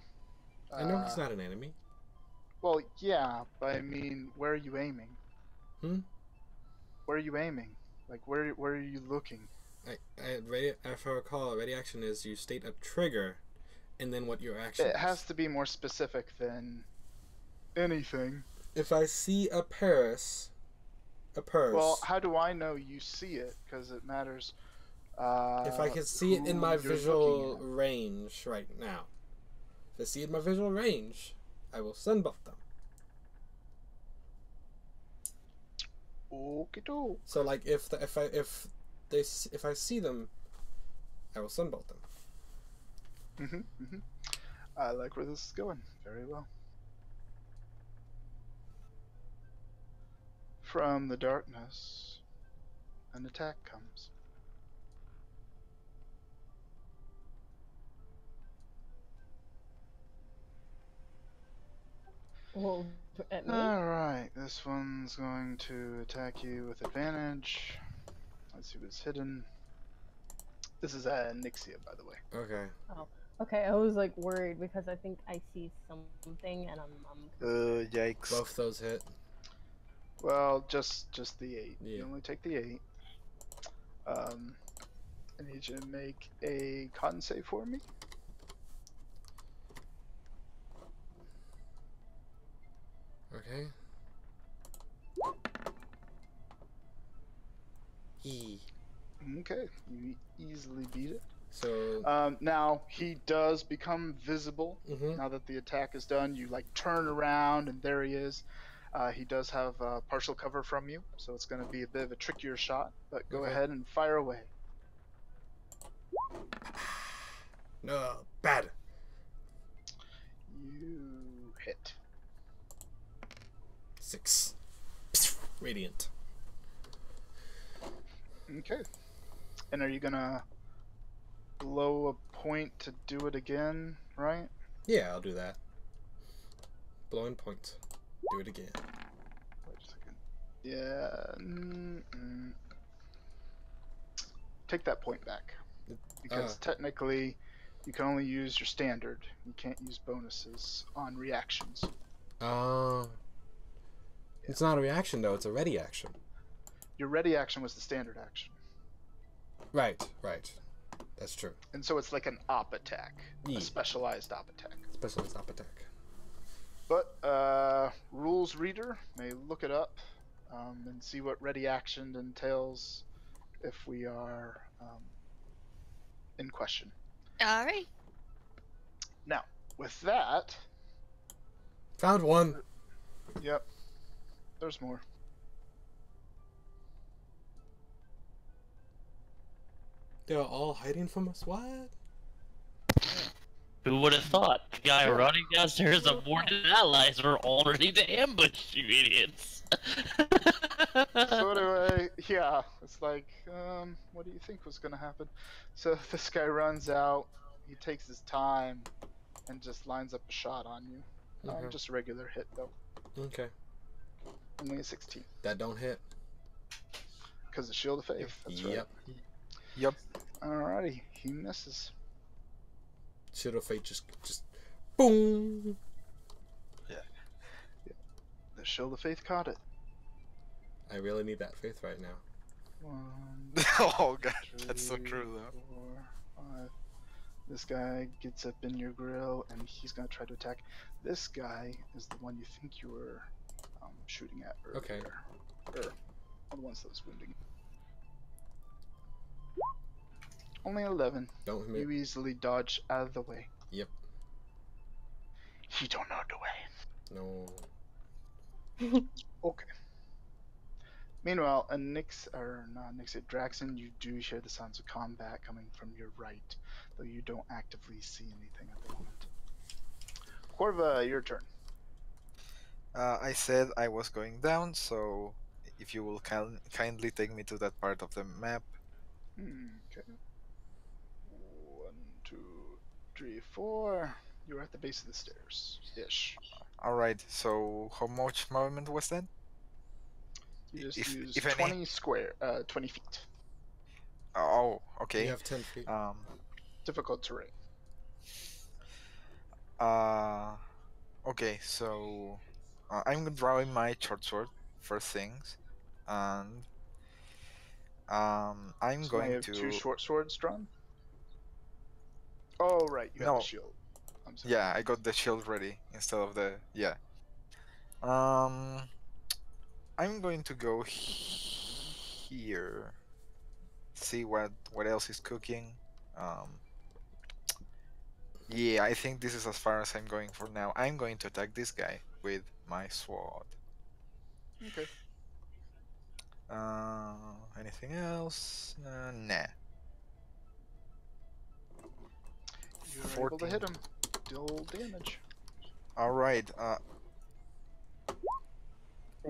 I know he's not an enemy. Well, yeah, but I mean, where are you aiming? Where are you aiming? Like, where are you looking? If I recall, ready action is you state a trigger, and then what your action is. It has to be more specific than anything. If I see a Paris. Well, how do I know you see it? Because it matters. If I can see it in my visual range right now. If I see it in my visual range, I will sunbolt them. Okie-doke. So like if I see them, I will sunbolt them. I like where this is going. Very well. From the darkness, an attack comes. Well, at me? Alright, this one's going to attack you with advantage. Let's see what's hidden. This is Nixia, by the way. Okay. Oh, okay. I was like worried because I think I see something, and I'm Yikes. Both those hit. Well, just the 8. Yeah. You only take the 8. I need you to make a con save for me. Okay. Okay, you easily beat it. So now he does become visible. Mhm. Now that the attack is done, you like turn around and there he is. He does have partial cover from you, so it's going to be a bit of a trickier shot. But go Okay. ahead and fire away. No, bad. You hit. 6. Radiant. Okay. And are you gonna blow a point to do it again, right? Yeah, I'll do that. Blowing point. Do it again. Wait a second. Yeah. Take that point back. Because technically, you can only use your standard. You can't use bonuses on reactions. It's not a reaction though, it's a ready action. Your ready action was the standard action. Right. That's true. And so it's like an op attack. Yeah. A specialized op attack. Specialist op attack. But rules reader may look it up and see what ready action entails if we are in question. All right. Now, with that, Found one. yep, there's more. They're all hiding from us? What? Who would have thought? The guy running downstairs aborted allies were already to ambush you idiots. So anyway, yeah, it's like, what do you think was gonna happen? So this guy runs out, he takes his time, and just lines up a shot on you. Okay. Just a regular hit though. Okay. Only a 16. That don't hit. Because the Shield of Faith, that's Yep. Yep. right. Alrighty, he misses. Shield of Fate just boom. The Shield of Faith caught it. I really need that faith right now. 1, Oh god, 2, that's so true though. 4, 5. This guy gets up in your grill and he's gonna try to attack. This guy is the one you think you were shooting at earlier. Okay. Or one of the ones that was wounding. Only 11. Don't You hit. easily dodge out of the way. Yep. He don't know the way. No. Okay. Meanwhile, Draxon, you do hear the sounds of combat coming from your right, though you don't actively see anything at the moment. Corva, your turn. I said I was going down, so if you will kindly take me to that part of the map. Okay. 1, 2, 3, 4. You're at the base of the stairs. Ish. Alright, so how much movement was that? You just If- use if any. 20 feet. Oh, okay. You have 10 feet. Difficult terrain. Okay, so I'm drawing my short sword first things, and I'm So now you going have to 2 short swords drawn? Oh, right. You have No. the shield. I'm sorry. yeah, I got the shield ready instead of the Um, I'm going to go here. See what else is cooking. Yeah, I think this is as far as I'm going for now. I'm going to attack this guy with my sword. Okay. Anything else? Nah. You're able to hit him. Deal damage. All right.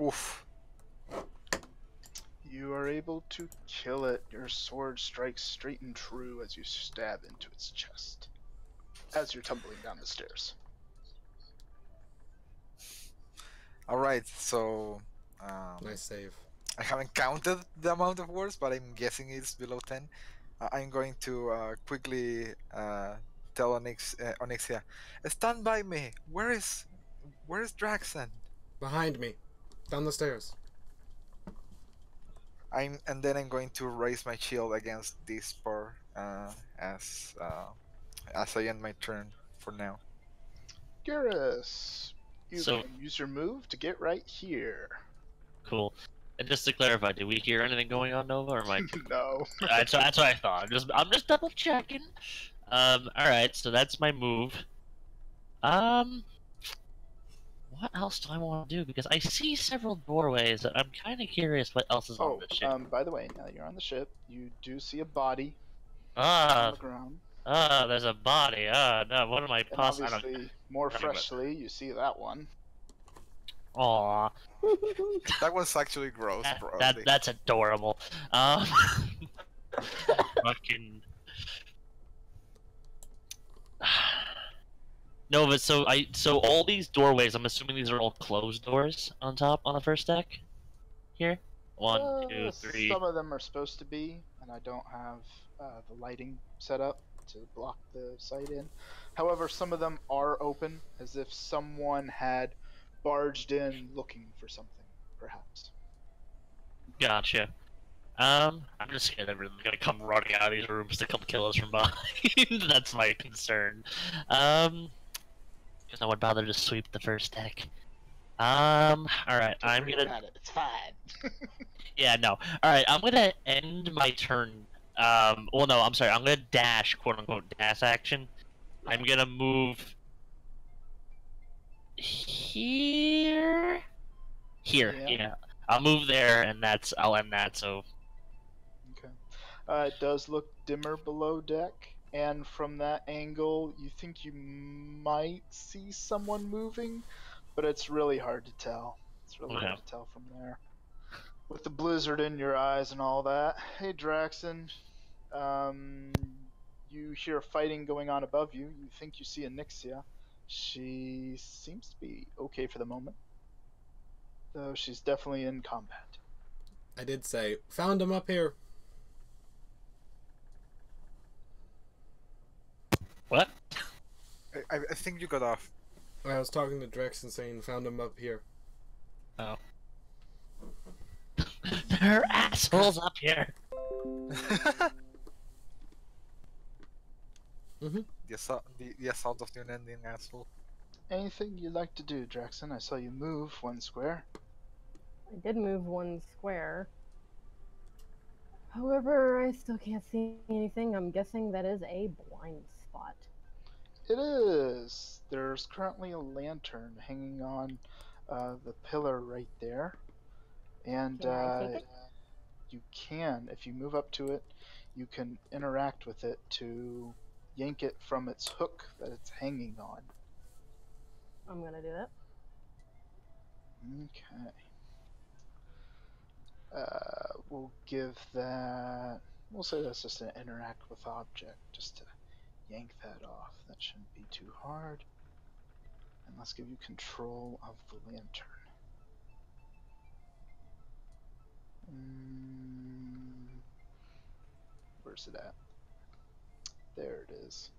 Oof. You are able to kill it. Your sword strikes straight and true as you stab into its chest. As you're tumbling down the stairs. All right. So, Nice save. I haven't counted the amount of words, but I'm guessing it's below 10. I'm going to quickly tell Onyxia, stand by me. Where is Draxon? Behind me. Down the stairs. And then I'm going to raise my shield against this spur as I end my turn for now. Garrus, you So- can use your move to get right here. Cool. And just to clarify, did we hear anything going on, Nova, or am I? No. that's what I thought. I'm just double checking. All right. So that's my move. What else do I want to do? Because I see several doorways. And I'm kind of curious what else is on Oh, the ship. by the way, now that you're on the ship, you do see a body on Ah, the ground. there's a body. No. What am I And possibly? obviously, more I don't know. freshly, you see that one. Aw, That was actually gross, probably. that's adorable. Fucking. No, but so all these doorways. I'm assuming these are all closed doors on top on the first deck. Here, 1, 2, 3. Some of them are supposed to be, and I don't have the lighting set up to block the sight in. However, some of them are open, as if someone had barged in looking for something, perhaps. Gotcha. I'm just scared everyone's gonna come running out of these rooms to come kill us from behind. That's my concern. Because I would bother to sweep the first deck. Alright, I'm Don't worry gonna. about it, it's fine. Yeah, no. Alright, I'm gonna end my turn. Well, no, I'm sorry. I'm gonna dash, quote unquote, dash action. I'm gonna move. Here? Here, Yeah. yeah. I'll move there, and I'll end that, so. Okay. It does look dimmer below deck, and from that angle, you think you might see someone moving, but it's really hard to tell. It's really Okay. hard to tell from there. With the blizzard in your eyes and all that. Hey, Draxon. You hear fighting going on above you. You think you see Onyxia. She seems to be okay for the moment, though she's definitely in combat. I did say, found him up here. What? I think you got off. I was talking to Drex and saying, found him up here. Oh. There are assholes up here. The assault of the unending asshole. Anything you'd like to do, Draxon? I saw you move 1 square. I did move 1 square. However, I still can't see anything. I'm guessing that is a blind spot. It is. There's currently a lantern hanging on the pillar right there. And Can I take it? you can, if you move up to it, you can interact with it to yank it from its hook that it's hanging on. I'm gonna do that. Okay. We'll give that. We'll say that's just an interact with object, just to yank that off. That shouldn't be too hard. And let's give you control of the lantern. Where's it at? There it is.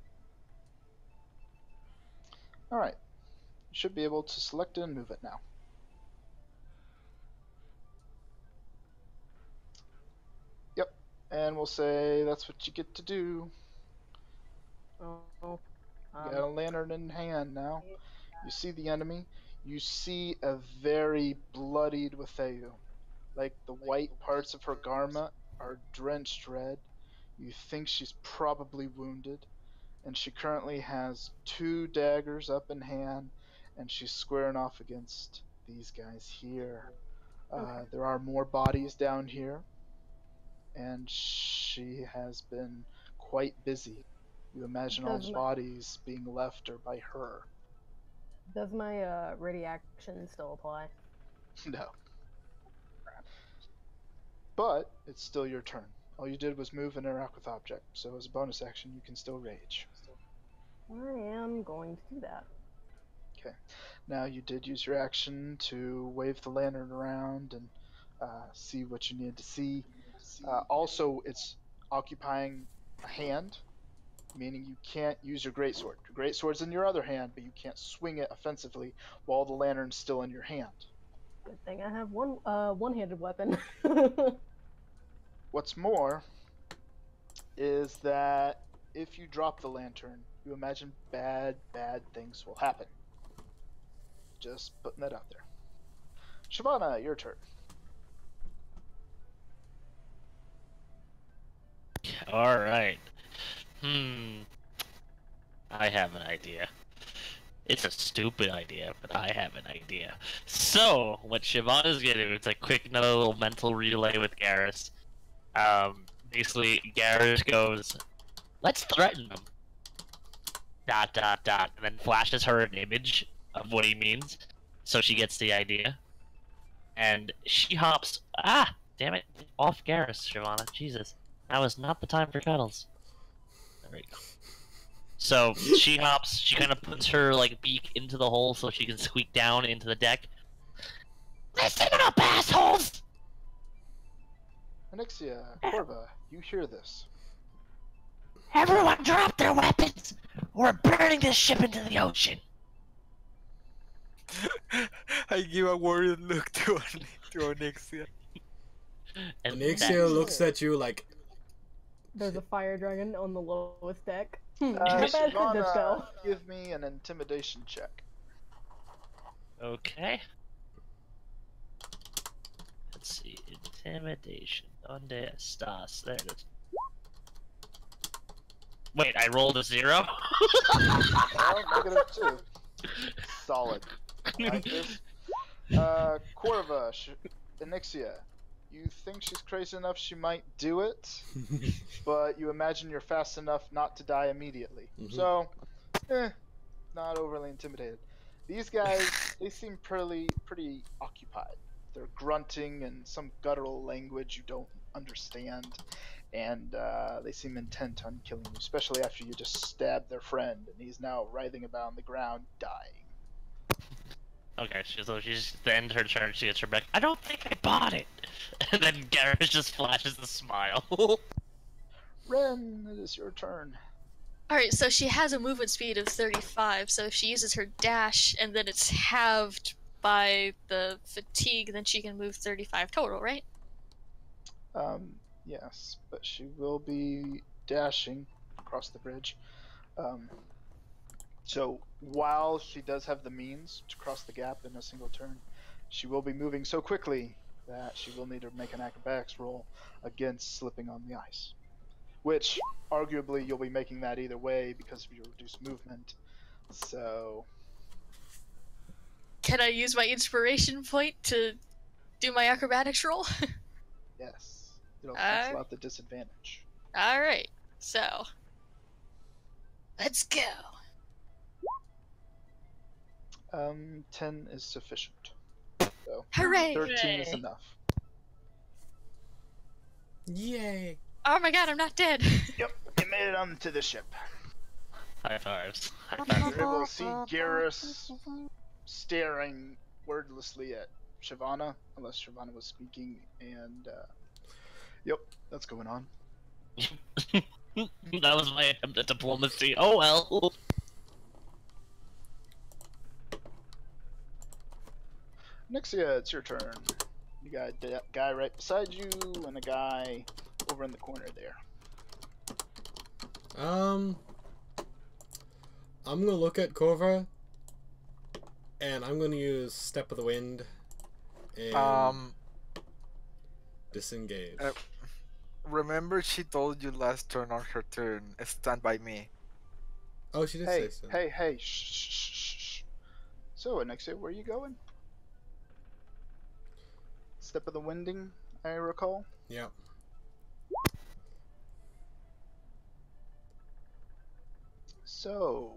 Alright. You should be able to select it and move it now. Yep. And we'll say that's what you get to do. Oh. You got a lantern in hand now. You see the enemy. You see a very bloodied Witheu. Like the white parts of her garment are drenched red. You think she's probably wounded. And she currently has 2 daggers up in hand. And she's squaring off against these guys here. Okay. There are more bodies down here. And she has been quite busy. You imagine all the bodies being left are by her. Does my ready action still apply? No. But it's still your turn. All you did was move and interact with object, so as a bonus action you can still rage. I am going to do that. Okay. Now you did use your action to wave the lantern around and see what you needed to see. Also, it's occupying a hand, meaning you can't use your greatsword. Your greatsword's in your other hand, but you can't swing it offensively while the lantern's still in your hand. Good thing I have one-handed weapon. What's more is that if you drop the lantern, you imagine bad things will happen. Just putting that out there. Shavana, your turn. Alright. I have an idea. It's a stupid idea, but I have an idea. So, what Shavana's gonna do, it's a quick another little mental relay with Garrus. Basically, Garrus goes, let's threaten them. ... and then flashes her an image of what he means, so she gets the idea. And she hops, damn it, off Garrus, Shavana, Jesus. Now is not the time for cuddles. There we go. So, she hops, she kind of puts her, like, beak into the hole so she can squeak down into the deck. Listen up, assholes! Anixia, Corva, you hear this. Everyone drop their weapons! We're burning this ship into the ocean! I give a worried look to Anixia. And Anixia looks at you like, There's a fire dragon on the lowest deck. How bad could this Shavana, go? give me an intimidation check. Okay. Let's see. Intimidation. Donde estás? There it is. Wait, I rolled a 0? Well, -2. Solid. Like this. Corva, Anixia, you think she's crazy enough she might do it, but you imagine you're fast enough not to die immediately. So, not overly intimidated. These guys, they seem pretty occupied. They're grunting in some guttural language you don't understand, and they seem intent on killing you, especially after you just stabbed their friend, and he's now writhing about on the ground, dying. Okay, so she's at the end of her turn, she gets her back. I don't think I bought it! And then Garrus just flashes a smile. Ren, it is your turn. Alright, so she has a movement speed of 35, so if she uses her dash and then it's halved by the fatigue, then she can move 35 total, right? Yes, but she will be dashing across the bridge. So while she does have the means to cross the gap in a single turn, she will be moving so quickly that she will need to make an acrobatics roll against slipping on the ice. Which, arguably, you'll be making that either way because of your reduced movement. So, Can I use my inspiration point to do my acrobatics roll? yes, it'll cancel out the disadvantage. Alright, so. Let's go. 10 is sufficient. So, Hooray! 13 is Hooray. enough. Yay! Oh my god, I'm not dead. Yep, you made it onto the ship. High fives. High You're fives. able to see Garrus staring wordlessly at Shyvana, unless Shyvana was speaking, and yep, that's going on. That was my attempt at diplomacy. Oh well. Nixia, it's your turn. You got a guy right beside you and a guy over in the corner there. I'm gonna look at Korva, and I'm gonna use Step of the Wind and disengage. Remember she told you last turn on her turn, stand by me. Oh, she did Hey, say so. hey, shh, shh, shh, shh. So, Nixia, where are you going? Step of the Winding, I recall. Yep. So,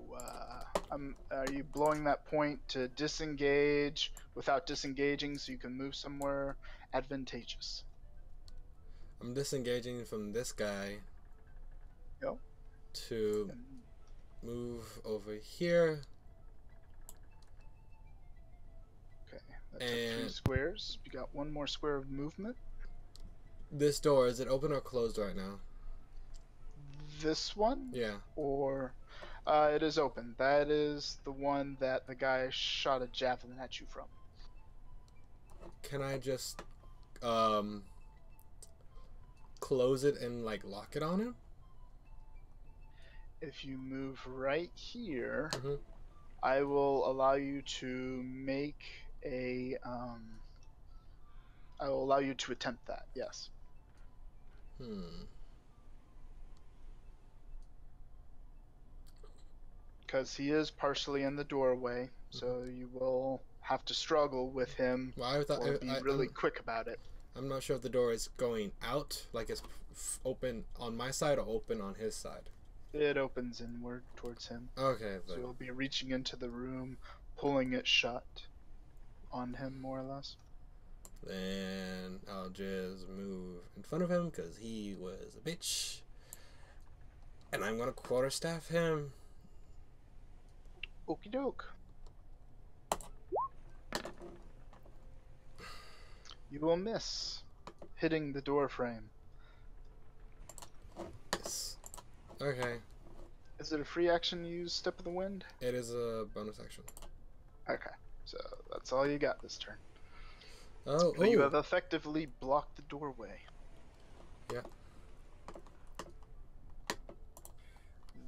are you blowing that point to disengage without disengaging so you can move somewhere advantageous? I'm disengaging from this guy Yep. to move over here. Okay, that's up 3 squares. You got 1 more square of movement. This door, is it open or closed right now? This one? Yeah. Or, it is open. That is the one that the guy shot a javelin at you from. Can I just close it and like lock it on him? If you move right here, Mm-hmm. I will allow you to make a, I will allow you to attempt that, yes. Because he is partially in the doorway, so you will have to struggle with him, Well, I thought or be really quick about it. I'm not sure if the door is going out, like it's open on my side or open on his side. It opens inward towards him. Okay. So you'll be reaching into the room, pulling it shut on him, more or less. Then I'll just move in front of him because he was a bitch. And I'm gonna quarterstaff him. Okie doke. You will miss, hitting the door frame. Yes. Okay. Is it a free action to use Step of the Wind? It is a bonus action. Okay, so that's all you got this turn. Oh, But you have effectively blocked the doorway. Yeah.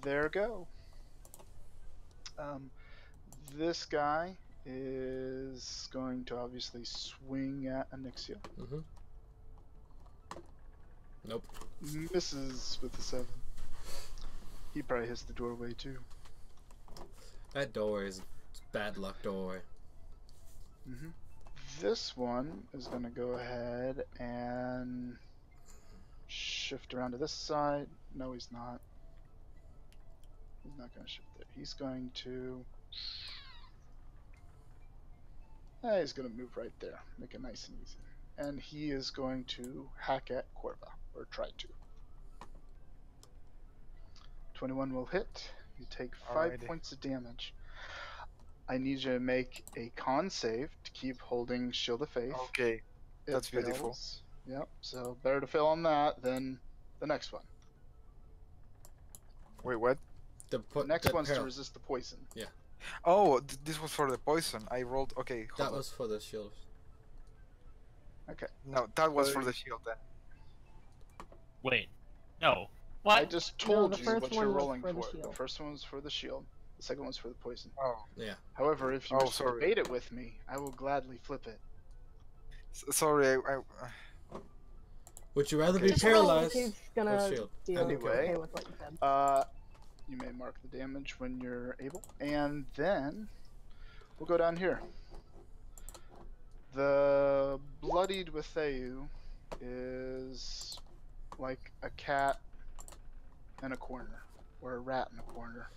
There go. This guy is going to obviously swing at Anixia. Mm-hmm. Nope. Misses with the 7. He probably hits the doorway too. That door is bad luck door. This one is going to go ahead and shift around to this side. No, he's not. He's not going to shift there. He's going to... he's going to move right there. Make it nice and easy. And he is going to hack at Korva. Or try to. 21 will hit. You take 5 Alrighty. points of damage. I need you to make a con save to keep holding Shield of Faith. Okay, It that's beautiful. fails. Yep, so better to fail on that than the next one. Wait, what? The next one's to resist the poison. Oh, this was for the poison. I rolled. Okay, hold That on. was for the shield. Okay. No, that was for the shield then. Wait. No. I What? just No, told the you first what you're one was rolling for the for. The shield. first one was for the shield. The second one's for the poison. Oh, Yeah. However, if you Oh, wish to sorry. debate it with me, I will gladly flip it. Sorry. Would you rather be Just Well, paralyzed he's or gonna shield? be Anyway. okay with what you said. You may mark the damage when you're able, and then we'll go down here. The bloodied Witheu is like a cat in a corner, or a rat in a corner.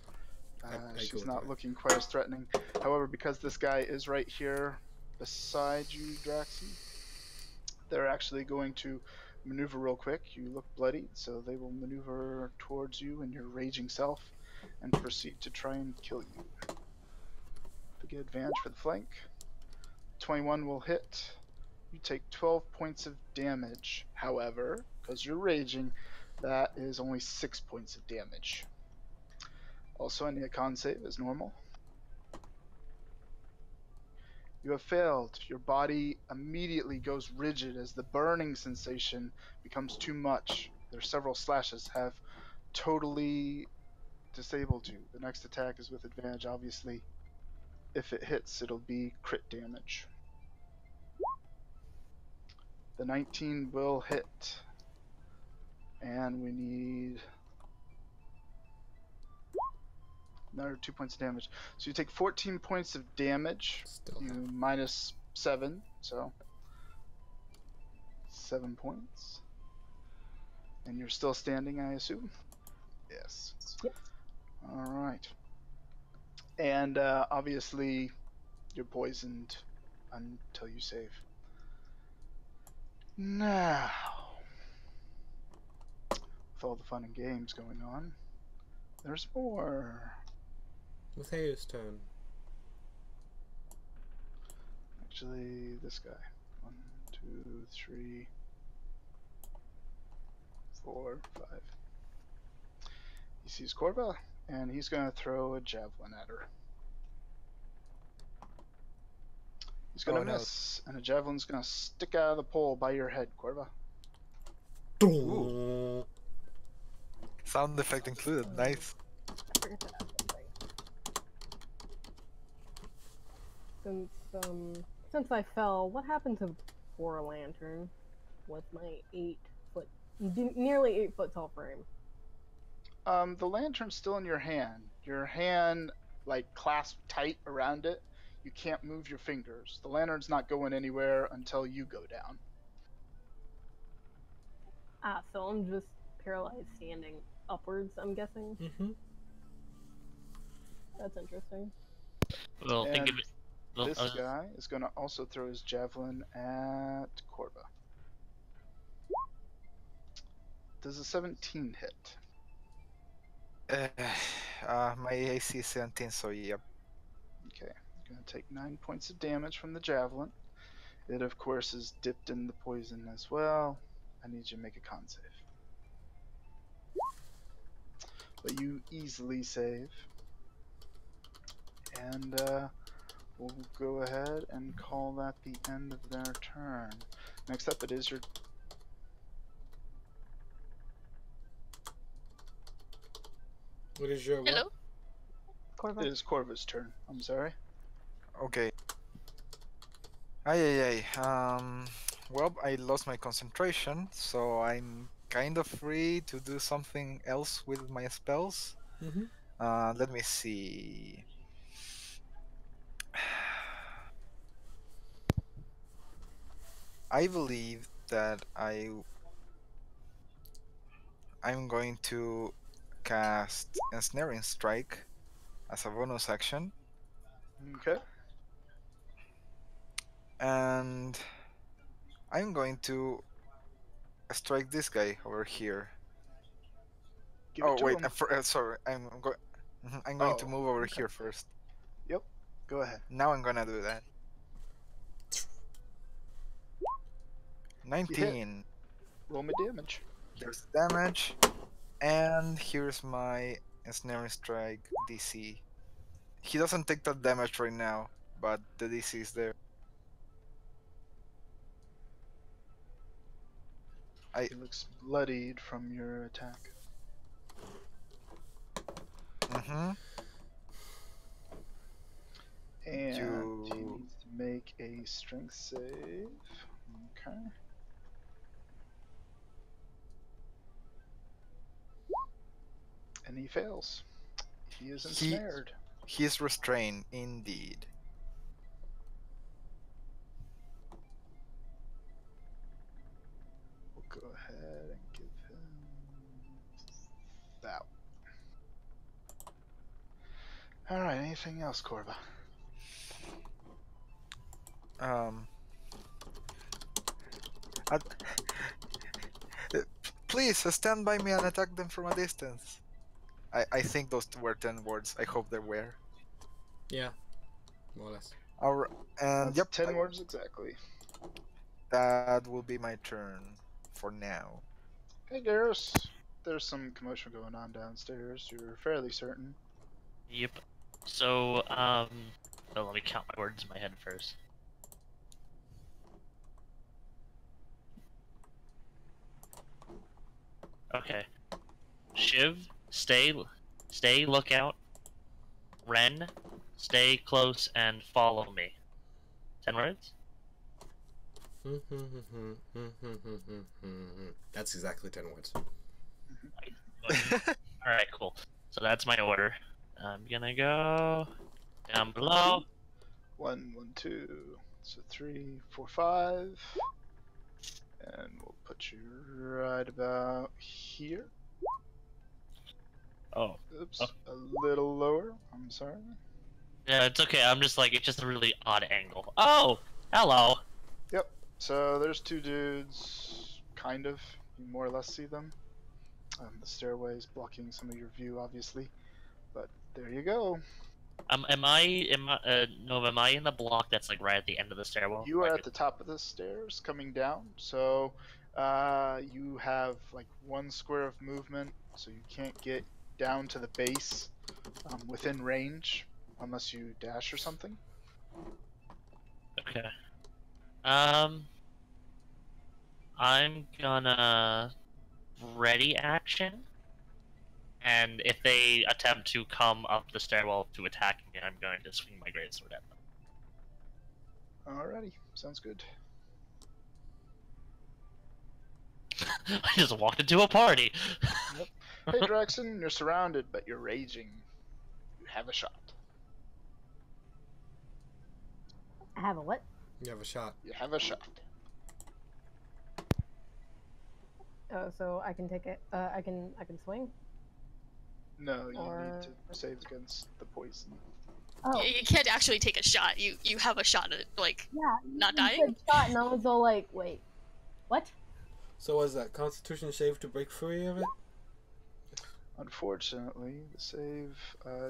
I go She's with not that. looking quite as threatening. However, because this guy is right here beside you, Draxi, they're actually going to maneuver real quick. You look bloodied, so they will maneuver towards you and your raging self and proceed to try and kill you. To get advantage for the flank. 21 will hit. You take 12 points of damage. However, because you're raging, that is only 6 points of damage. Also, I need a con save as normal. You have failed. Your body immediately goes rigid as the burning sensation becomes too much. Their several slashes have totally disabled you. The next attack is with advantage, obviously. If it hits, it'll be crit damage. The 19 will hit. And we need another 2 points of damage. So you take 14 points of damage. Still You have. minus 7, so 7 points. And you're still standing, I assume? Yes. Yep. Alright. And obviously, you're poisoned until you save. Now, with all the fun and games going on, there's more. With Hayes' turn. Actually, this guy. 1, 2, 3, 4, 5. He sees Corva, and he's going to throw a javelin at her. He's going to Oh, no. miss, and a javelin's going to stick out of the pole by your head, Corva. Ooh. Sound effect included. Nice. I forget to add something. Since I fell, what happened to poor Lantern with my 8-foot, nearly 8-foot tall frame? The lantern's still in your hand. Your hand, like, clasped tight around it. You can't move your fingers. The lantern's not going anywhere until you go down. Ah, so I'm just paralyzed standing upwards, I'm guessing. Mm-hmm. That's interesting. Well, think And of it. Well, This guy is going to also throw his javelin at Corva. Does a 17 hit? My AC is 17, so yep. Okay, going to take 9 points of damage from the javelin. It, of course, is dipped in the poison as well. I need you to make a con save. But you easily save. And we'll go ahead and call that the end of their turn. Next up, it is your... What is your what? Hello? Corva? It is Corva's turn. I'm sorry. Okay. Well, I lost my concentration, so I'm kind of free to do something else with my spells. Mm-hmm. Let me see. I believe that I'm going to cast Ensnaring Strike as a bonus action, Okay. and I'm going to strike this guy over here. Give Oh it to wait, him. sorry. I'm going to Oh, move over okay. here first. Yep. Go ahead. Now I'm gonna do that. 19. Roll me damage. There's damage, and here's my Ensnaring Strike DC. He doesn't take that damage right now, but the DC is there. He looks bloodied from your attack. Mm-hmm. And he You- needs to make a strength save. Okay. And he fails. He is ensnared. He is restrained indeed. We'll go ahead and give him that. Alright, anything else, Corva? Um. uh, Please stand by me and attack them from a distance. I think those were 10 words. I hope they were. Yeah, more or less. Our, and That's yep, 10 words exactly. that will be my turn for now. Hey, Garrus. There's some commotion going on downstairs. You're fairly certain. Yep. So, let me count my words in my head first. Okay. Shiv, stay, lookout. Ren, stay close and follow me. 10 words? That's exactly 10 words. Alright, cool. So that's my order. I'm gonna go down below. 1, 1, 2. So 3, 4, 5. And we'll put you right about here. Oh. Oops. Oh. A little lower. I'm sorry. Yeah, it's okay. I'm just like, it's just a really odd angle. Oh! Hello! Yep. So there's two dudes. Kind of. You more or less see them. The stairway is blocking some of your view, obviously. But there you go. Am I in the block that's like right at the end of the stairwell? You are Like, at the top of the stairs coming down. So you have like 1 square of movement. So you can't get down to the base within range unless you dash or something. Okay. I'm gonna ready action, and if they attempt to come up the stairwell to attack me, I'm going to swing my greatsword at them. Alrighty. Sounds good. I just walked into a party. Yep. Hey, Draxon, you're surrounded, but you're raging. You have a shot. I have a what? You have a shot. You have a shot. Oh, so I can take it. I can swing. No, you Or- need to save against the poison. Oh, You can't actually take a shot. You have a shot at like yeah. not you dying. said shot, and I was all like, wait, what? So was that Constitution save to break free of it? Unfortunately, the save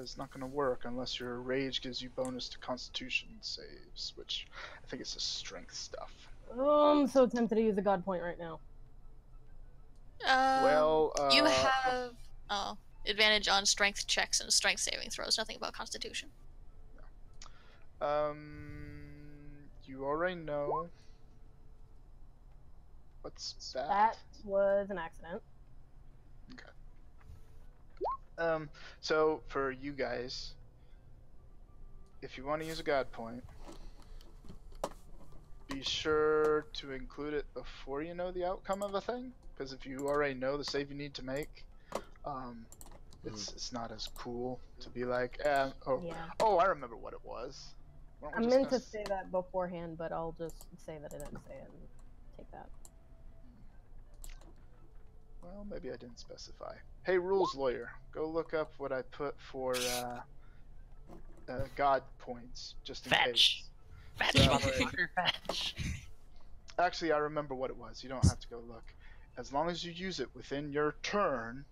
is not going to work unless your rage gives you bonus to Constitution saves, which I think it's a strength stuff. Oh, I'm so tempted to use a god point right now. Well, You have advantage on strength checks and strength saving throws. Nothing about Constitution. You already know. What's that? That was an accident. So for you guys, if you want to use a god point, be sure to include it before you know the outcome of a thing, because if you already know the save you need to make, it's not as cool to be like, Yeah. oh, I remember what it was. Weren't we I just meant gonna to say that beforehand, but I'll just say that I didn't say it and take that. Well, maybe I didn't specify. Hey, rules lawyer, go look up what I put for god points, just in Fetch. case. Fetch, So- motherfucker, fetch. Actually, I remember what it was. You don't have to go look. As long as you use it within your turn,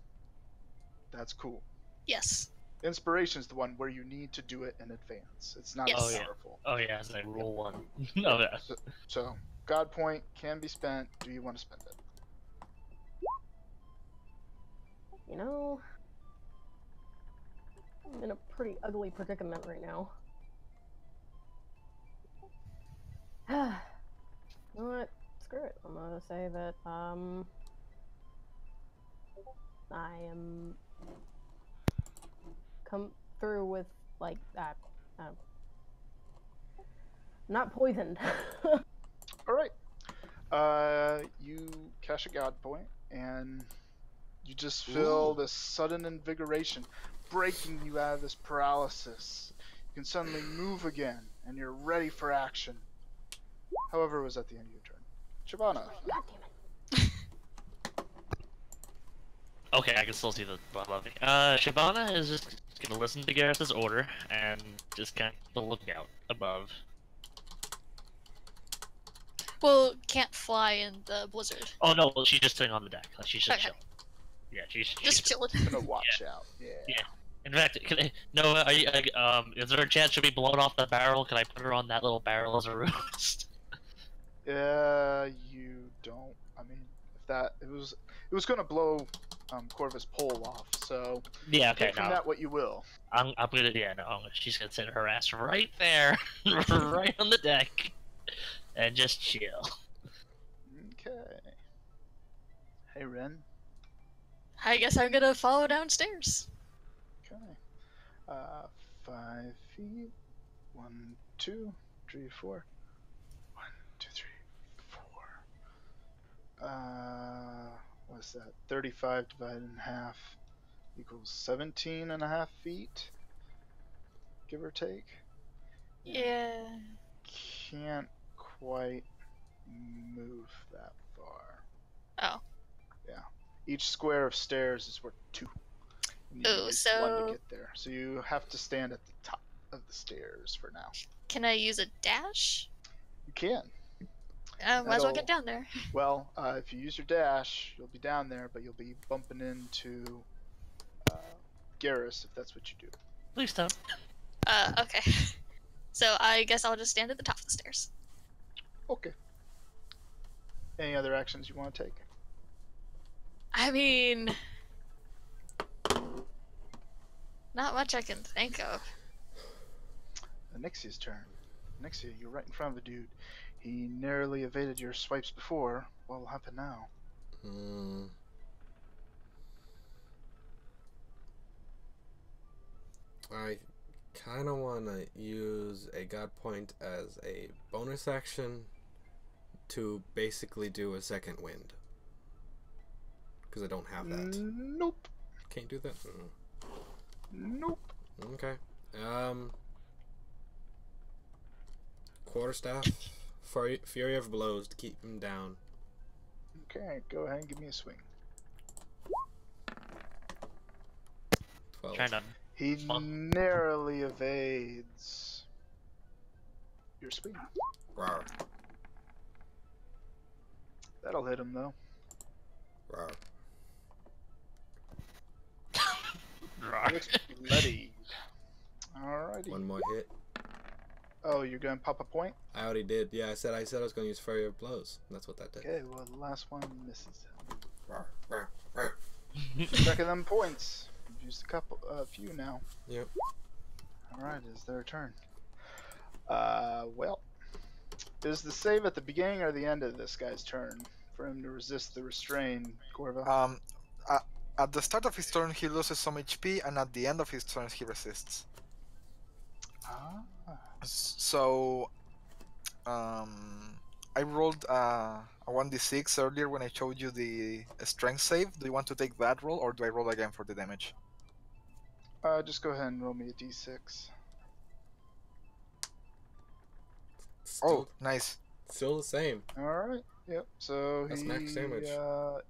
that's cool. Yes. Inspiration is the one where you need to do it in advance. It's not Yes. as Oh, yeah. powerful. Oh yeah, it's like rule 1. No, yeah. So, god point can be spent. Do you want to spend it? You know, I'm in a pretty ugly predicament right now. You know what? Screw it. I'm gonna say that, I am come through with like that. Not poisoned. All right. You cash a god point, and you just feel this sudden invigoration, breaking you out of this paralysis. You can suddenly move again, and you're ready for action. However, it was at the end of your turn. Shabana. God damn it. Okay, I can still see the above me. Shabana is just gonna listen to Garrus's order and just kind of look out above. Well, can't fly in the blizzard. Oh no, well, she's just sitting on the deck. Like, she's just Okay. chilling. Yeah, she's Just chilling. Gonna watch out. Yeah. Yeah. In fact, no, is there a chance she'll be blown off the barrel? Can I put her on that little barrel as a roost? You don't. I mean, if that it was gonna blow Corvus' pole off. So Yeah, okay, take from no. that what you will. I'm gonna, yeah, no, she's gonna sit her ass right there, right on the deck, and just chill. Okay. Hey, Ren. I guess I'm gonna follow downstairs. Okay. 5 feet. 1, 2, 3, 4. 1, 2, 3, 4. What's that? 35 divided in half equals 17 and a half feet, give or take. Yeah. Can't quite move that far. Oh. Yeah. Each square of stairs is worth 2. And you Ooh, need so- 1 to get there. So you have to stand at the top of the stairs for now. Can I use a dash? You can. Might as well That'll- get down there. Well, if you use your dash, you'll be down there, but you'll be bumping into Garrus if that's what you do. Please don't. Okay. So I guess I'll just stand at the top of the stairs. Okay. Any other actions you want to take? I mean, not much I can think of. Nixia's turn. Nixia, you're right in front of the dude. He narrowly evaded your swipes before. What will happen now? I kind of want to use a god point as a bonus action to basically do a second wind. Because I don't have that. Nope. Can't do that? Nope. Okay. Quarterstaff. Fury of blows to keep him down. Okay, go ahead and give me a swing. 12. Trying to. He narrowly evades your swing. Rawr. That'll hit him though. Rawr. Looks bloody. Alrighty. One more hit. Oh, you're gonna pop a point? I already did. Yeah, I said I was going to use Fury of blows. That's what that did. Okay, well the last one misses. Rawr, rawr, rawr. Check them points. You've used a few now. Yep. Alright, it's their turn. Well, is the save at the beginning or the end of this guy's turn for him to resist the restrain, Corva? At the start of his turn, he loses some HP, and at the end of his turn, he resists. Ah. So, I rolled a 1d6 earlier when I showed you the strength save. Do you want to take that roll, or do I roll again for the damage? Just go ahead and roll me a d6. Oh, nice. Still the same. Alright, yep. So That's he max damage.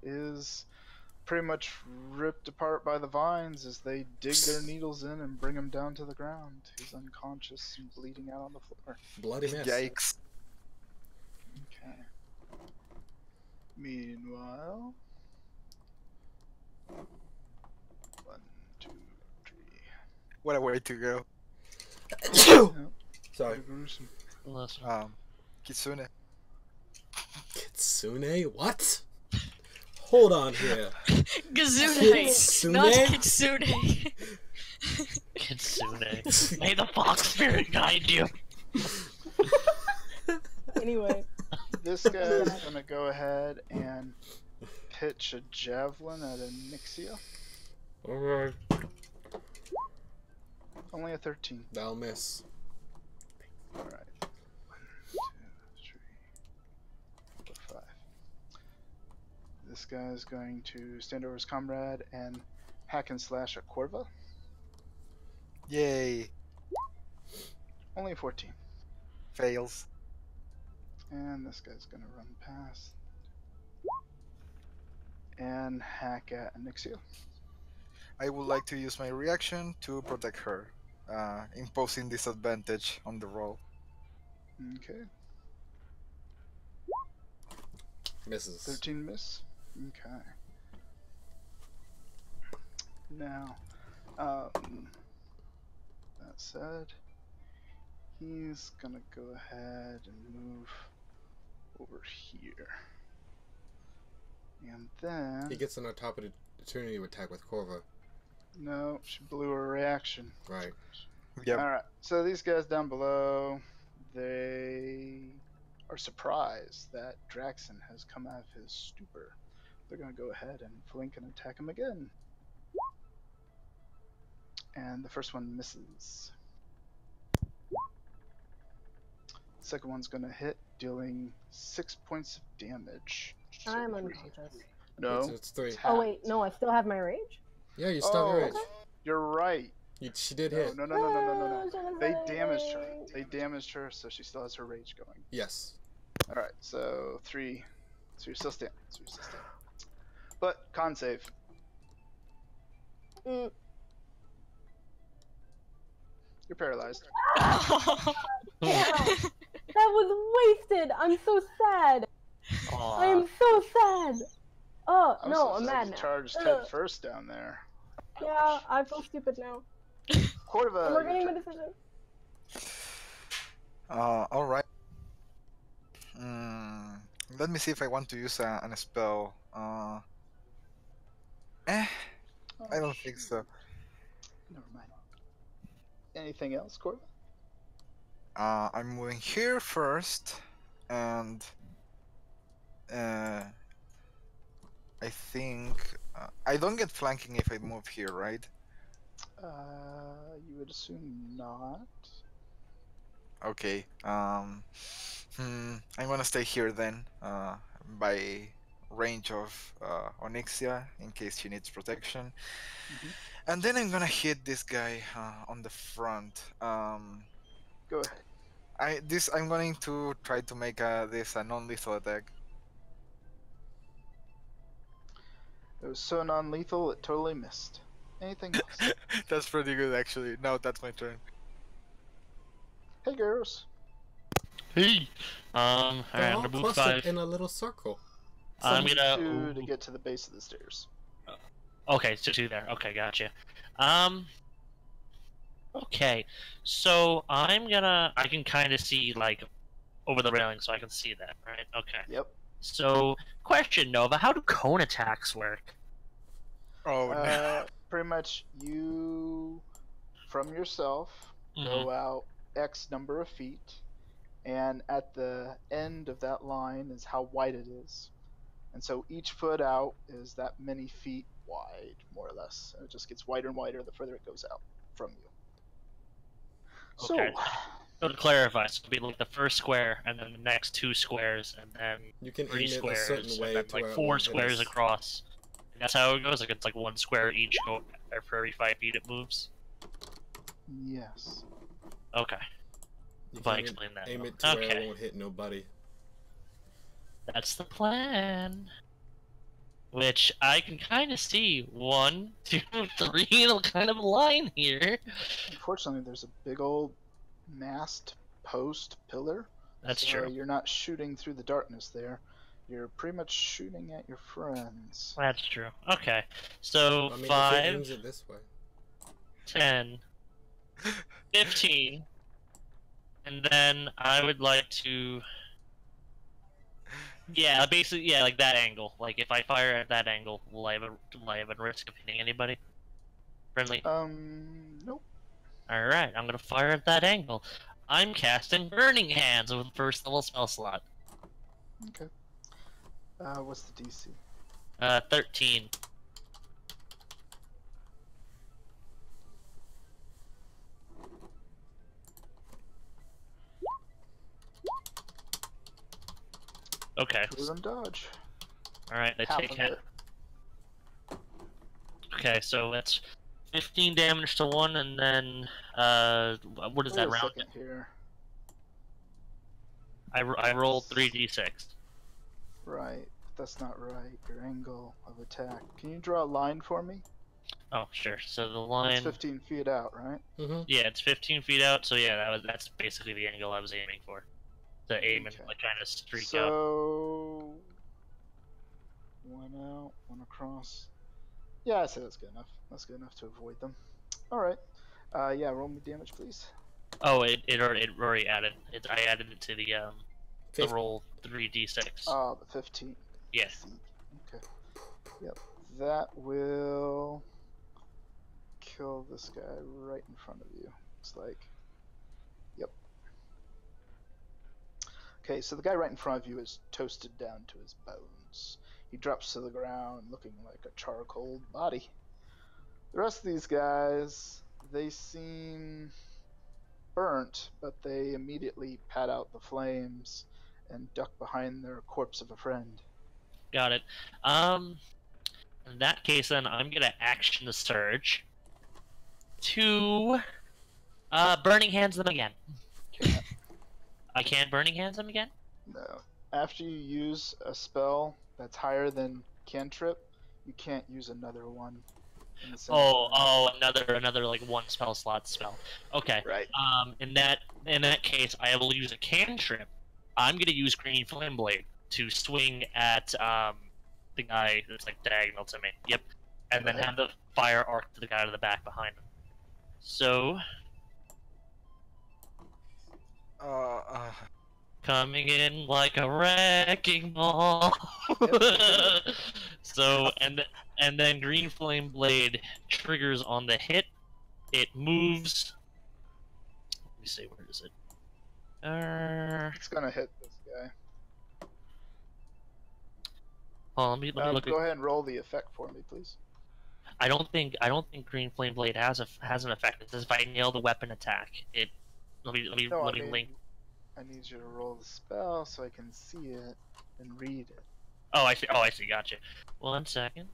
is pretty much ripped apart by the vines as they dig their needles in and bring him down to the ground. He's unconscious and bleeding out on the floor. Bloody mess. Yikes. Okay. Meanwhile, 1, 2, 3. What a way to go. Sorry. Gruesome. Listen. Kitsune. Kitsune? What? Hold on here. Gazune, Kitsune? not Kitsune. Kitsune. May the fox spirit guide you. Anyway, This guy's gonna go ahead and pitch a javelin at Anixia. Alright. Only a 13. That'll miss. Alright. 1, 2, 3, 4, 5. This guy is going to stand over his comrade and hack and slash at Corva. Yay. Only a 14. Fails. And this guy's gonna run past and hack at Anixia. I would like to use my reaction to protect her, imposing disadvantage on the roll. Okay. Misses. 13 miss. Okay. Now, that said, he's gonna go ahead and move over here. And then... He gets an opportunity to attack with Corva. No, she blew her reaction. Right. Yep. Alright, so these guys down below, they are surprised that Draxon has come out of his stupor. They're going to go ahead and flank and attack him again. And the first one misses. Second one's going to hit, dealing 6 points of damage. So I'm 3. unconscious. No. It's 3. it's Oh half. wait, no, I still have my rage. Yeah, you still have your Oh, edge. you're right. She did No, hit. no. They damaged her. They damaged her, so she still has her rage going. Yes. Alright, so 3. So you're still standing. But, con save. Mm. You're paralyzed. Damn, that was wasted. I'm so sad. Aw. I am so sad. Oh I'm no, so I'm sad mad you now. charged Ugh. head first down there. Yeah, I feel stupid now. Corva, I'm your regretting my turn. decision. Alright. Let me see if I want to use a spell. I don't think so. Never mind. Anything else, Corva? I'm moving here first, and I think I don't get flanking if I move here, right? You would assume not. Okay. I'm gonna stay here then, by range of Onyxia in case she needs protection, and then I'm gonna hit this guy on the front. Go ahead. I'm going to try to make this a non-lethal attack. It was so non-lethal, it totally missed. Anything else? That's pretty good, actually. Now that's my turn. Hey, girls. Hey. Alright, They're I'm all gonna move clustered 5. in a little circle. I'm gonna. 2 to get to the base of the stairs. Okay, so 2 there. Okay, gotcha. Okay, so I can kind of see, like, over the railing, so I can see that, right? Okay. Yep. So, question, Nova, how do cone attacks work? Oh no. Pretty much you, from yourself, go out X number of feet, and at the end of that line is how wide it is. And so each foot out is that many feet wide, more or less. And it just gets wider and wider the further it goes out from you. Okay. So, So to clarify, so it'll be like the first square, and then the next 2 squares, and then You can 3 aim it a squares, certain way and then to like where it 4 won't hit squares us. across. And that's how it goes? Like it's like 1 square each go for every 5 feet it moves? yes. Okay. You If I can explain that. aim well. it to where Okay. it won't hit nobody. That's the plan. Which I can kind of see 1, 2, 3 little kind of line here. Unfortunately, there's a big old mast post pillar. That's so true. You're not shooting through the darkness there. You're pretty much shooting at your friends. That's true. Okay. So I mean, if it 5, aims it this way. 10, 15, and then I would like to. Yeah, basically, yeah, like that angle. Like if I fire at that angle, will I have a risk of hitting anybody? Friendly. Nope. All right, I'm gonna fire at that angle. I'm casting Burning Hands with the first level spell slot. Okay. What's the DC? 13. Okay. Two of them dodge. Alright, I Half take of half. it. Okay, so that's 15 damage to one, and then, what is Wait that a round? second here. I rolled 3d6. Right, that's not right. Your angle of attack. Can you draw a line for me? Oh, sure. So the It's line, 15 feet out, right? Mm-hmm. yeah, it's 15 feet out, so yeah, that's basically the angle I was aiming for. To aim and, Okay. like, kind of streak out. So, one out, one across. Yeah, I say that's good enough. That's good enough to avoid them. All right. Yeah, roll me damage, please. Oh, it already added. I added it to the Fif- roll 3d6. Oh, the 15. Yeah. I see. Okay. Yep. That will kill this guy right in front of you. Looks like. Yep. Okay, so the guy right in front of you is toasted down to his bones. He drops to the ground looking like a charcoal body. The rest of these guys, they seem burnt, but they immediately pat out the flames and duck behind their corpse of a friend. Got it. In that case, then I'm gonna action the surge to burning hands them again. Can't. I can't burning hands them again. No. After you use a spell that's higher than cantrip, you can't use another one. In the same Another like one spell slot spell. Okay. Right. In that case, I will use a cantrip. I'm gonna use Green Flame Blade to swing at the guy that's like diagonal to me. Yep. And then Right. have the fire arc to the guy to the back behind him. So coming in like a wrecking ball. So and then Green Flame Blade triggers on the hit. It moves. Let me see, where is it? It's gonna hit this guy. Hold on, let me look. Go ahead and roll the effect for me, please. I don't think Green Flame Blade has an effect. It says if I nail the weapon attack, it. No, Let me link. I need you to roll the spell so I can see it and read it. Oh, I see. Gotcha. 1 second.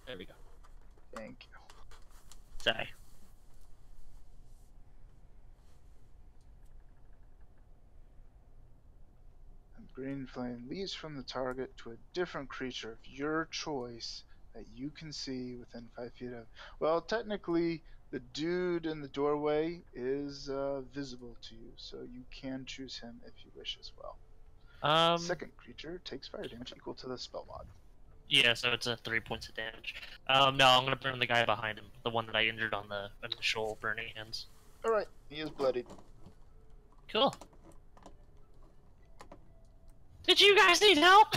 There we go. Thank you. Sorry. Green flame leads from the target to a different creature of your choice that you can see within 5 feet of. Well, technically, the dude in the doorway is visible to you, so you can choose him if you wish as well. Second creature takes fire damage equal to the spell mod. Yeah, so it's 3 points of damage. No, I'm gonna burn the guy behind him, the one that I injured on the initial burning hands. All right, he is bloodied. Cool. Did you guys need help?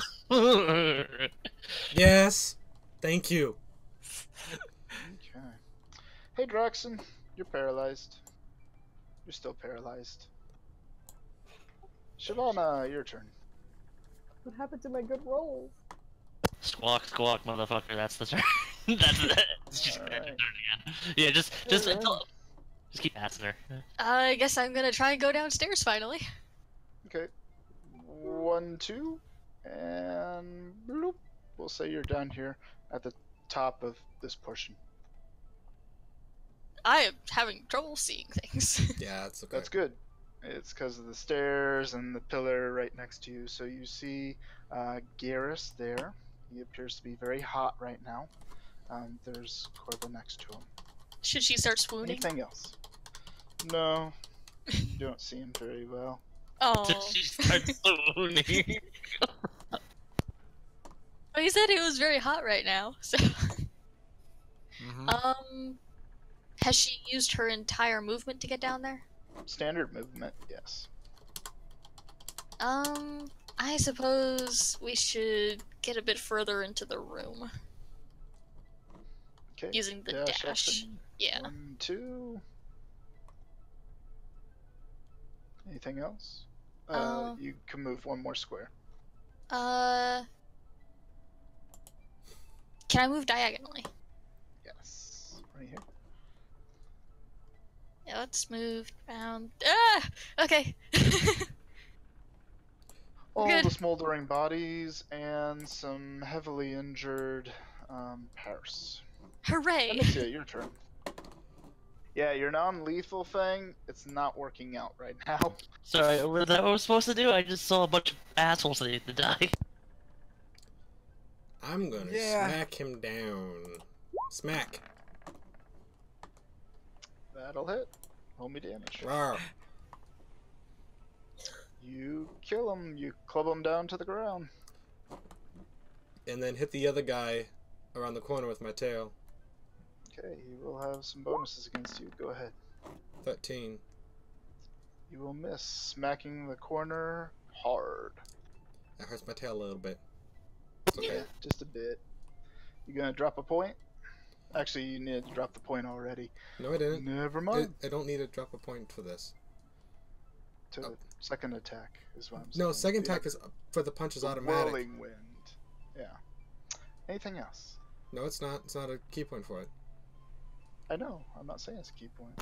Yes. Thank you. Okay. Hey, Draxon, you're paralyzed. You're still paralyzed. Shavana, your turn. What happened to my good rolls? Squawk, squawk, motherfucker. That's the turn. She's gonna have to Alright. turn again. Yeah, just Alright. just keep asking her. I guess I'm gonna try and go downstairs finally. Okay. 1, 2, and bloop. We'll say you're down here at the top of this portion. I am having trouble seeing things. Yeah, it's okay. That's good. It's because of the stairs and the pillar right next to you. So you see Garrus there. He appears to be very hot right now. There's Corva next to him. Should she start swooning? Anything else? No. You don't see him very well. Oh. She starts swooning. Well, he said it was very hot right now, so. Mm-hmm. Has she used her entire movement to get down there? Standard movement, yes. I suppose we should get a bit further into the room. Okay. Using the dash. action. Yeah. 1, 2. Anything else? You can move one more square. Can I move diagonally? Yes. Right here. Yeah, let's move around. Ah! Okay. All Good. the smoldering bodies and some heavily injured Paris. Hooray! Onyxia, your turn. Yeah, your non-lethal thing, it's not working out right now. Sorry, was that what I was supposed to do? I just saw a bunch of assholes that need to die. I'm gonna Yeah. smack him down. Smack. That'll hit. Roll me damage. Rawr. You kill him. You club him down to the ground. And then hit the other guy around the corner with my tail. Okay, he will have some bonuses against you. Go ahead. 13. You will miss, smacking the corner hard. That hurts my tail a little bit. Okay, just a bit. You gonna drop a point? Actually, you need to drop the point already. No, I didn't. Never mind. I don't need to drop a point for this. To second attack is what I'm saying. No, second The attack is for the punches the automatic. Whirling wind. Yeah. Anything else? No, it's not. It's not a key point for it. I know. I'm not saying it's a key point.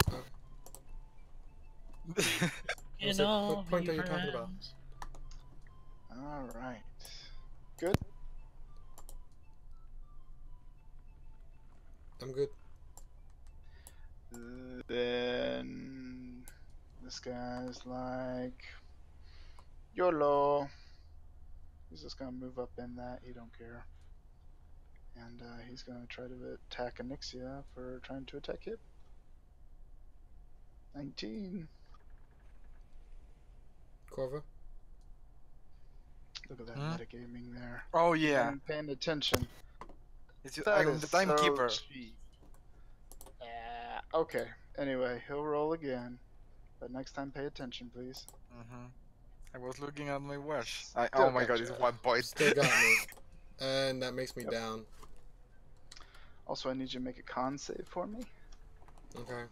You What know, point are you talking about? friends. All right. Good. I'm good. Then this guy's like YOLO. He's just gonna move up in that. He don't care. And he's gonna try to attack Onyxia for trying to attack him. 19. Corva? Look at that Huh? metagaming there. Oh yeah. I'm paying attention. I'm That the is timekeeper. So cheap. Yeah. Okay. Anyway, he'll roll again. But next time, pay attention, please. I was looking at my watch. Still Oh my got god, it's ya. 1 point. Still got me. And that makes me Yep. down. Also, I need you to make a con save for me. Okay.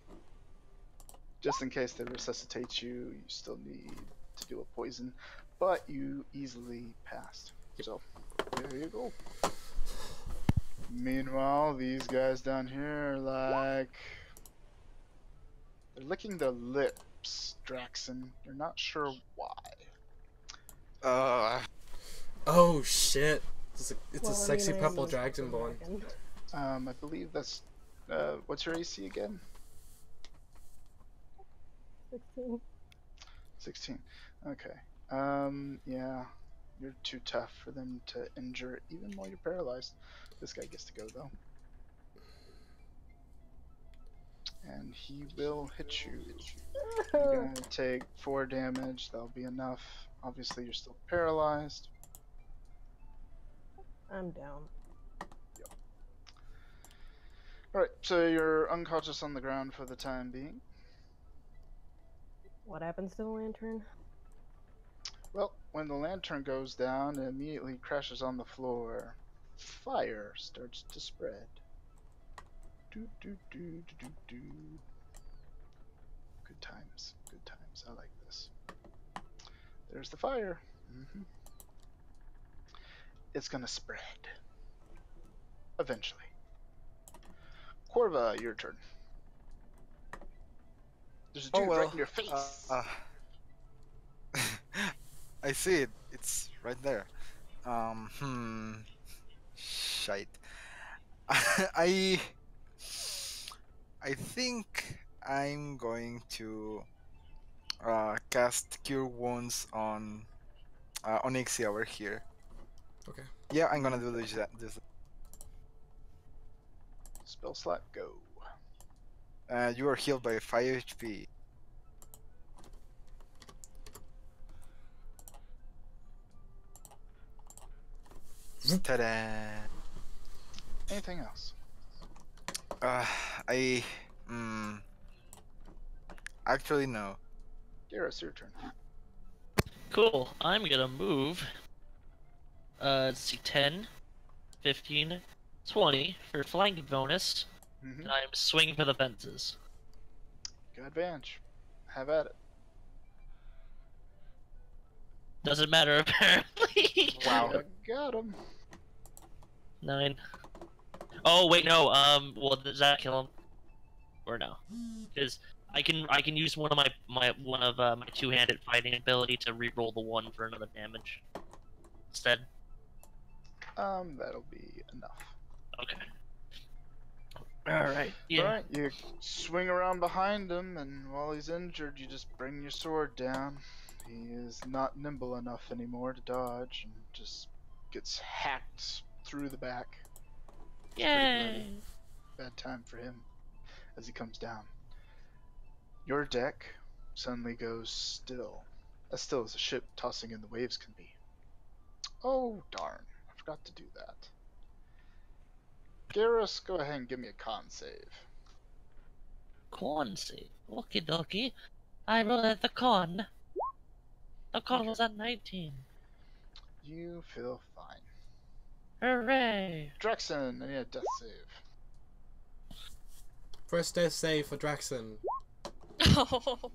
Just in case they resuscitate you, you still need to do a poison. But you easily passed. So, there you go. Meanwhile, these guys down here are like... They're licking their lips, Draxon. You're not sure why. Oh shit! It's a Well, I sexy mean, I purple am a dragonborn. dragon. I believe that's... what's your AC again? 16. 16. Okay. Yeah. You're too tough for them to injure even while you're paralyzed. This guy gets to go though. And he will hit you. You're gonna take 4 damage. That'll be enough. Obviously, you're still paralyzed. I'm down. Alright, so you're unconscious on the ground for the time being. What happens to the lantern? Well, when the lantern goes down, it immediately crashes on the floor. Fire starts to spread. Do do do do do do. Good times, good times. I like this. There's the fire. It's gonna spread. Eventually. Corva, your turn. There's a dude right in your face. I see it. It's right there. Shite. I think I'm going to cast Cure Wounds on Onyxia over here. Okay. Yeah, I'm gonna do this. Spell slot, go. You are healed by 5 HP. Ta-da! Anything else? I actually no. Garrus, your turn. Cool. I'm gonna move. Let's see, 10, 15, 20 for flank bonus, Mm-hmm. and I'm swinging for the fences. Good advantage. Have at it. Doesn't matter apparently. Wow. You got him. 9. Oh wait, no. Well, does that kill him? Or no? Because I can use one of my two-handed fighting ability to re-roll the 1 for another damage instead. That'll be enough. Okay. All right. Yeah. Alright, you swing around behind him, and while he's injured, you just bring your sword down. He is not nimble enough anymore to dodge, and just gets hacked through the back. It's pretty bloody. Yay! Bad time for him as he comes down. Your deck suddenly goes still as a ship tossing in the waves can be. Oh, darn. I forgot to do that. Garrus, go ahead and give me a con save. Con save. Okie dokie. I rolled at the con. The con was at 19. You feel fine. Hooray! Drexen, I need a death save. First death save for Draxon. Oh.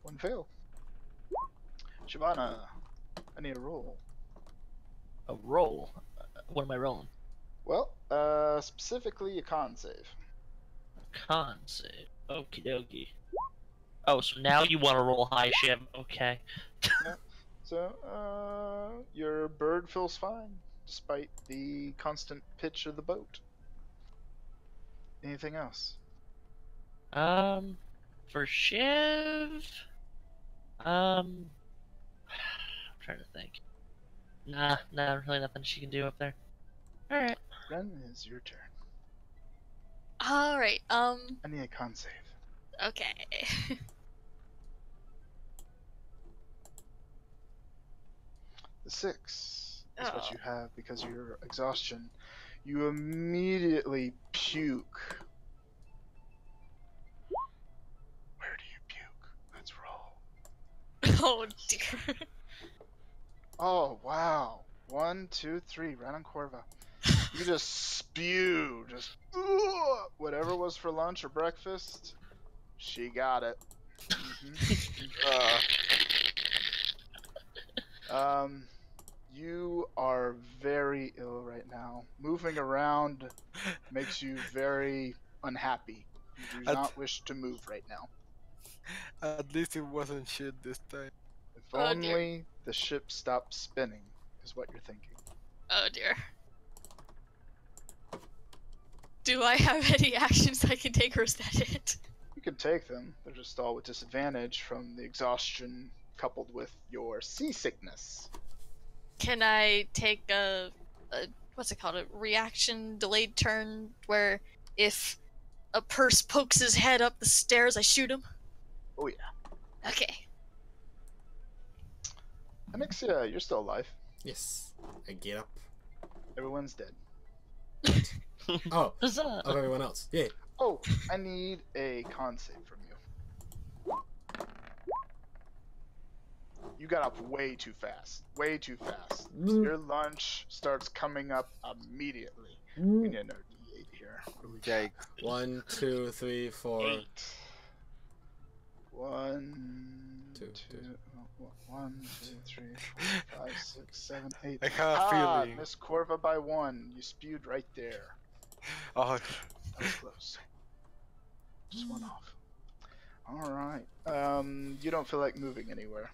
One fail. Shyvana, I need a roll. A roll. What am I rolling? Well, specifically a con save. Con save. Okie dokie. Oh, so now you want to roll high, Shiv. Okay. So, your bird feels fine, despite the constant pitch of the boat. Anything else? For Shiv, I'm trying to think. Nah, really nothing she can do up there. Alright. Ren, is your turn. All right. I need a con save. Okay. The 6 is what Oh. you have because of your exhaustion. You immediately puke. Where do you puke? Let's roll. Oh dear. Oh, wow. 1, 2, 3, right on Corva. You just spew, just whatever was for lunch or breakfast, she got it. You are very ill right now. Moving around makes you very unhappy. You do not wish to move right now. At least it wasn't shit this time. If Oh, dear. only the ship stopped spinning, is what you're thinking. Oh dear. Do I have any actions I can take, or is that it? You can take them. They're just all with disadvantage from the exhaustion coupled with your seasickness. Can I take a what's it called? A reaction delayed turn where if a purse pokes his head up the stairs, I shoot him? Oh yeah. Okay. Anixia, you're still alive. Yes. I get up. Everyone's dead. Oh, Huzzah! of everyone else. Yeah. Oh, I need a con save from you. You got up way too fast. Way too fast. Your lunch starts coming up immediately. We need another D8 here. Yikes. 1, 2, 3, 4. 8. 1, Two, 2, two. 1, 2, 3, 4, 5, 6, 7, 8. I have a feeling. Miss Corva by 1. You spewed right there. Oh, That was close. Just one off. Alright. You don't feel like moving anywhere.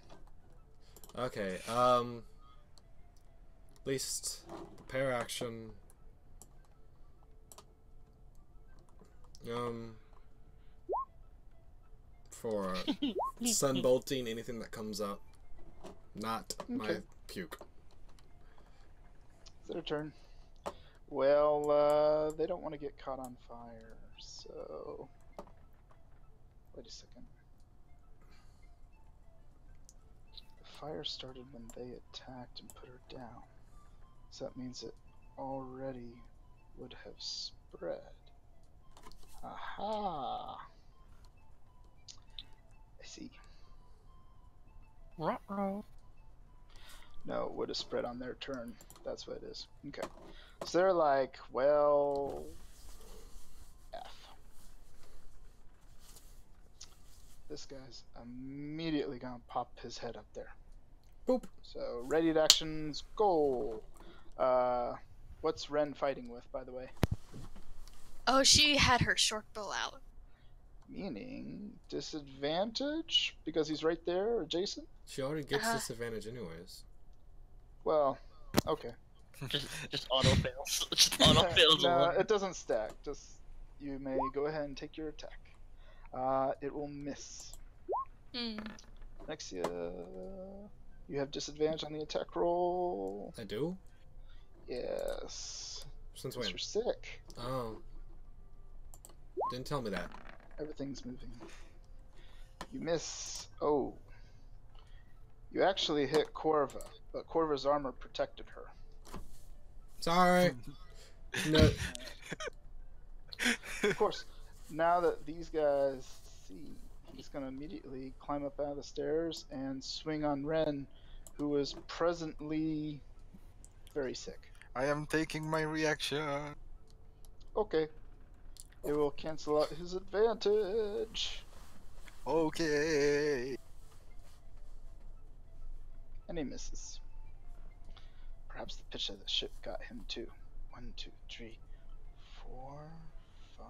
Okay, least prepare action. For sunbolting anything that comes up. Not my Okay. puke. It's their turn. Well, they don't want to get caught on fire, so... Wait a second. The fire started when they attacked and put her down. So that means it already would have spread. Aha! I see. Ruh-roh. No, it would have spread on their turn. That's what it is. Okay. So they're like, well, F. This guy's immediately gonna pop his head up there. Boop. So ready to actions, go. What's Ren fighting with, by the way? Oh, she had her short bow out. Meaning disadvantage because he's right there adjacent? She already gets Uh-huh. disadvantage anyways. Well, okay. Just auto fails. Just auto fails No, alone. it doesn't stack. Just you may go ahead and take your attack. It will miss. Hmm. Nexia, you have disadvantage on the attack roll. I do? Yes. Since 'Cause when? you're sick. Oh. Didn't tell me that. Everything's moving. You miss. Oh. You actually hit Corva, but Corva's armor protected her. Sorry. No. Of course, now that these guys see, he's going to immediately climb up out of the stairs and swing on Ren, who is presently very sick. I am taking my reaction. Okay. It will cancel out his advantage. Okay. And he misses. Perhaps the pitch of the ship got him too. 1, 2, 3, 4, 5,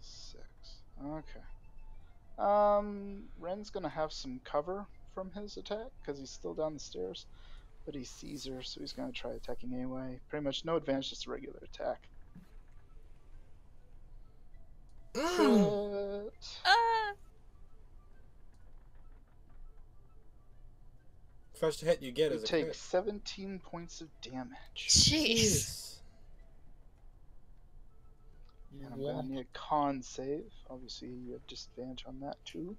6. Okay. Ren's gonna have some cover from his attack because he's still down the stairs, but he sees her, so he's gonna try attacking anyway. Pretty much no advantage, just a regular attack. Crit. First hit you get You is a take crit. 17 points of damage. Jeez. And I'm gonna need a con save. Obviously, you have disadvantage on that too.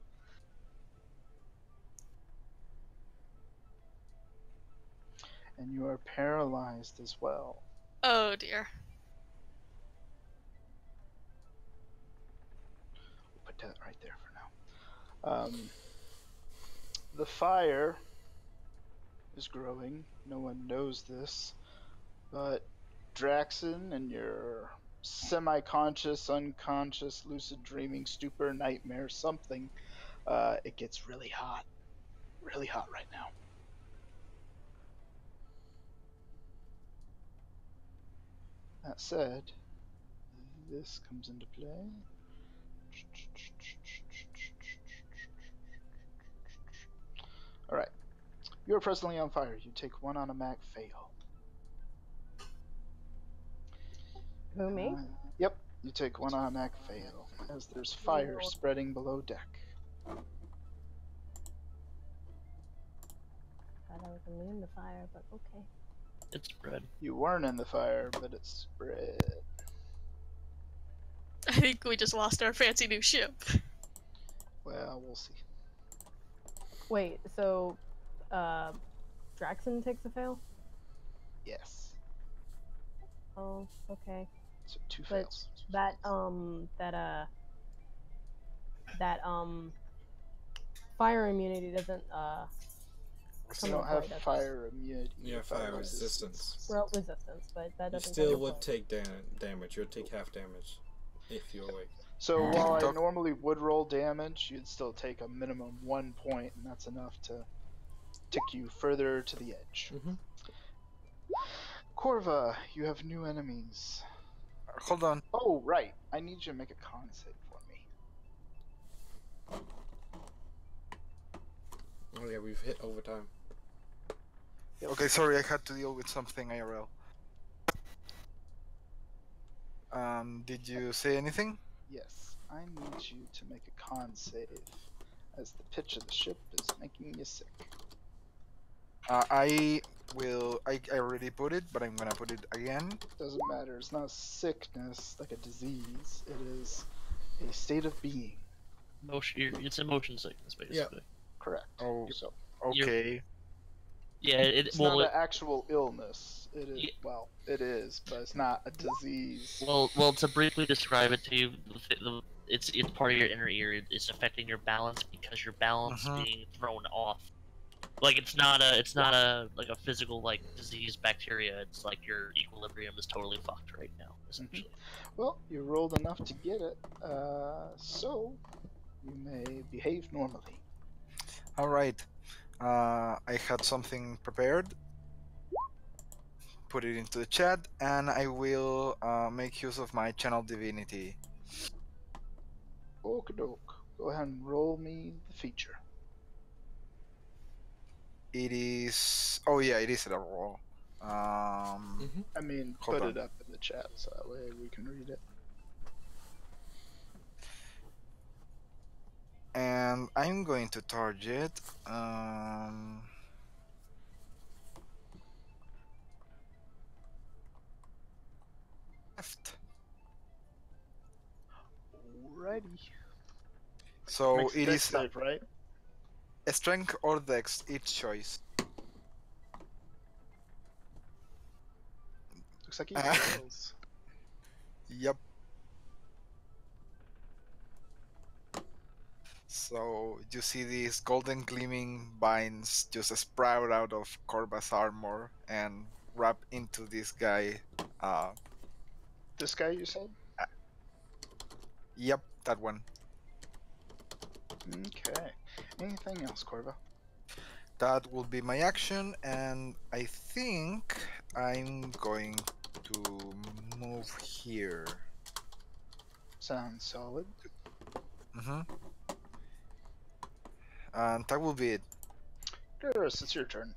And you are paralyzed as well. Oh dear. We'll put that right there for now. The fire is growing. No one knows this, but Draxon and your semi-conscious, unconscious, lucid dreaming, stupor, nightmare, something, it gets really hot right now. That said, this comes into play. Alright. You are presently on fire. You take 1 automatic fail. Who, me? Yep, you take 1 automatic fail, as there's fire spreading below deck. Thought I was immune to fire, but okay. It's spread. You weren't in the fire, but it spread. I think we just lost our fancy new ship. Well, we'll see. Wait, so, Draxon takes a fail? Yes. Oh, okay. So 2 But fails. that fire immunity doesn't, You don't have fire immunity. You have fire resistance. well, resistance, but that You doesn't still count. would take damage. You'll take half damage if you're awake. So while I Doc- normally would roll damage, you'd still take a minimum 1 point, and that's enough to tick you further to the edge. Mm-hmm. Corva, you have new enemies. Hold on. Oh, right. I need you to make a con save for me. Oh yeah, we've hit overtime. Okay, sorry, I had to deal with something IRL. Did you say anything? Yes, I need you to make a con save, as the pitch of the ship is making you sick. I already put it, but I'm gonna put it again. Doesn't matter. It's not a sickness like a disease. It is a state of being. It's a motion sickness, basically. Correct. Oh, So okay. Yeah, it's not an actual illness. It is. Yeah. Well, it is, but it's not a disease. well, to briefly describe it to you, it's part of your inner ear. It's affecting your balance because your balance Mhm. being thrown off. Like it's not a like a physical like disease bacteria. It's like your equilibrium is totally fucked right now, essentially. Well, you rolled enough to get it, so you may behave normally. All right. I had something prepared. put it into the chat, and I will make use of my channel divinity. Okie doke. Go ahead and roll me the feature. It is. Oh yeah, it is a roll. I mean, Hold put on. it up in the chat so that way we can read it. And I'm going to target. Left. Alrighty. So Makes a it dex is save, right? a strength or dex, each choice. Looks like he fails. Yep. So you see these golden gleaming vines just sprout out of Corva's armor and wrap into this guy. This guy you said? Yep, that one. Okay. Anything else, Corva? That will be my action, and I think I'm going to move here. Sounds solid. Mm-hmm. And that will be it. Garrus, it's your turn.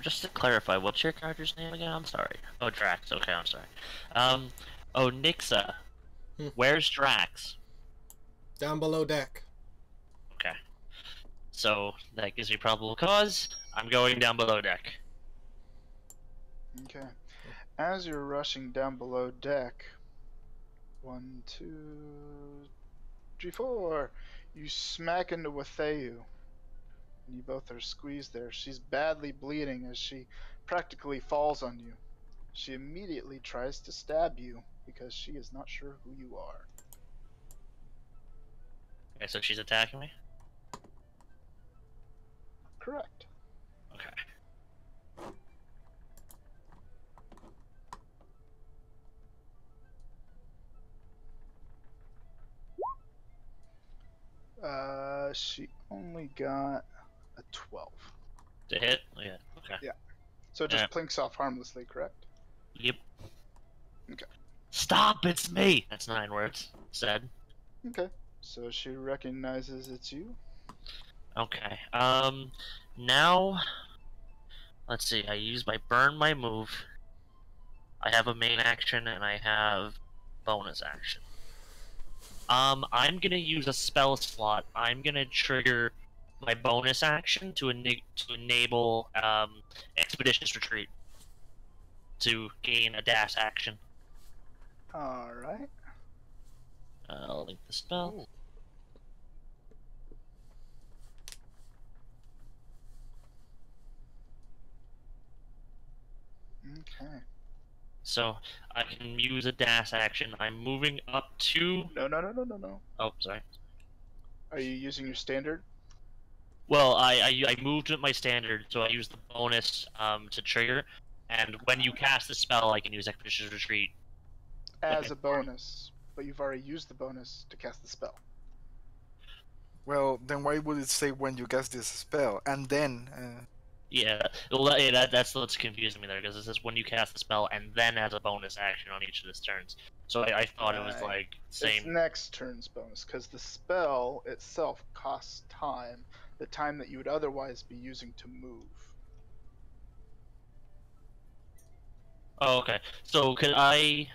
Just to clarify, what's your character's name again? I'm sorry. Oh, Drax. Okay, I'm sorry. Oh, Nixa. Where's Drax? Down below deck. Okay. So, that gives me probable cause. I'm going down below deck. Okay. As you're rushing down below deck, 1, 2, 3, 4, you smack into Watheu. And you both are squeezed there. She's badly bleeding as she practically falls on you. She immediately tries to stab you because she is not sure who you are. Okay, so she's attacking me? Correct. Okay. She only got a 12. To hit? Yeah, okay. Yeah. So it just plinks off harmlessly, correct? Yep. Okay. Stop, it's me! That's 9 words said. Okay. So she recognizes it's you. Okay. Now, let's see. I burn my move. I have a main action and I have bonus action. I'm gonna use a spell slot. I'm gonna trigger my bonus action to enable expeditious retreat to gain a dash action. Alright. I'll link the spell. Okay. So I can use a dash action. I'm moving up to. No. Oh, sorry. Are you using your standard? Well, I moved with my standard, so I used the bonus to trigger. And when you cast the spell, I can use expeditious retreat. As a bonus, but you've already used the bonus to cast the spell. Well, then why would it say when you cast this spell and then? Yeah, well, that's what's confusing me there, because it says when you cast the spell and then as a bonus action on each of its turns. So I thought it was Right. like It's same. next turn's bonus, because the spell itself costs time, the time that you would otherwise be using to move. Oh, okay. So could I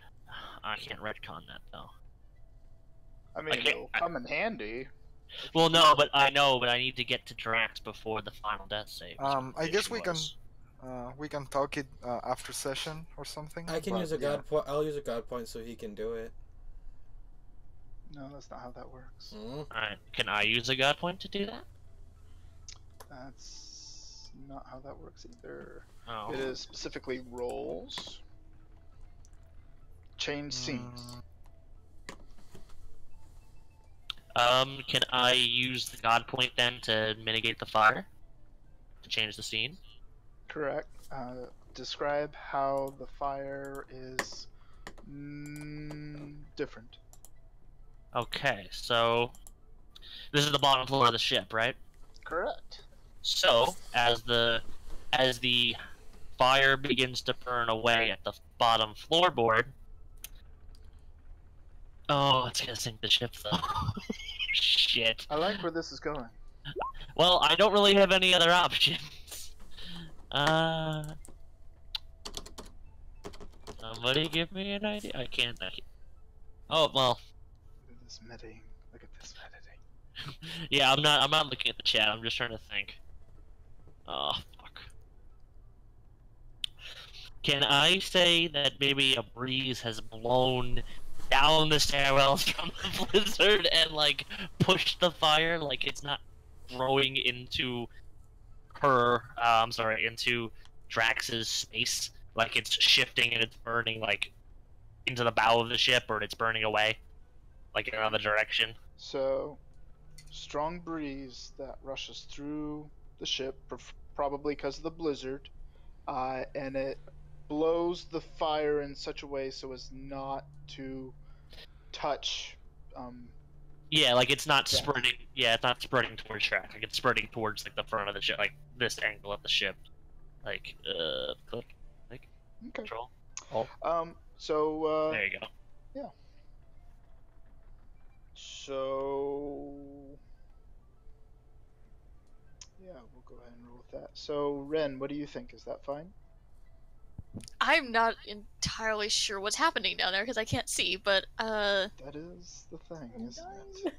can't retcon that though. I mean, can't- it'll come in handy. Well, no, but I need to get to Drax before the final death save. I guess we can talk it after session or something. I can but use a yeah. god point. I'll use a god point so he can do it. No, that's not how that works. Alright, can I use a god point to do that? That's not how that works either. Oh. It is specifically rolls. Change scenes. Can I use the god point then to mitigate the fire? To change the scene? Correct. Describe how the fire is different. Okay, so this is the bottom floor of the ship, right? Correct. So, as the fire begins to burn away at the bottom floorboard. Oh, it's gonna sink the ship though. Shit. I like where this is going. Well, I don't really have any other options. Somebody give me an idea. I can't. Oh well. Look at this meditating. Look at this meditating. Yeah, I'm not looking at the chat. I'm just trying to think. Oh fuck. Can I say that maybe a breeze has blown down the stairwells from the blizzard and like pushed the fire, like it's not growing into into Drax's space, like it's shifting and it's burning like into the bow of the ship, or it's burning away, like in another direction. So, strong breeze that rushes through the ship, probably because of the blizzard, and it blows the fire in such a way so as not to touch. Yeah, like it's not Yeah. spreading. Yeah, it's not spreading towards track. Like it's spreading towards like the front of the ship, like this angle of the ship. Like click, Okay. control. Oh, So. there you go. So. Yeah, we'll go ahead and roll with that. So, Ren, what do you think? Is that fine? I'm not entirely sure what's happening down there because I can't see, but That is the thing, isn't it?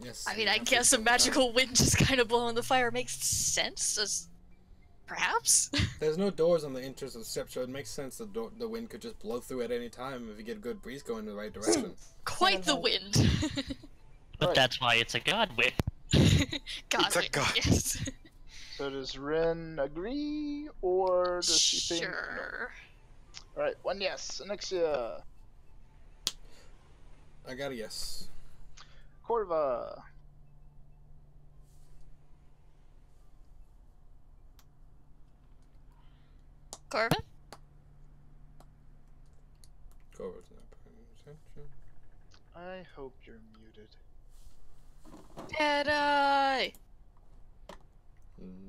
Yes. I mean, you I have to guess a go magical wind just kind of blowing the fire makes sense, as perhaps. There's no doors on the entrance of the ship, so it makes sense the wind could just blow through at any time if you get a good breeze going in the right direction. Quite the wind. But Right. that's why it's a god wind. God, It's a wind, god. yes. So, does Ren agree, or does she think? No? Sure. Alright, one yes. Anixia. I got a yes. Corva. Corbin? Corva's not paying attention. I hope you're muted. Jedi!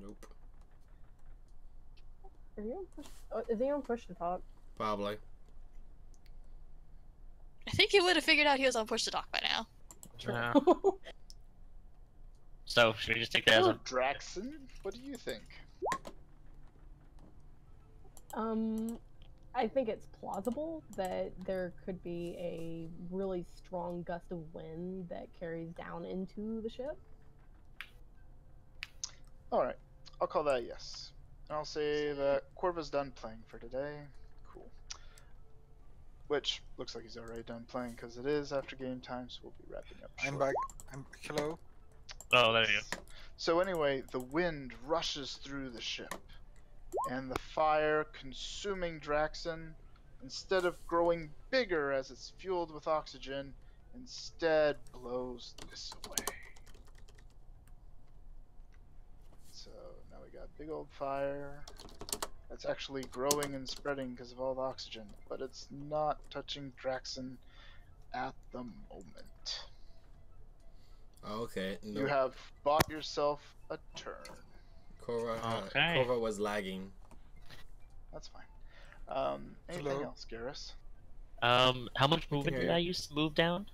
Nope. Are you on push? Oh, is he on push to talk? Probably. I think he would have figured out he was on push to talk by now. So should we just take that as So, a Draxon, what do you think? I think it's plausible that there could be a really strong gust of wind that carries down into the ship. Alright, I'll call that a yes. And I'll say that Corva's done playing for today. Cool. Which looks like he's already done playing because it is after game time, so we'll be wrapping up I'm shortly. back. Hello. Oh, there you go. So anyway, the wind rushes through the ship, and the fire consuming Draxon, instead of growing bigger as it's fueled with oxygen, instead blows this away. So now we got big old fire that's actually growing and spreading because of all the oxygen, but it's not touching Draxon at the moment. Okay. No. You have bought yourself a turn. Corva, Okay. Corva was lagging. That's fine. Anything Hello? else, Garrus? How much movement did I use to move down?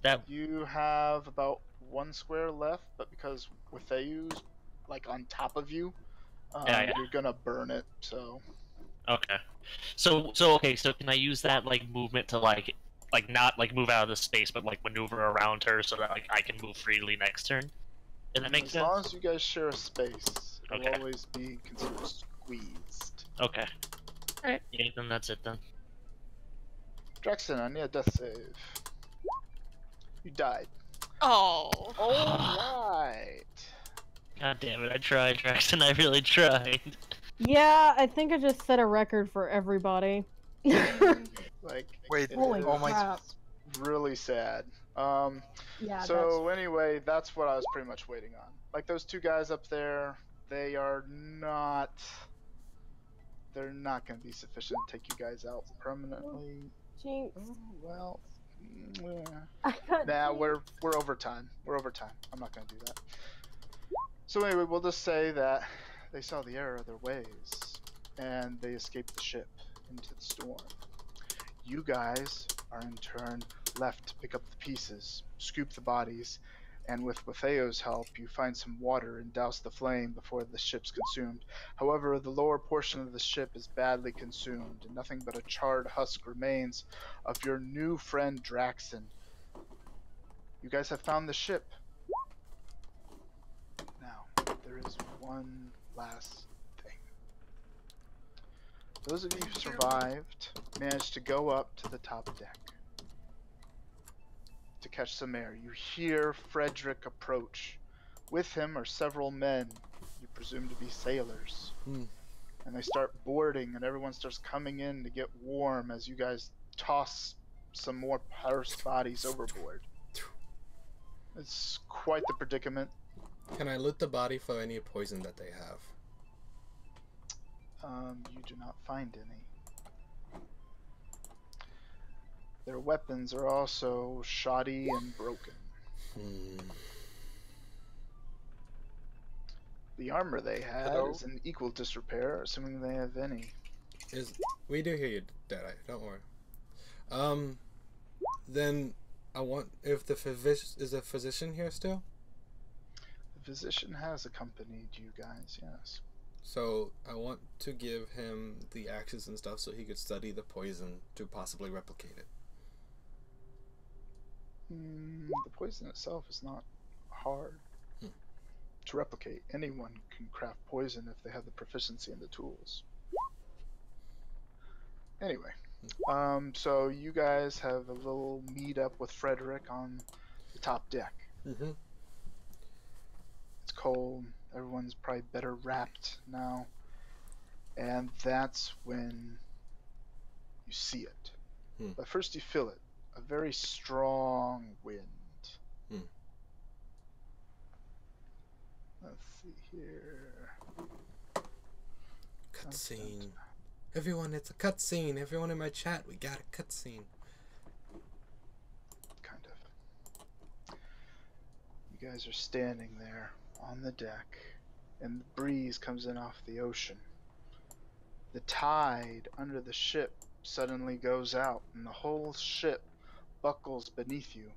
That You have about one square left, but because Withayu's like on top of you, Yeah. you're gonna burn it. So okay. So okay. So can I use that like movement to like not like move out of the space, but like maneuver around her so that like I can move freely next turn? Does that make as sense? long as you guys share a space, it'll Okay. always be considered squeezed. Okay. Alright. Yeah, then that's it then. Draxon, I need a death save. You died. Oh. Alright. God damn it! I tried, Draxton. I really tried. Yeah, I think I just set a record for everybody. Like, Wait, it Holy is oh my- crap. really sad. Yeah, So anyway, that's what I was pretty much waiting on. Like those two guys up there, they are not. They're not going to be sufficient to take you guys out permanently. that's Jinx. Oh, well, yeah. I got Nah, jinxed. we're over time. We're over time. I'm not going to do that. So anyway, we'll just say that they saw the error of their ways, and they escaped the ship into the storm. You guys are in turn left to pick up the pieces, scoop the bodies, and with Watheo's help, you find some water and douse the flame before the ship's consumed. However, the lower portion of the ship is badly consumed, and nothing but a charred husk remains of your new friend Draxon. You guys have found the ship. Now, there is one last thing. Those of you who survived managed to go up to the top deck to catch some air. You hear Frederick approach. With him are several men, you presume to be sailors. And they start boarding, and everyone starts coming in to get warm as you guys toss some more Purse bodies overboard. It's quite the predicament. Can I loot the body for any poison that they have? You do not find any. Their weapons are also shoddy and broken. The armor they had is in equal disrepair, assuming they have any. We do hear you, Deadeye. Don't worry. Then I want if the physician here still. The physician has accompanied you guys, yes. So I want to give him the axes and stuff so he could study the poison to possibly replicate it. The poison itself is not hard to replicate. Anyone can craft poison if they have the proficiency and the tools. Anyway, so you guys have a little meet up with Frederick on the top deck. It's cold. Everyone's probably better wrapped now. And that's when you see it. But first you feel it. A very strong wind. Let's see here. Cutscene. Everyone, it's a cutscene. Everyone in my chat, we got a cutscene. Kind of. You guys are standing there on the deck, and the breeze comes in off the ocean. The tide under the ship suddenly goes out, and the whole ship buckles beneath you.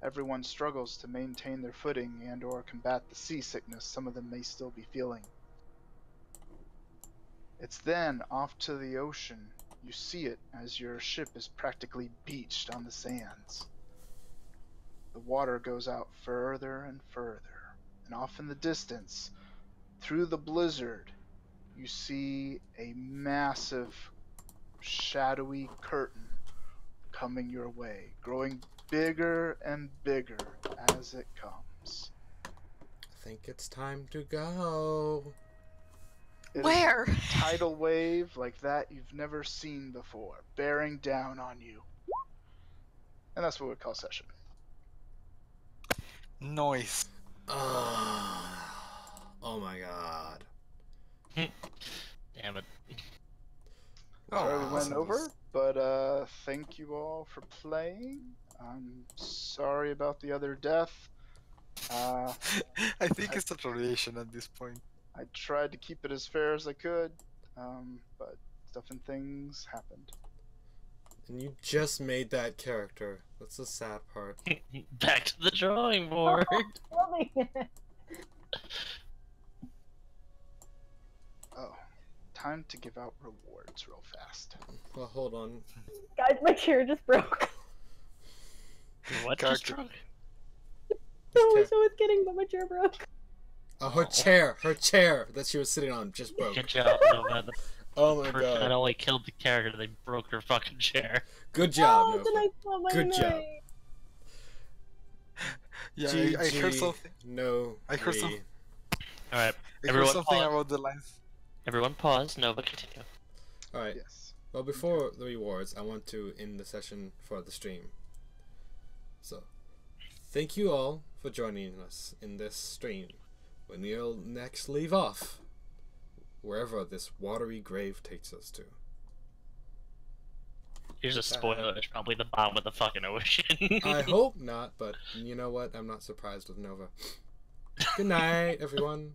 Everyone struggles to maintain their footing and or combat the seasickness some of them may still be feeling. It's then off to the ocean. You see it as your ship is practically beached on the sands. The water goes out further and further, and off in the distance, through the blizzard, you see a massive shadowy curtain coming your way, growing bigger and bigger as it comes. I think it's time to go. It Where? is a tidal wave like that you've never seen before, bearing down on you. And that's what we call session. Noise. Oh my god. Damn it. Sorry we went over, but thank you all for playing. I'm sorry about the other death. I think it's a tradition at this point. I tried to keep it as fair as I could, but stuff and things happened. And you just made that character. That's the sad part. Back to the drawing board. Oh, time to give out rewards real fast. Well, hold on. Guys, my chair just broke. What just broke? So it's kidding, but my chair broke. Oh, her chair that she was sitting on just broke. Good job, Nova. The Oh my person god. not only killed the character, they broke her fucking chair. Good job, Oh, Nova. then I saw my Good job. night. Yeah, GG, I heard something. No. I heard some- Alright, I heard Everyone something pause. about the lines. everyone pause. Nova, continue. Alright. Yes. Well, before the rewards, I want to end the session for the stream. So, thank you all for joining us in this stream. When we'll next leave off, wherever this watery grave takes us to. Here's a spoiler, it's probably the bottom of the fucking ocean. I hope not, but you know what? I'm not surprised with Nova. Good night, everyone.